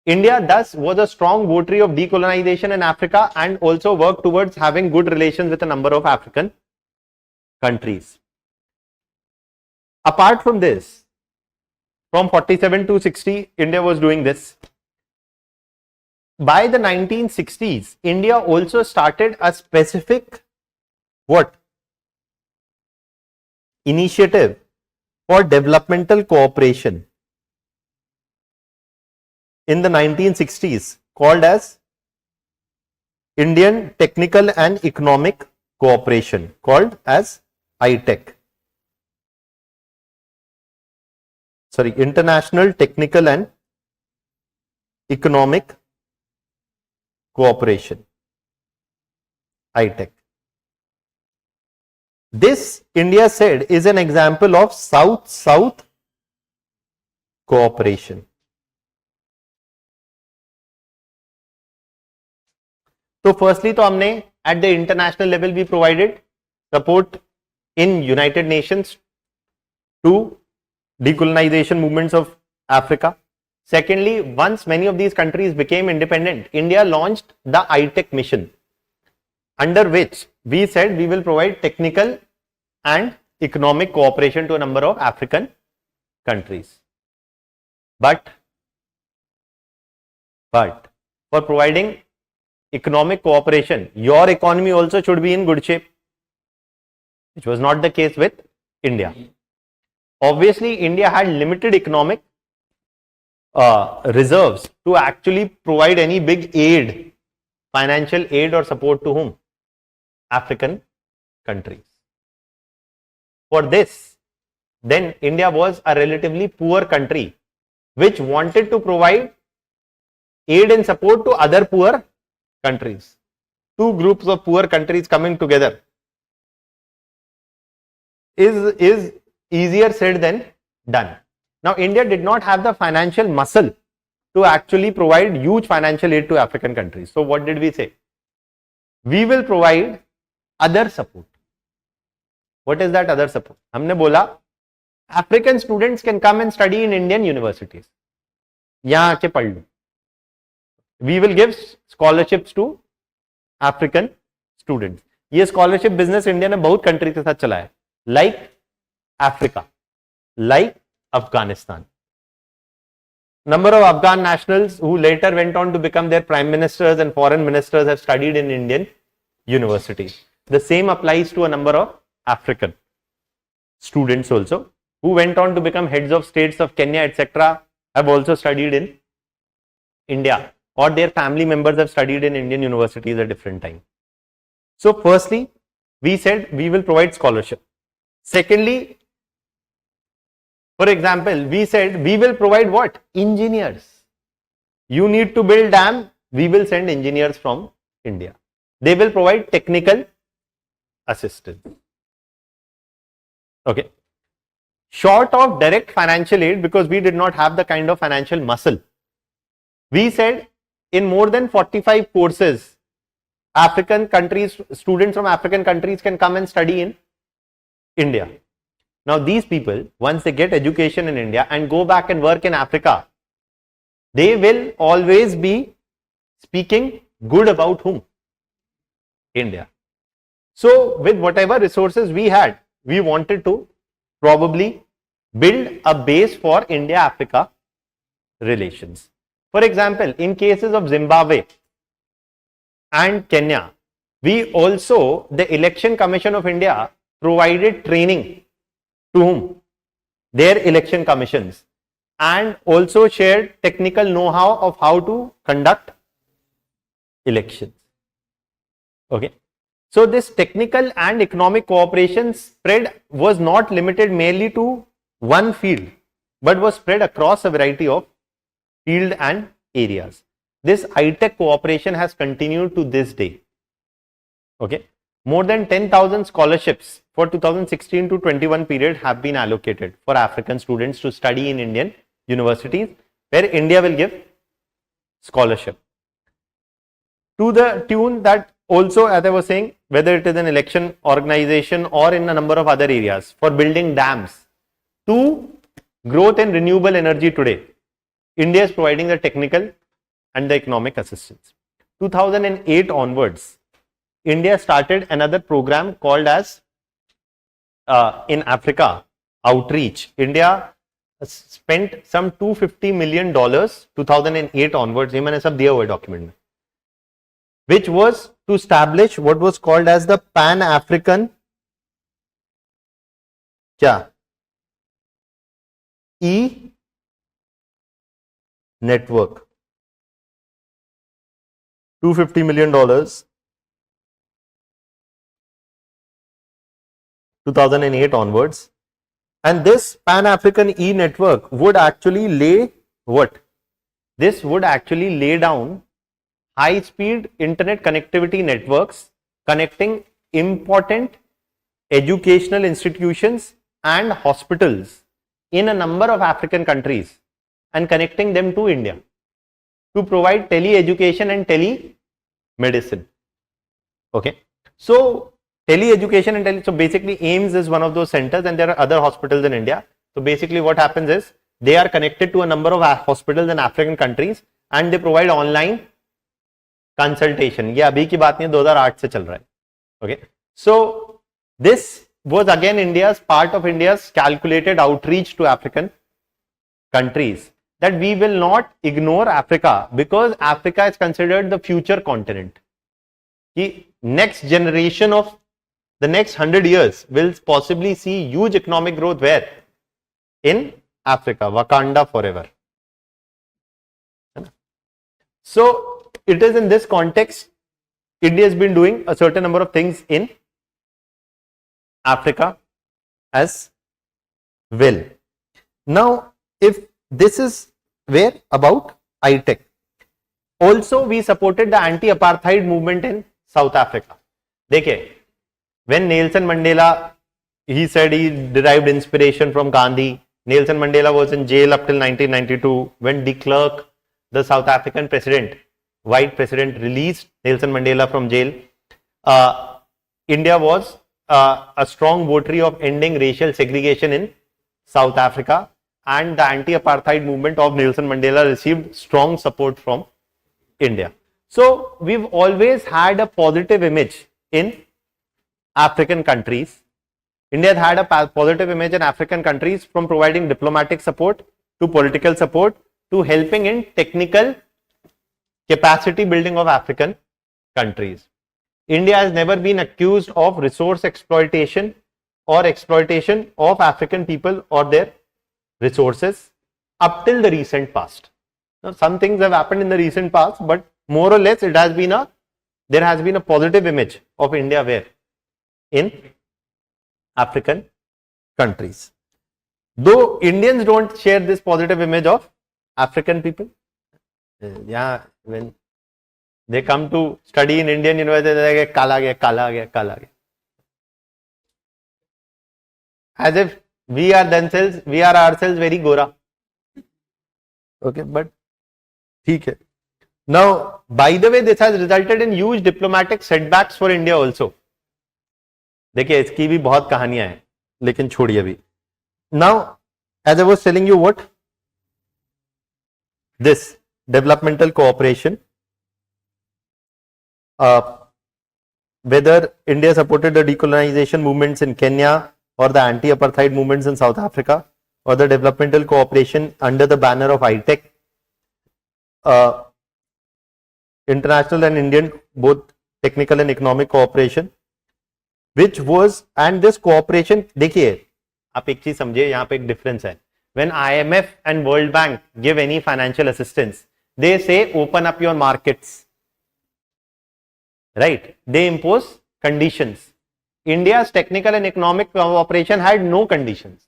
India thus was a strong votary of decolonization in Africa and also worked towards having good relations with a number of African countries. Apart from this, from 47 to 60, India was doing this. By the 1960s, India also started a specific initiative for developmental cooperation in the 1960s called as Indian Technical and Economic Cooperation, called as ITEC. Sorry, International Technical and Economic Cooperation, ITEC. This, India said, is an example of South-South cooperation. So firstly तो हमने at the international level we provided support in United Nations to decolonization movements of Africa. Secondly, once many of these countries became independent, India launched the ITEC mission, under which we said we will provide technical and economic cooperation to a number of African countries. But for providing economic cooperation, your economy also should be in good shape, which was not the case with India. Obviously, India had limited economic reserves to actually provide any big aid, financial aid or support to whom? African countries. For this, then India was a relatively poor country which wanted to provide aid and support to other poor countries. Two groups of poor countries coming together is easier said than done. Now, India did not have the financial muscle to actually provide huge financial aid to African countries. So, what did we say? We will provide other support. What is that other support? हमने बोला African students can come and study in Indian universities. यहाँ आके पढ़ लो. We will give scholarships to African students. ये scholarship business India ने बहुत country के साथ चला है. Like Africa, like Afghanistan. Number of Afghan nationals who later went on to become their prime ministers and foreign ministers have studied in Indian universities. The same applies to a number of African students also, who went on to become heads of states of Kenya, etc., have also studied in India, or their family members have studied in Indian universities at different times. So, firstly, we said we will provide scholarship. Secondly, for example, we said we will provide what? Engineers. You need to build dam, we will send engineers from India. They will provide technical assistance. Okay. Short of direct financial aid, because we did not have the kind of financial muscle, we said in more than 45 courses, African countries, students from African countries can come and study in India. Now, these people, once they get education in India and go back and work in Africa, they will always be speaking good about whom? India. So, with whatever resources we had, we wanted to probably build a base for India-Africa relations. For example, in cases of Zimbabwe and Kenya, we also, the Election Commission of India, provided training to whom? Their election commissions, and also shared technical know-how of how to conduct elections. Okay. So, this technical and economic cooperation spread was not limited merely to one field, but was spread across a variety of field and areas. This ITEC cooperation has continued to this day. Okay. More than 10,000 scholarships for 2016 to 21 period have been allocated for African students to study in Indian universities, where India will give scholarship. To the tune that also, as I was saying, whether it is an election organization or in a number of other areas, for building dams to growth in renewable energy today, India is providing the technical and the economic assistance. 2008 onwards, India started another program called as in Africa Outreach. India spent some $250 million 2008 onwards, ये मैंने सब दिया हुआ document में, which was to establish what was called as the Pan-African E-Network. $250 million 2008 onwards. And this Pan-African e-network would actually lay what? This would actually lay down high-speed internet connectivity networks connecting important educational institutions and hospitals in a number of African countries and connecting them to India to provide tele-education and tele-medicine. Okay. So, tele-education and so basically AIIMS is one of those centers and there are other hospitals in India. So, basically what happens is they are connected to a number of hospitals in African countries and they provide online consultation. ये अभी की बात नहीं, 2008 से चल रहा है. Okay. So, this was again India's part of India's calculated outreach to African countries, that we will not ignore Africa because Africa is considered the future continent. The next generation of the next 100 years will possibly see huge economic growth where? In Africa, Wakanda forever. So it is in this context India has been doing a certain number of things in Africa as well. Now, if this is where about ITEC. Also, we supported the anti-apartheid movement in South Africa. देखिए, when Nelson Mandela, he said he derived inspiration from Gandhi. Nelson Mandela was in jail up till 1992. When de Klerk, the South African president, white president, released Nelson Mandela from jail, India was a strong votary of ending racial segregation in South Africa, and the anti-apartheid movement of Nelson Mandela received strong support from India. So we've always had a positive image in African countries. India has had a positive image in African countries, from providing diplomatic support to political support to helping in technical capacity building of African countries. India has never been accused of resource exploitation or exploitation of African people or their resources up till the recent past. Now, some things have happened in the recent past, but more or less there has been a positive image of India where? In African countries. Though Indians don't share this positive image of African people. Yeah, when they come to study in Indian university, they get kala gaya. As if we are ourselves very gora. Okay, but theek hai. Now, by the way, this has resulted in huge diplomatic setbacks for India also. देखिए, इसकी भी बहुत कहानियां हैं, लेकिन छोड़िए अभी. Now, as I was telling you, what? This developmental cooperation. Whether India supported the decolonization movements in Kenya or the anti-apartheid movements in South Africa, or the developmental cooperation under the banner of ITEC, international and Indian, both technical and economic cooperation, which was, and this cooperation, देखिए, आप एक चीज समझिए, यहाँ पे एक difference है. When IMF and World Bank give any financial assistance, they say open up your markets. Right? They impose conditions. India's technical and economic cooperation had no conditions.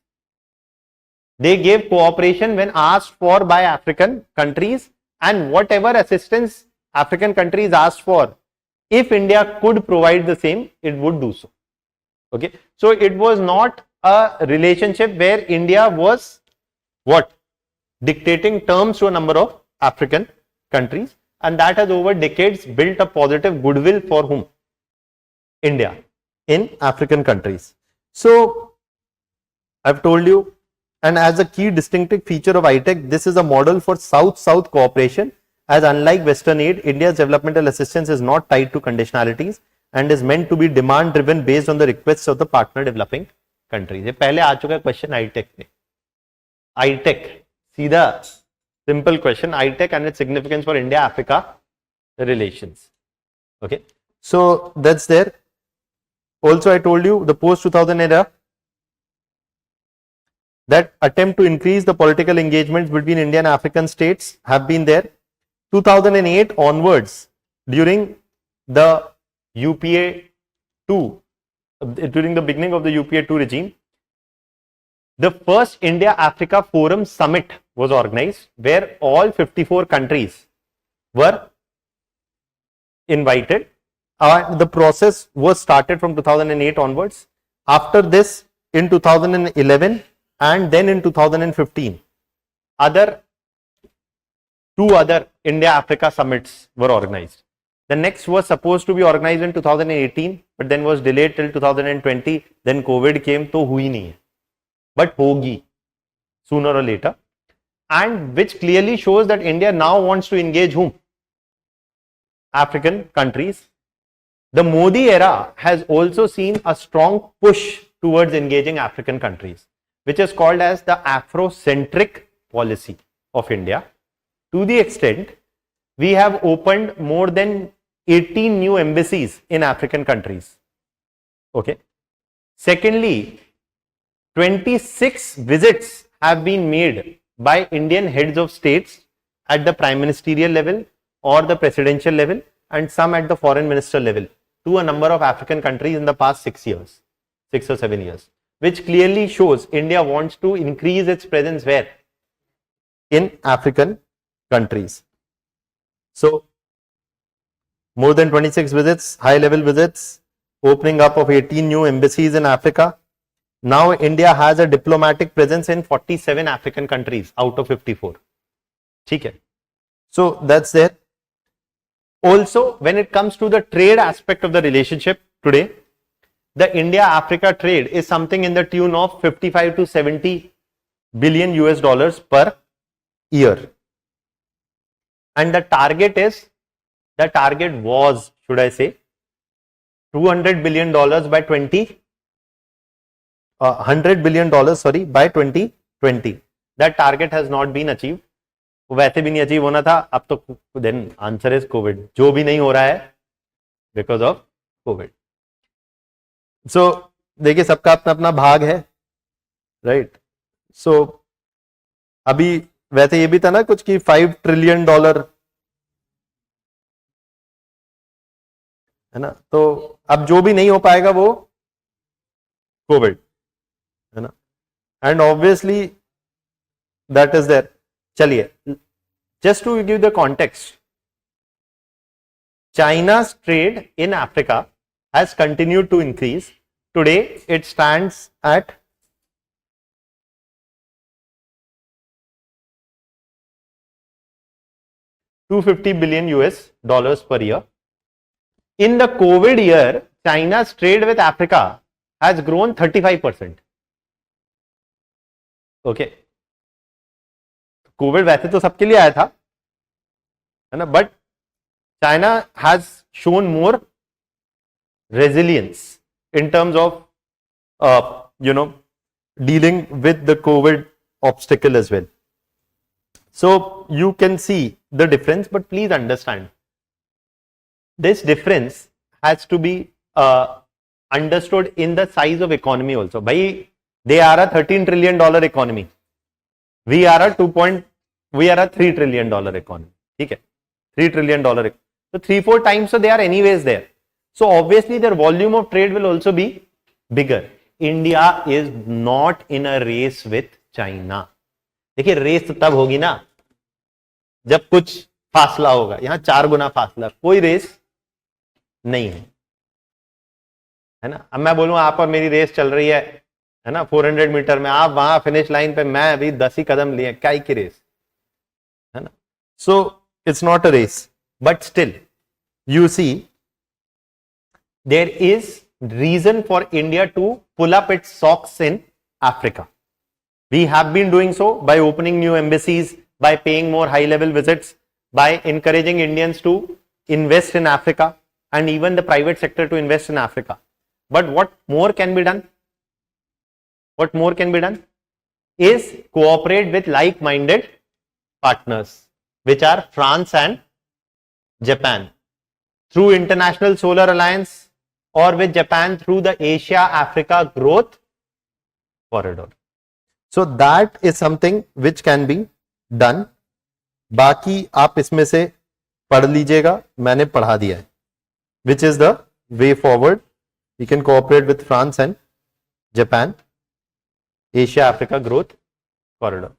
They gave cooperation when asked for by African countries, and whatever assistance African countries asked for, if India could provide the same, it would do so. Okay, so it was not a relationship where India was what? Dictating terms to a number of African countries, and that has over decades built a positive goodwill for whom? India in African countries. So I've told you, and as a key distinctive feature of ITEC, this is a model for South-South cooperation, as unlike Western aid, India's developmental assistance is not tied to conditionalities and is meant to be demand driven based on the requests of the partner developing countries. ये पहले आ चुका है question ITEC पे. ITEC सीधा simple question, ITEC and its significance for India-Africa relations. Okay, so that's there. Also, I told you the post-2000 era, that attempt to increase the political engagements between Indian and African states have been there. 2008 onwards, during the UPA 2, during the beginning of the UPA 2 regime, the first India-Africa Forum Summit was organized, where all 54 countries were invited. The process was started from 2008 onwards. After this, in 2011 and then in 2015, two other India-Africa summits were organized. The next was supposed to be organized in 2018, but then was delayed till 2020. Then COVID came, तो हुई नहीं है, but होगी sooner or later, and which clearly shows that India now wants to engage whom? African countries. The Modi era has also seen a strong push towards engaging African countries, which is called as the Afrocentric policy of India, to the extent we have opened more than 18 new embassies in African countries. Okay. Secondly, 26 visits have been made by Indian heads of states at the prime ministerial level or the presidential level, and some at the foreign minister level, to a number of African countries in the past 6 years, 6 or 7 years, which clearly shows India wants to increase its presence where? In African countries. So, more than 26 visits, high level visits, opening up of 18 new embassies in Africa. Now India has a diplomatic presence in 47 African countries out of 54. Okay. So that's there. Also, when it comes to the trade aspect of the relationship today, the India-Africa trade is something in the tune of 55 to 70 billion US dollars per year. And the target was, should I say, $200 billion by 100 billion dollars, sorry, by 2020. That target has not been achieved. वैसे भी नहीं achieve होना था, अब तो then answer is COVID. जो भी नहीं हो रहा है because of COVID. So देखिए सबका अपना अपना भाग है, right? So अभी वैसे ये भी था ना कुछ कि $5 ट्रिलियन है ना, तो अब जो भी नहीं हो पाएगा वो कोविड है ना, and obviously that is there. चलिए, just to give the context, China's trade in Africa has continued to increase. Today it stands at $250 billion US dollars per year. In the COVID year, China's trade with Africa has grown 35%. Okay. COVID वैसे तो सबके लिए आया था, है ना, but China has shown more resilience in terms of, dealing with the COVID obstacle as well. So you can see the difference, but please understand, this difference has to be understood in the size of economy also. Bhai, they are a $13 trillion economy. We are a $3 trillion economy. Okay, $3 trillion. So 3-4 times, so they are anyways there. So obviously their volume of trade will also be bigger. India is not in a race with China. देखिए race तो तब होगी ना जब कुछ फासला होगा. यहां 4 गुना फासला, कोई रेस नहीं है ना. अब मैं बोलूं आप और मेरी रेस चल रही है ना 400 मीटर में, आप वहां फिनिश लाइन पे, मैं अभी 10 ही कदम लिए, क्या की रेस है ना. So it's not a race, but still you see there is reason for India to pull up its socks in Africa. We have been doing so by opening new embassies, by paying more high level visits, by encouraging Indians to invest in Africa and even the private sector to invest in Africa. But what more can be done? What more can be done is cooperate with like-minded partners, which are France and Japan, through International Solar Alliance, or with Japan through the Asia-Africa Growth Corridor. So that is something which can be done. बाकी आप इसमें से पढ़ लीजिएगा, मैंने पढ़ा दिया है, which is the way forward We can cooperate with France and Japan, Asia-Africa Growth Corridor.